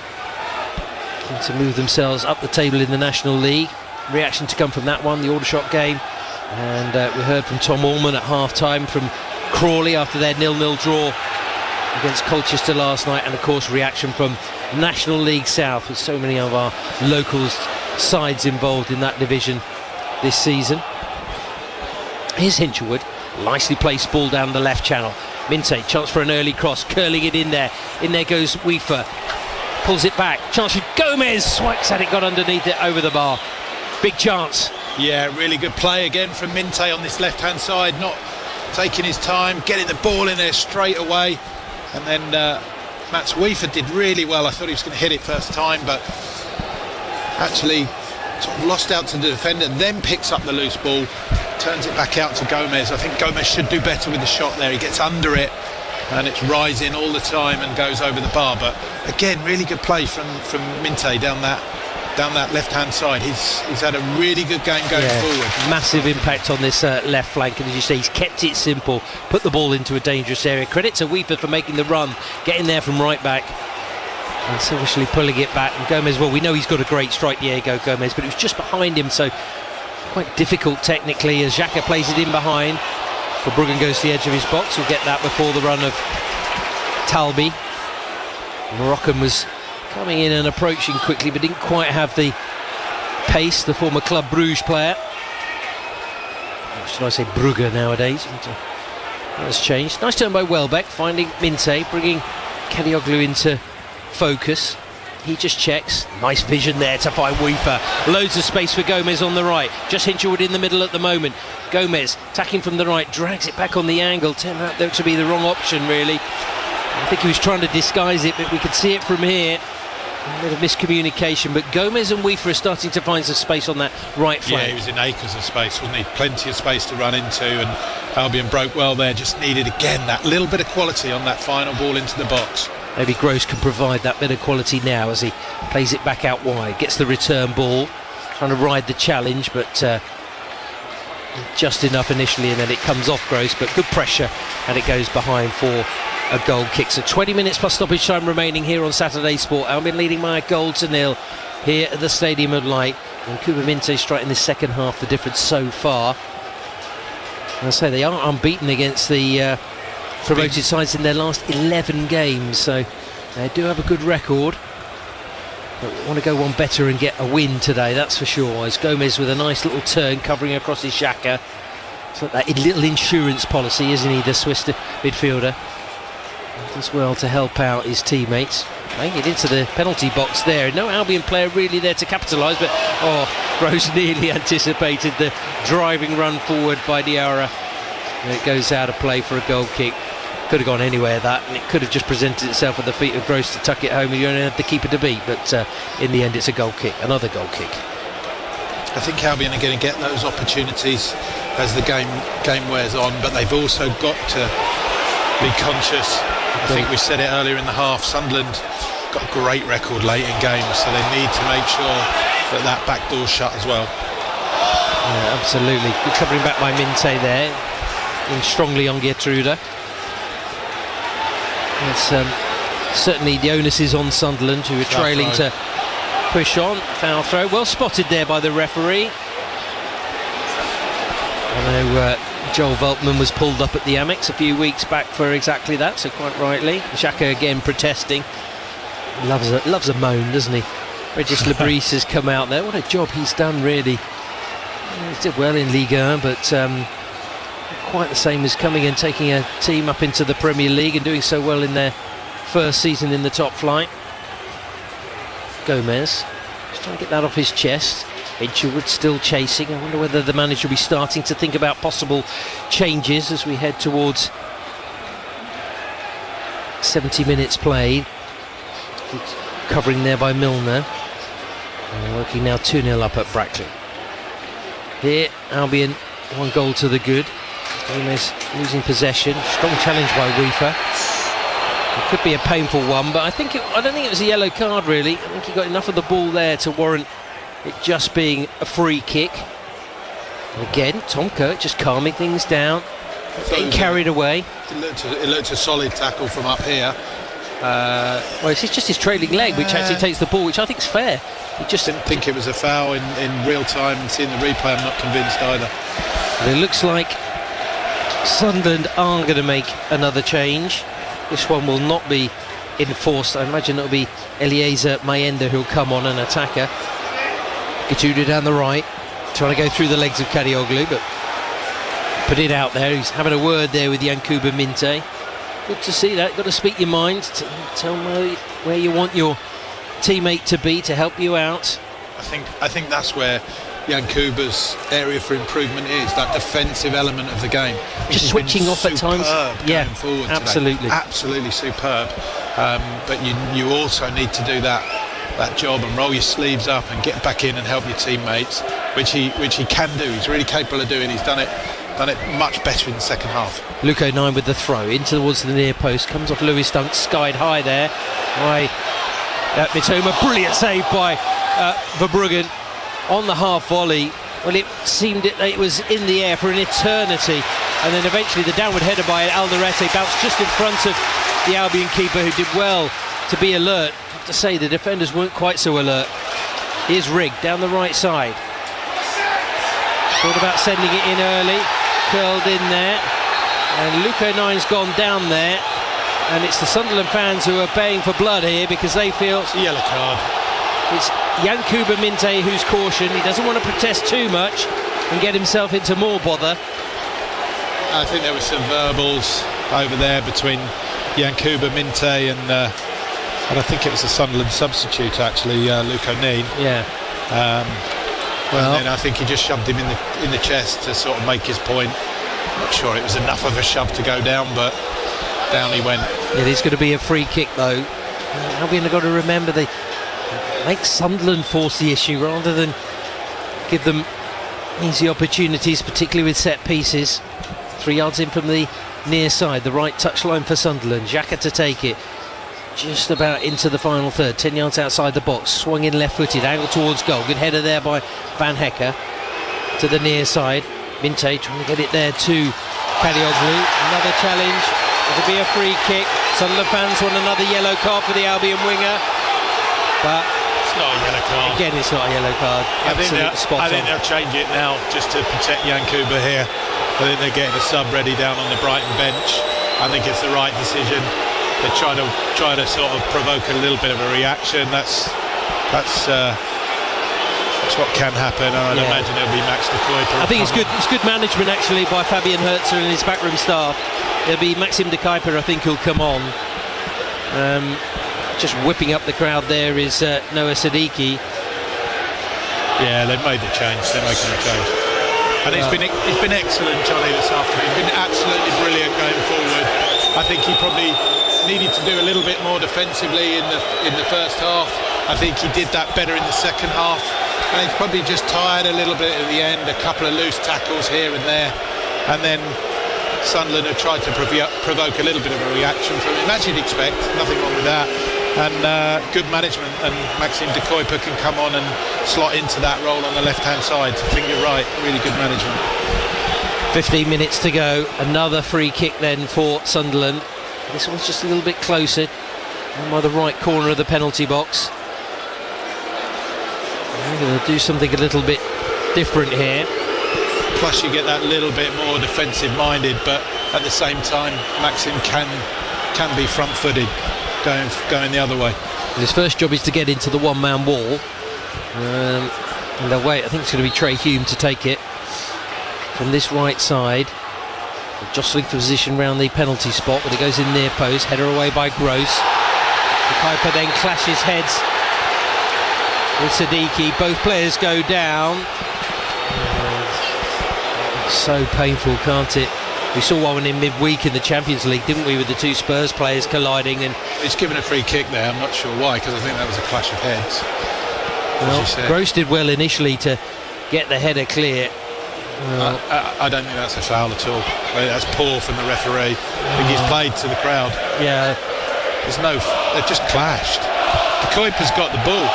looking to move themselves up the table in the National League. Reaction to come from that one, the Aldershot game. And we heard from Tom Allman at half-time, from Crawley after their 0-0 draw against Colchester last night, and of course reaction from National League South, with so many of our locals sides involved in that division this season. Here's Hinshelwood, nicely placed ball down the left channel. Minte, chance for an early cross, curling it in there. In there goes Weaver, pulls it back. Chance for Gomez, swipes at it, got underneath it, over the bar. Big chance Yeah, really good play again from Minte on this left-hand side, not taking his time, getting the ball in there straight away. And then Mats Weaver did really well. I thought he was going to hit it first time, but actually sort of lost out to the defender, then picks up the loose ball, turns it back out to Gomez. I think Gomez should do better with the shot there. He gets under it and it's rising all the time and goes over the bar. But again, really good play from Minte down that left-hand side. He's had a really good game going forward. Massive impact on this left flank, and as you say, he's kept it simple, put the ball into a dangerous area. Credit to Weaver for making the run, getting there from right back and selfishly pulling it back. And Gomez, well, we know he's got a great strike, Diego Gomez, but it was just behind him, so quite difficult technically as Xhaka plays it in behind. Verbruggen goes to the edge of his box. We'll get that before the run of Talbi. Moroccan was coming in and approaching quickly, but didn't quite have the pace, the former Club Bruges player. Or should I say Brugge nowadays? That's changed. Nice turn by Welbeck, finding Minte, bringing Kadioglu into focus. He just checks. Nice vision there to find Weaver. Loads of space for Gomez on the right. Just Hinchelwood in the middle at the moment. Gomez attacking from the right, drags it back on the angle. Turned out to be the wrong option, really. I think he was trying to disguise it, but we could see it from here. A bit of miscommunication, but Gomez and Weaver are starting to find some space on that right flank. Yeah, he was in acres of space, wasn't he? Plenty of space to run into, and Albion broke well there. Just needed, again, that little bit of quality on that final ball into the box. Maybe Gross can provide that bit of quality now as he plays it back out wide. Gets the return ball, trying to ride the challenge, but just enough initially, and then it comes off Gross, but good pressure, and it goes behind for a goal kick. So 20 minutes plus stoppage time remaining here on Saturday Sport. Albion leading by 1-0 here at the Stadium of Light. And Kuba Minte striking the second half, the difference so far. And I say they are unbeaten against the promoted sides in their last 11 games, so they do have a good record. But we want to go one better and get a win today, that's for sure. As Gomez with a nice little turn covering across his Xhaka. It's like that little insurance policy, isn't he, the Swiss midfielder? Does well to help out his teammates. Playing it into the penalty box there. No Albion player really there to capitalise, but Rose nearly anticipated the driving run forward by Diarra. And it goes out of play for a goal kick. Could have gone anywhere, that, and it could have just presented itself at the feet of Gross to tuck it home, and you only have the keeper to beat. But in the end, it's a goal kick, another goal kick. I think Albion are going to get those opportunities as the game wears on, but they've also got to be conscious. I think we said it earlier in the half, Sunderland got a great record late in games, so they need to make sure that back door's shut as well. Yeah, absolutely. Good covering back by Minte there, in strongly on Gertruda. It's certainly the onus is on Sunderland, who are trailing to push on. Foul throw, well spotted there by the referee. I know Joel Veltman was pulled up at the Amex a few weeks back for exactly that, so quite rightly. Xhaka again protesting. Loves a moan, doesn't he? Regis Lebris has come out there. What a job he's done, really. He did well in Ligue 1, but quite the same as coming and taking a team up into the Premier League and doing so well in their first season in the top flight. Gomez just trying to get that off his chest. Hinchelwood still chasing. I wonder whether the manager will be starting to think about possible changes as we head towards 70 minutes played. Good covering there by Milner. And working now 2-0 up at Brackley. Here, Albion 1 goal to the good. Gomez losing possession. Strong challenge by Weaver. It could be a painful one, but I don't think it was a yellow card, really. I think he got enough of the ball there to warrant it just being a free kick. And again, Tom Kirk just calming things down, getting carried away. It looked a solid tackle from up here. Well, it's just his trailing leg which actually takes the ball, which I think is fair. He just didn't think it was a foul in real time, and seeing the replay, I'm not convinced either. But it looks like Sunderland are going to make another change. This one will not be enforced. I imagine it'll be Eliezer Mayenda who'll come on, an attacker. Gatuda down the right, trying to go through the legs of Kadioglu, but put it out there. He's having a word there with Yankuba Minte. Good to see that. Got to speak your mind. Tell me where you want your teammate to be to help you out. I think that's where Jan Kuba's area for improvement is, that defensive element of the game. Just switching off at times. Going forward absolutely. Today. Absolutely superb. But you also need to do that job and roll your sleeves up and get back in and help your teammates, which he can do. He's really capable of doing. He's done it much better in the second half. Luke O'Nien with the throw in towards the near post, comes off Lewis Dunk, skied high there by Mitoma. Brilliant save by Verbruggen on the half volley. Well, it seemed it was in the air for an eternity, and then eventually the downward header by Alderete bounced just in front of the Albion keeper, who did well to be alert. I have to say, the defenders weren't quite so alert. Here's Rigg down the right side. Thought about sending it in early, curled in there, and Luke O'Nien's gone down there, and it's the Sunderland fans who are paying for blood here because they feel it's a yellow card. It's Yankuba Minte who's cautioned. He doesn't want to protest too much and get himself into more bother. I think there were some verbals over there between Yankuba Minte and I think it was a Sunderland substitute actually, Luke O'Nien. Yeah. And then I think he just shoved him in the chest to sort of make his point. I'm not sure it was enough of a shove to go down, but down he went. It is going to be a free kick though. Albion have got to remember they make Sunderland force the issue rather than give them easy opportunities, particularly with set pieces. 3 yards in from the near side, the right touchline for Sunderland. Xhaka to take it just about into the final third, 10 yards outside the box, swung in left-footed, angle towards goal. Good header there by Van Hecker to the near side. Minte trying to get it there to Kadioglu. Another challenge. It'll be a free kick. Sunderland fans want another yellow card for the Albion winger, but it's not a yellow card. Again, it's not a yellow card. I think they'll change it now just to protect Yankuba here. I think they're getting a sub ready down on the Brighton bench. I think it's the right decision. They try to sort of provoke a little bit of a reaction. That's what can happen. I'd imagine it'll be Max de Kuiper. I think it's good. It's good management actually by Fabian Herzer and his backroom staff. It'll be Maxim de Kuiper, I think, who'll come on. Just whipping up the crowd there is Noah Siddiqui. Yeah, they've made the change. They're making the change. And it's been excellent, Johnny, this afternoon. He's been absolutely brilliant going forward. I think he probably needed to do a little bit more defensively in the first half. I think he did that better in the second half. And he's probably just tired a little bit at the end, a couple of loose tackles here and there. And then Sunderland have tried to provoke a little bit of a reaction from him, as you'd expect. Nothing wrong with that. And good management, and Maxime de Kuiper can come on and slot into that role on the left-hand side. I think you're right, really good management. 15 minutes to go, another free kick then for Sunderland. This one's just a little bit closer, by the right corner of the penalty box. I'm going to do something a little bit different here. Plus you get that little bit more defensive minded, but at the same time Maxim can be front-footed. Going the other way. His first job is to get into the one-man wall, and they'll wait. I think it's going to be Trey Hume to take it from this right side, jostling for position round the penalty spot, but it goes in near post. Header away by Gross. The Kuiper then clashes heads with Siddiqui. Both players go down. It's so painful, can't it? We saw one in midweek in the Champions League, didn't we, with the two Spurs players colliding? And he's given a free kick there. I'm not sure why, because I think that was a clash of heads. Well, Gross did well initially to get the header clear. I don't think that's a foul at all. That's poor from the referee. I think he's played to the crowd. Yeah. They've just clashed. De Kuiper's got the ball.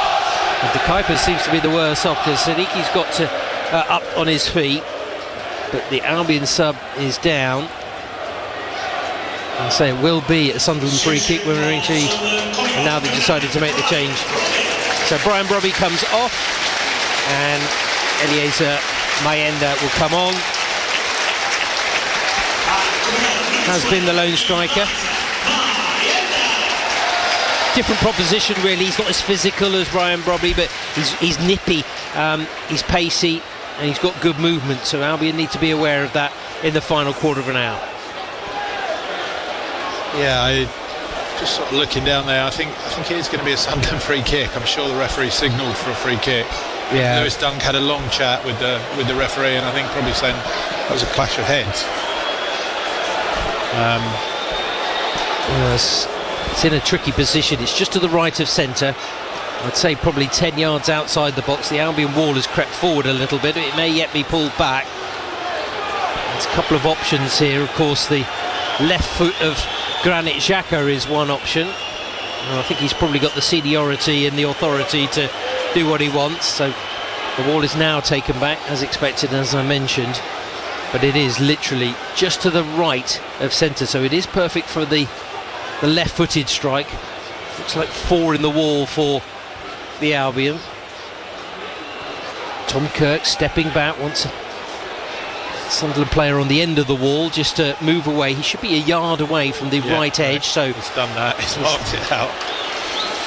And De Kuiper seems to be the worst off, because Siddiqui's got to up on his feet. But the Albion sub is down. And so it will be a Sunderland free kick when we're actually, and now they've decided to make the change. So Brian Brobby comes off, and Eliezer Mayenda will come on. Has been the lone striker. Different proposition really. He's not as physical as Brian Brobby, but he's nippy, he's pacey, and he's got good movement, so Albion need to be aware of that in the final quarter of an hour. Yeah, just sort of looking down there, I think it is going to be a Sunderland free kick. I'm sure the referee signalled for a free kick. Lewis Dunk had a long chat with the referee, and I think probably saying that was a clash of heads. It's in a tricky position. It's just to the right of centre. I'd say probably 10 yards outside the box. The Albion wall has crept forward a little bit. It may yet be pulled back. There's a couple of options here. Of course, the left foot of Granit Xhaka is one option. I think he's probably got the seniority and the authority to do what he wants. So the wall is now taken back as expected, as I mentioned. But it is literally just to the right of centre, so it is perfect for the left-footed strike. Looks like 4 in the wall for the Albion. Tom Kirk stepping back, wants a Sunderland player on the end of the wall just to move away. He should be a yard away from the right edge. So he's done that. He's marked it out.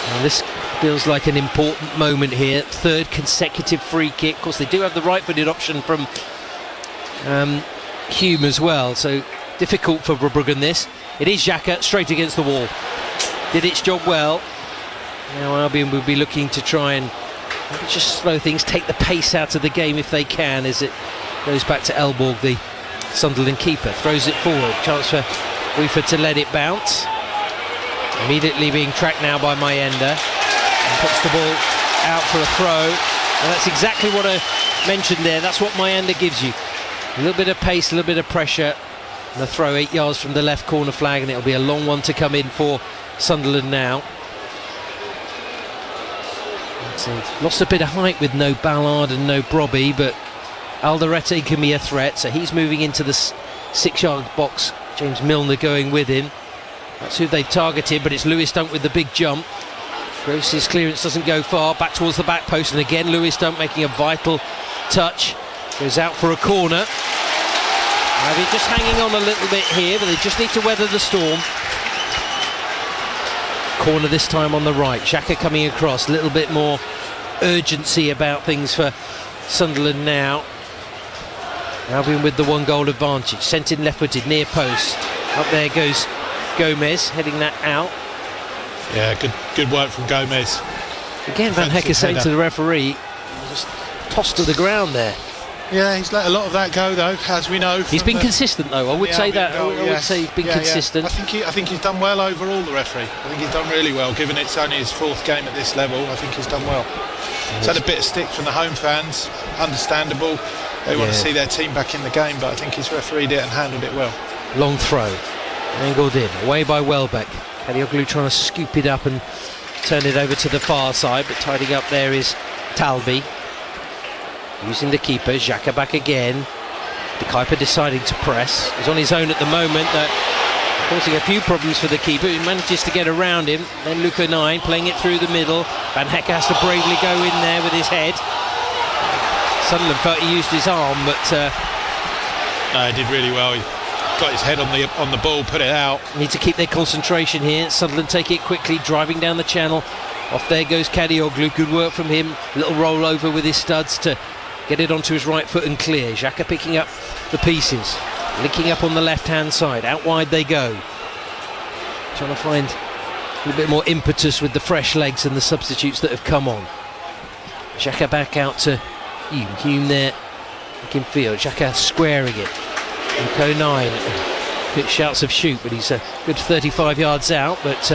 Well, this feels like an important moment here. 3rd consecutive free kick. Of course, they do have the right-footed option from Hume as well, so difficult for Verbruggen this. It is Xhaka straight against the wall. Did its job well. Now Albion will be looking to try and just slow things, take the pace out of the game if they can, as it goes back to Elborg, the Sunderland keeper. Throws it forward. Chance for Weaver to let it bounce. Immediately being tracked now by Mayenda. And puts the ball out for a throw. And that's exactly what I mentioned there. That's what Mayenda gives you. A little bit of pace, a little bit of pressure. And a throw 8 yards from the left corner flag, and it'll be a long one to come in for Sunderland now. Lost a bit of height with no Ballard and no Brobby, but Alderete can be a threat, so he's moving into the 6-yard box. James Milner going with him. That's who they've targeted, but it's Lewis Dunk with the big jump. Gross's clearance doesn't go far, back towards the back post, and again Lewis Dunk making a vital touch. Goes out for a corner. They're just hanging on a little bit here, but they just need to weather the storm. Corner this time on the right. Xhaka coming across. A little bit more urgency about things for Sunderland now. Albion with the 1-goal advantage. Sent in left-footed, near post. Up there goes Gomez, heading that out. Yeah, good work from Gomez. Again, Van Hecker saying to the referee, just tossed to the ground there. Yeah, he's let a lot of that go, though, as we know. He's been consistent, though. I would say that. I would say he's been consistent. I think he's done well overall, the referee. I think he's done really well, given it's only his 4th game at this level. I think he's done well. He's had a bit of stick from the home fans, understandable. They want to see their team back in the game, but I think he's refereed it and handled it well. Long throw, angled in, away by Welbeck. Kadioglu trying to scoop it up and turn it over to the far side, but tidying up there is Talby. Using the keeper, Xhaka back again. De Kuyper deciding to press. He's on his own at the moment, causing a few problems for the keeper. He manages to get around him. Then Luca 9 playing it through the middle. Van Hecker has to bravely go in there with his head. Sunderland felt he used his arm, but no, he did really well. He got his head on the ball, put it out. Need to keep their concentration here. Sunderland take it quickly, driving down the channel. Off there goes Kadioglu. Good work from him. Little roll over with his studs to get it onto his right foot and clear. Xhaka picking up the pieces, linking up on the left-hand side. Out wide they go. Trying to find a little bit more impetus with the fresh legs and the substitutes that have come on. Xhaka back out to Hume. Hume there, back in field. Xhaka squaring it. Luco 9. Good shouts of shoot, but he's a good 35 yards out. But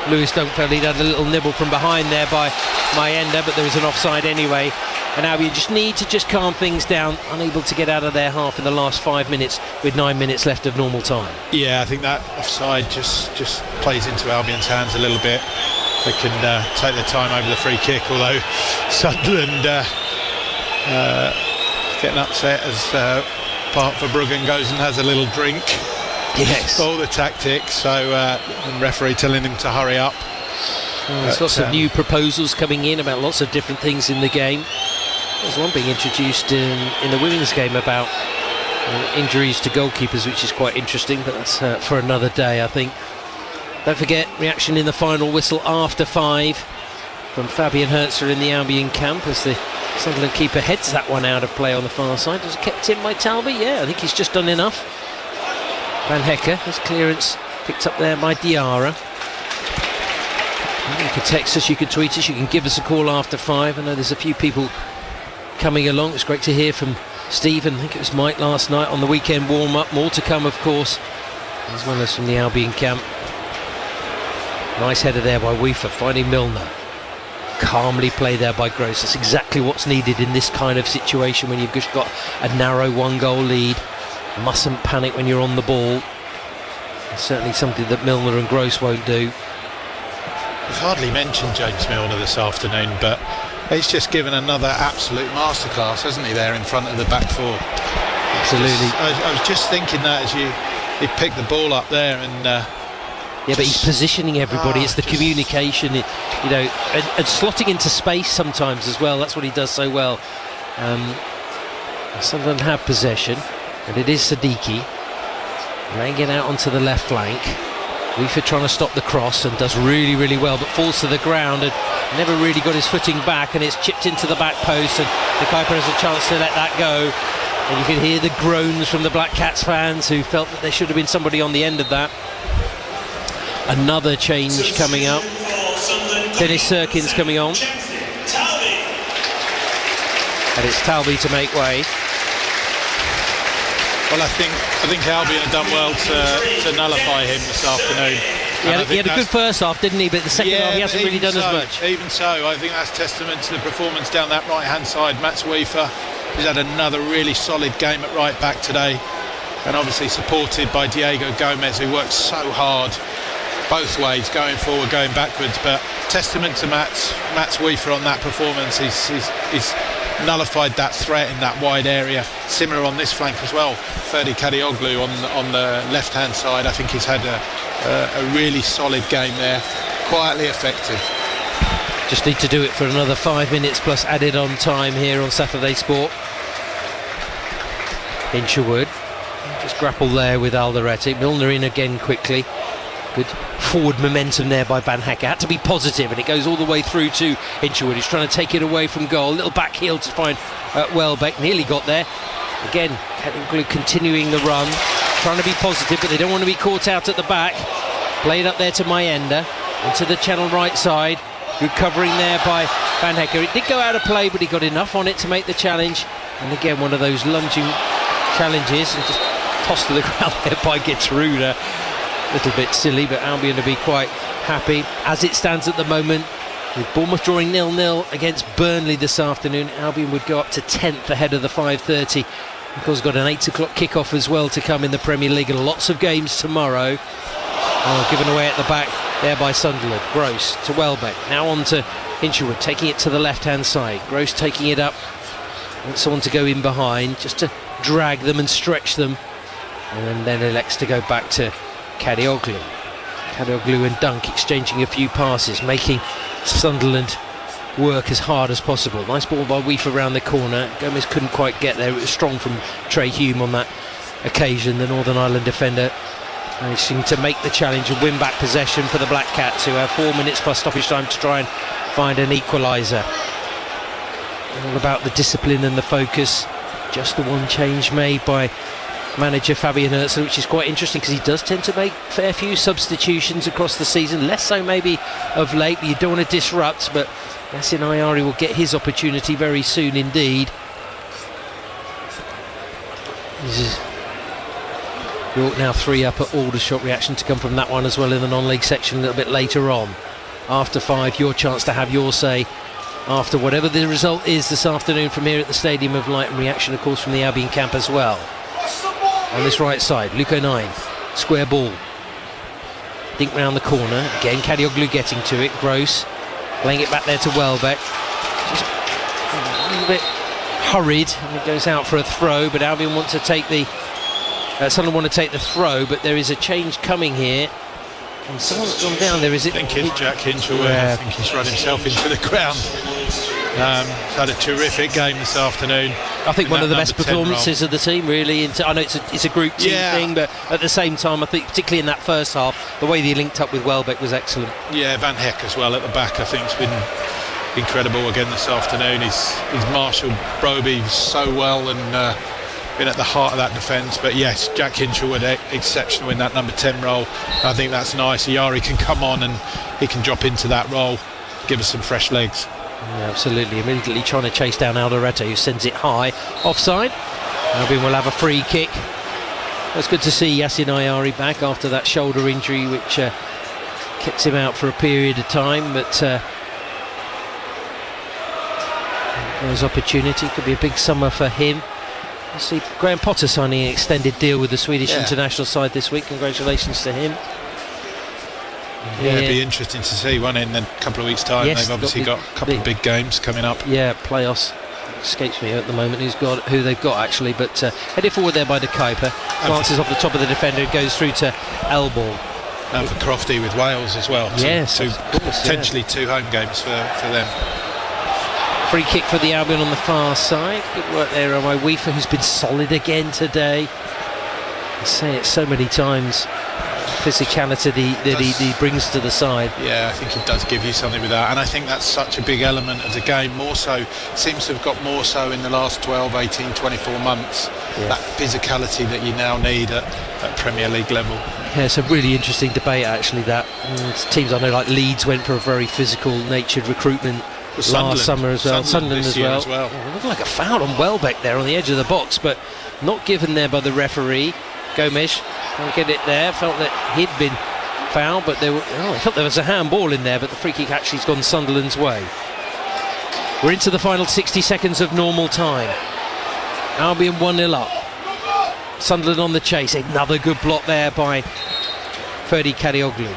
Lewis Dunk felt he'd had a little nibble from behind there by Mayenda, but there was an offside anyway. And Albion just need to just calm things down, unable to get out of their half in the last 5 minutes with 9 minutes left of normal time. Yeah, I think that offside just plays into Albion's hands a little bit. They can take their time over the free kick, although Sunderland getting upset as Park Verbruggen goes and has a little drink. Yes. All the tactics, so and referee telling him to hurry up. There's lots of new proposals coming in about lots of different things in the game. There's one being introduced in the women's game about injuries to goalkeepers, which is quite interesting, but that's for another day, I think. Don't forget, reaction in the final whistle after 5 from Fabian Herzer in the Albion camp as the Sunderland keeper heads that one out of play on the far side. Was it kept in by Talby? Yeah, I think he's just done enough. Van Hecker, his clearance picked up there by Diarra. You can text us, you can tweet us, you can give us a call after 5. I know there's a few people coming along. It's great to hear from Stephen. I think it was Mike last night on the weekend warm-up. More to come, of course, as well as from the Albion camp. Nice header there by Weaver, finding Milner. Calmly played there by Gross. That's exactly what's needed in this kind of situation when you've just got a narrow 1-goal lead. Mustn't panic when you're on the ball. It's certainly something that Milner and Gross won't do. We've hardly mentioned James Milner this afternoon, but he's just given another absolute masterclass, hasn't he, there in front of the back four? Absolutely. I was just thinking that as he picked the ball up there and... yeah, but he's positioning everybody. It's the communication, and slotting into space sometimes as well. That's what he does so well. Sunderland have possession, and it is Siddiqui laying it out onto the left flank. Weaver trying to stop the cross and does really, really well, but falls to the ground and never really got his footing back, and it's chipped into the back post, and the Kuiper has a chance to let that go. And you can hear the groans from the Black Cats fans who felt that there should have been somebody on the end of that. Another change coming up. Dennis Serkins coming on. And it's Talby to make way. Well, I think Albion have done well to nullify him this afternoon. He had a good first half, didn't he? But the second half he hasn't really done as much. Even so, I think that's testament to the performance down that right-hand side. Mats Weaver, he's had another really solid game at right back today, and obviously supported by Diego Gomez, who works so hard both ways, going forward, going backwards. But testament to Mats Weaver on that performance. He's nullified that threat in that wide area. Similar on this flank as well. Ferdi Kadioglu on the left-hand side. I think he's had a really solid game there. Quietly effective. Just need to do it for another 5 minutes plus added on time here on Saturday Sport. Hinshelwood just grapple there with Alderete. Milner in again quickly. Good forward momentum there by Van Hecke. Had to be positive, and it goes all the way through to Hinshelwood. He's trying to take it away from goal. Little back heel to find Welbeck. Nearly got there. Again, continuing the run. Trying to be positive, but they don't want to be caught out at the back. Played up there to Mayenda. Into the channel right side. Good covering there by Van Hecke. It did go out of play, but he got enough on it to make the challenge. And again, one of those lunging challenges. And just tossed to the ground there by Getruda. Little bit silly, but Albion will be quite happy as it stands at the moment, with Bournemouth drawing 0-0 against Burnley this afternoon. Albion would go up to 10th ahead of the 5:30. Of course, got an 8 o'clock kickoff as well to come in the Premier League, and lots of games tomorrow. Given away at the back there by Sunderland. Gross to Welbeck, now on to Hinshelwood, taking it to the left hand side. Gross taking it up, wants someone to go in behind just to drag them and stretch them, and then elects to go back to Kadioglu and Dunk exchanging a few passes, making Sunderland work as hard as possible. Nice ball by Weaver around the corner. Gomez couldn't quite get there. It was strong from Trey Hume on that occasion. The Northern Ireland defender managing to make the challenge and win back possession for the Black Cats, who have 4 minutes plus stoppage time to try and find an equaliser. All about the discipline and the focus. Just the one change made by manager Fabian Herzl, which is quite interesting because he does tend to make a fair few substitutions across the season, less so maybe of late, but you don't want to disrupt. But Yasin Ayari will get his opportunity very soon indeed. This is York now 3 up at Aldershot. Reaction to come from that one as well in the non-league section a little bit later on. After 5, your chance to have your say after whatever the result is this afternoon from here at the Stadium of Light, and reaction of course from the Albion camp as well. On this right side, Luke O'Nien, square ball. Dink round the corner. Again, Kadioglu getting to it. Gross laying it back there to Welbeck. Just a little bit hurried, and it goes out for a throw. But Albion want to take the. Sunderland want to take the throw, but there is a change coming here. And someone's gone down there. Is it? I think it's Jack Hinshelwood. Yeah. I think he's run himself into the ground. Had a terrific game this afternoon. I think one of the best performances of the team, really. I know it's a group team thing, but at the same time, I think particularly in that first half, the way they linked up with Welbeck was excellent. Yeah, Van Hecke as well at the back, I think, has been incredible again this afternoon. He's marshalled Broby so well and been at the heart of that defence. But yes, Jack Hinshelwood exceptional in that number 10 role. I think that's nice. Ayari can come on and he can drop into that role, give us some fresh legs. Yeah, absolutely. Immediately trying to chase down Alderete, who sends it high. Offside. Albion will have a free kick. It's good to see Yassin Ayari back after that shoulder injury, which kept him out for a period of time. But there's opportunity. Could be a big summer for him. We'll see Graham Potter signing an extended deal with the Swedish international side this week. Congratulations to him. Yeah, it'd be interesting to see one in a couple of weeks' time. Yes, they've obviously got a couple of big games coming up. Yeah, playoffs. Escapes me at the moment who they've got actually, but headed forward there by the Kuiper, glances off the top of the defender, goes through to Elbourne. And for Crofty with Wales as well. Yes, potentially 2 home games for them. Free kick for the Albion on the far side. Good work there on Weaver, who's been solid again today. I say it so many times. Physicality that he brings to the side. Yeah, I think he does give you something with that, and I think that's such a big element of the game. More so, seems to have got more so in the last 12, 18, 24 months. That physicality that you now need at Premier League level. Yeah, it's a really interesting debate actually. That teams I know like Leeds went for a very physical natured recruitment last summer as well. Sunderland as well. Oh, looked like a foul on Welbeck there on the edge of the box, but not given there by the referee. Gomes can't get it there. Felt that he'd been fouled, but I felt there was a handball in there, but the free kick actually has gone Sunderland's way. We're into the final 60 seconds of normal time. Albion 1-0 up. Sunderland on the chase. Another good block there by Ferdi Kadioglu.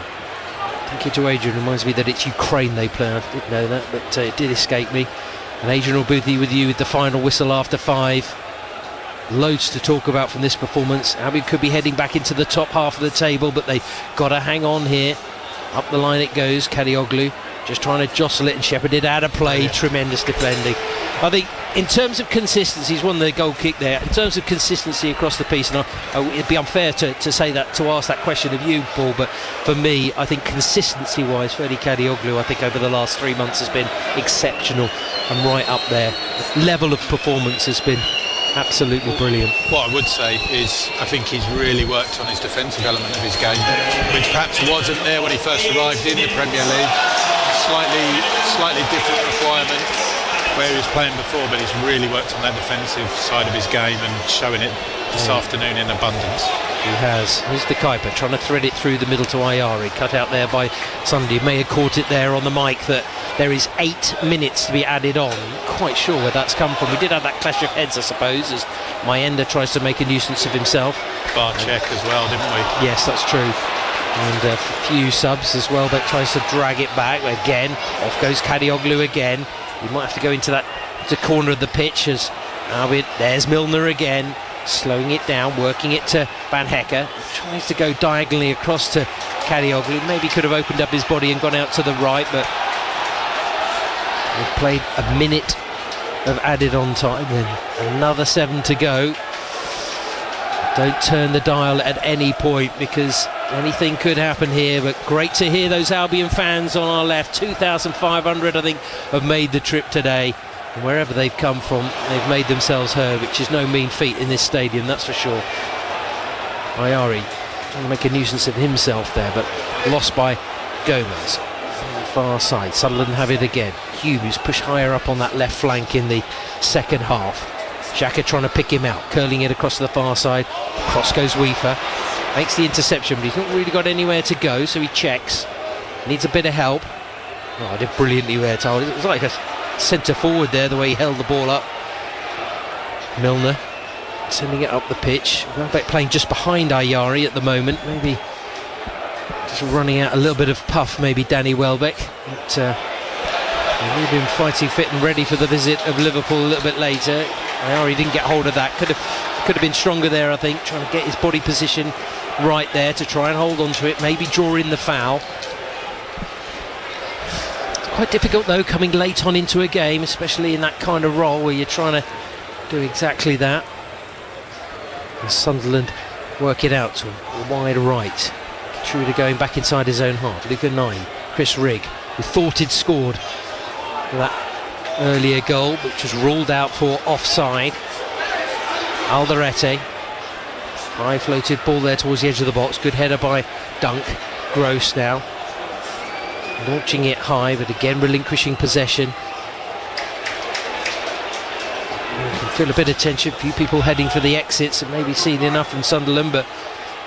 Thank you to Adrian. Reminds me that it's Ukraine they play. I didn't know that, but it did escape me. And Adrian will be with you with the final whistle after 5. Loads to talk about from this performance. Albion could be heading back into the top half of the table, but they've got to hang on here. Up the line it goes. Kadioglu just trying to jostle it and shepherd it out of play. Tremendous defending. I think in terms of consistency, he's won the goal kick there. In terms of consistency across the piece, and it'd be unfair to say that, to ask that question of you, Paul, but for me, I think consistency-wise, Ferdi Kadioglu, I think over the last 3 months has been exceptional and right up there. The level of performance has been absolutely brilliant. What I would say is I think he's really worked on his defensive element of his game, which perhaps wasn't there when he first arrived in the Premier League. Slightly different requirement where he was playing before, but he's really worked on that defensive side of his game and showing it this afternoon in abundance. He has. Here's the Kuiper trying to thread it through the middle to Ayari, cut out there by Sunday. May have caught it there on the mic that there is 8 minutes to be added on. Quite sure where that's come from. We did have that clash of heads, I suppose, as Mayenda tries to make a nuisance of himself. Bar check as well, didn't we? Yes, that's true. And a few subs as well, but tries to drag it back again. Off goes Kadioglu again. He might have to go into the corner of the pitch as there's Milner again, slowing it down, working it to Van Hecker. Tries to go diagonally across to Kadioglu. Maybe could have opened up his body and gone out to the right, but we've played a minute of added on time and another 7 to go. Don't turn the dial at any point because anything could happen here, but great to hear those Albion fans on our left. 2,500 I think have made the trip today, and wherever they've come from they've made themselves heard, which is no mean feat in this stadium, that's for sure. Ayari trying to make a nuisance of himself there, but lost by Gomez on the far side. Sunderland have it again. Hughes pushed higher up on that left flank in the second half. Xhaka trying to pick him out, curling it across to the far side. Cross goes Weaver, makes the interception, but he's not really got anywhere to go, so he checks. Needs a bit of help. Oh, I did brilliantly there, Told. It was like a centre forward there, the way he held the ball up. Milner sending it up the pitch. Welbeck playing just behind Ayari at the moment. Maybe just running out a little bit of puff, maybe Danny Welbeck. But we've been fighting fit and ready for the visit of Liverpool a little bit later. Ayari didn't get hold of that. Could have been stronger there, I think, trying to get his body position right there to try and hold on to it, maybe draw in the foul. It's quite difficult though coming late on into a game, especially in that kind of role where you're trying to do exactly that. And Sunderland work it out to a wide right. Truda going back inside his own half. Luca 9, Chris Rigg, who thought he'd scored that earlier goal, which was ruled out for offside. Alderete, high floated ball there towards the edge of the box. Good header by Dunk. Gross now launching it high, but again relinquishing possession. feel a bit of tension, a few people heading for the exits and maybe seen enough from Sunderland, but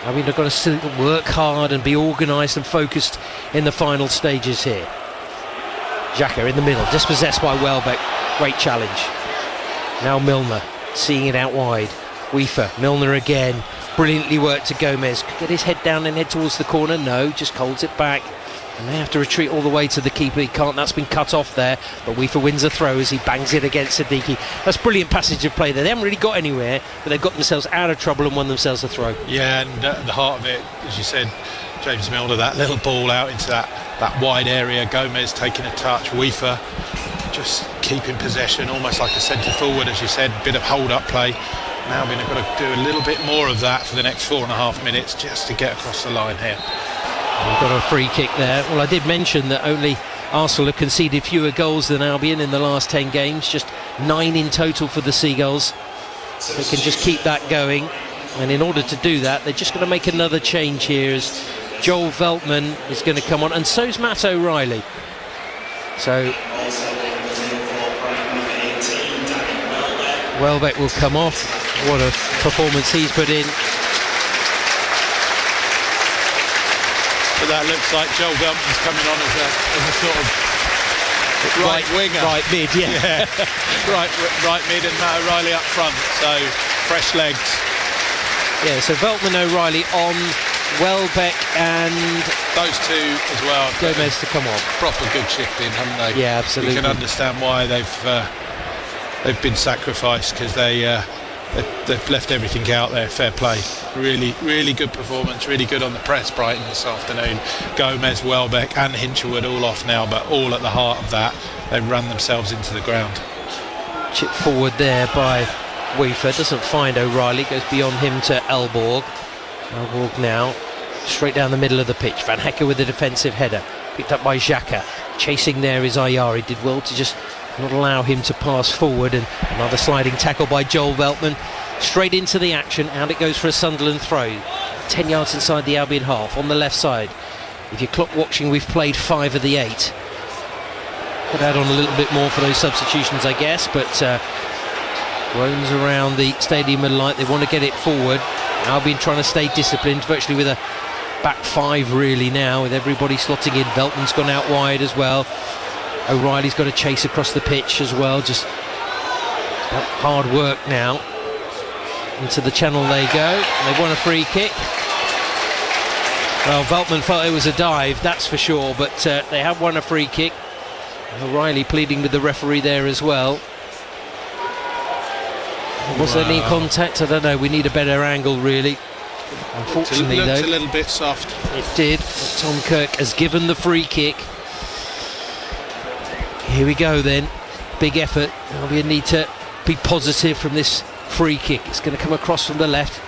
I mean, they've got to still work hard and be organised and focused in the final stages here. Xhaka in the middle, dispossessed by Welbeck. Great challenge. Now Milner, seeing it out wide. Weaver, Milner again. Brilliantly worked to Gomez. Could get his head down and head towards the corner. No, just holds it back. And they have to retreat all the way to the keeper. He can't, that's been cut off there. But Weaver wins a throw as he bangs it against Siddiqui. That's brilliant passage of play there. They haven't really got anywhere, but they've got themselves out of trouble and won themselves a throw. Yeah, and at the heart of it, as you said, James Milner, that little ball out into that wide area. Gomez taking a touch. Weaver just keeping possession, almost like a centre forward, as you said. Bit of hold-up play. Now we've got to do a little bit more of that for the next 4.5 minutes just to get across the line here. We've got a free kick there. Well, I did mention that only Arsenal have conceded fewer goals than Albion in the last 10 games, just 9 in total for the Seagulls. They can just keep that going, and in order to do that, they're just going to make another change here as Joel Veltman is going to come on, and so's Matt O'Reilly. So Welbeck will come off. What a performance he's put in. But that looks like Joel Veltman's coming on as a sort of right winger. Right mid, yeah. right mid, and Matt O'Reilly up front, so fresh legs. Yeah, so Veltman, O'Reilly on, Welbeck and those two as well. Gomez to come on. Proper good shifting, haven't they? Yeah, absolutely. You can understand why they've been sacrificed, because they've left everything out there. Fair play. Really good performance. Really good on the press, Brighton, this afternoon. Gomez, Welbeck and Hinshelwood all off now, but all at the heart of that, they've run themselves into the ground. Chip forward there by Weaver, doesn't find O'Reilly, goes beyond him to Elborg. Elborg now straight down the middle of the pitch. Van Hecke with a defensive header, picked up by Xhaka. Chasing there is Ayari, did well to just not allow him to pass forward, and another sliding tackle by Joel Veltman. Straight into the action, out it goes for a Sunderland throw. 10 yards inside the Albion half, on the left side. If you're clock watching, we've played 5 of the 8. Could add on a little bit more for those substitutions, I guess, but roams around the stadium and light. They want to get it forward. Albion trying to stay disciplined, virtually with a back 5 really now, with everybody slotting in. Veltman's gone out wide as well. O'Reilly's got to chase across the pitch as well. Just hard work now. Into the channel they go. They've won a free kick. Well, Veltman felt it was a dive, that's for sure, but they have won a free kick. O'Reilly pleading with the referee there as well. Was there any contact? I don't know. We need a better angle, really. Unfortunately, it looked though, a little bit soft. It did. Tom Kirk has given the free kick. Here we go then. Big effort. We need to be positive from this free kick. It's going to come across from the left.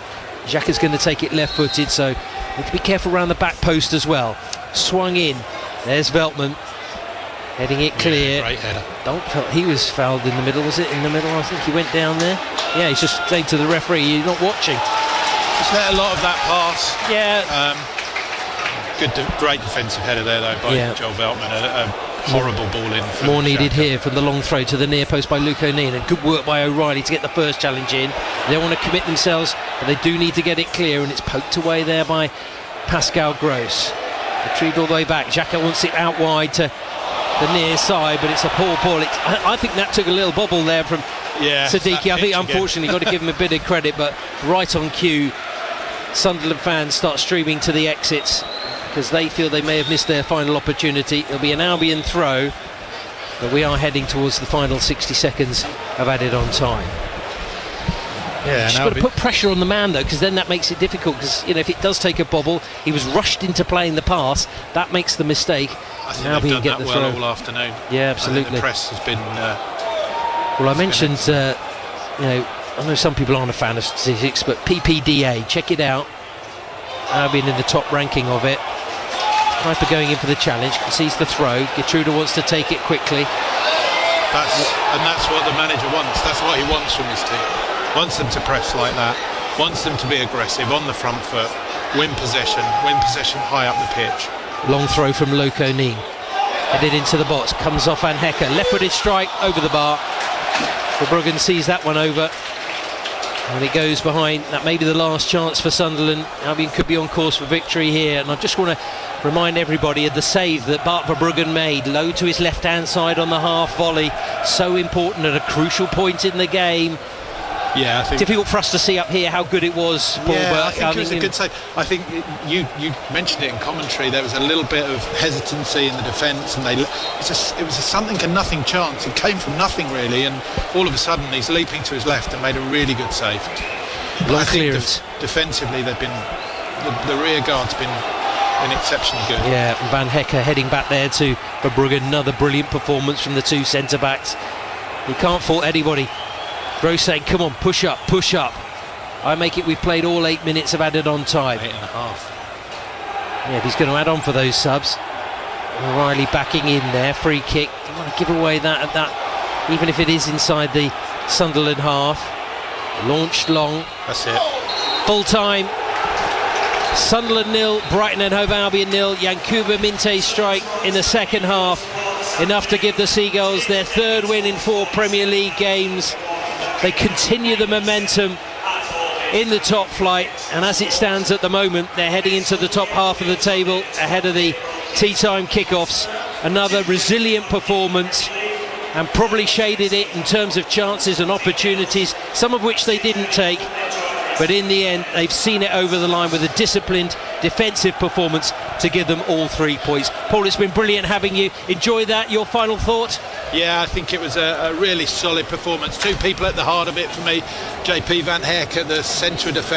Xhaka's going to take it left-footed, so need to be careful around the back post as well. Swung in. There's Veltman. Heading it clear. Great header. He was fouled in the middle. Was it in the middle? I think he went down there. Yeah, he's just saying to the referee, you're not watching. Just let a lot of that pass. Yeah. Great defensive header there, though, by Joel Veltman. A horrible ball in. More needed here from the long throw to the near post by Luke O'Neill, and good work by O'Reilly to get the first challenge in. They don't want to commit themselves, but they do need to get it clear, and it's poked away there by Pascal Gross. Retrieved all the way back. Xhaka wants it out wide to the near side, but it's a poor ball. I think that took a little bobble there from Siddiqui. I think unfortunately got to give him a bit of credit, but right on cue, Sunderland fans start streaming to the exits because they feel they may have missed their final opportunity. It'll be an Albion throw, but we are heading towards the final 60 seconds of added on time. Yeah, You've got to put pressure on the man though, because then that makes it difficult, because if it does take a bobble, he was rushed into playing the pass, that makes the mistake. I think they've done that well all afternoon. Yeah, absolutely. I think the press has been well, I mentioned I know some people aren't a fan of statistics, but PPDA, check it out. Albion in the top ranking of it. Piper going in for the challenge, concedes the throw. Getruda wants to take it quickly. That's what the manager wants. That's what he wants from his team. Wants them to press like that. Wants them to be aggressive on the front foot. Win possession high up the pitch. Long throw from Luke O'Neill. Headed into the box, comes off Van Hecke. Left-footed strike over the bar. Verbruggen sees that one over. And it goes behind. That may be the last chance for Sunderland. Albion could be on course for victory here. And I just want to remind everybody of the save that Bart Verbruggen made. Low to his left-hand side on the half volley. So important at a crucial point in the game. Yeah, I think difficult for us to see up here how good it was, Paul. Yeah, but I think it was a good save. I think you mentioned it in commentary. There was a little bit of hesitancy in the defence, and it was a something and nothing chance. It came from nothing really, and all of a sudden he's leaping to his left and made a really good save. Long clearance. Defensively, they've been the rear guard's been exceptionally good. Yeah, Van Hecker heading back there to Verbruggen. Another brilliant performance from the two centre backs. He can't fault anybody. Gross saying, come on, push up, push up. I make it we've played all 8 minutes of added on time. 8.5. Yeah, if he's going to add on for those subs. O'Reilly backing in there, free kick. Don't want to give away that, even if it is inside the Sunderland half. Launched long. That's it. Full time. Sunderland 0, Brighton and Hove Albion 0. Yankuba Minte's strike in the second half. Enough to give the Seagulls their third win in 4 Premier League games. They continue the momentum in the top flight, and as it stands at the moment, they're heading into the top half of the table ahead of the tea time kickoffs. Another resilient performance, and probably shaded it in terms of chances and opportunities, some of which they didn't take, but in the end they've seen it over the line with a disciplined defensive performance to give them all 3 points. Paul, it's been brilliant having you. Enjoy that. Your final thought? Yeah, I think it was a really solid performance. Two people at the heart of it for me. JP Van Heck at the centre of defence.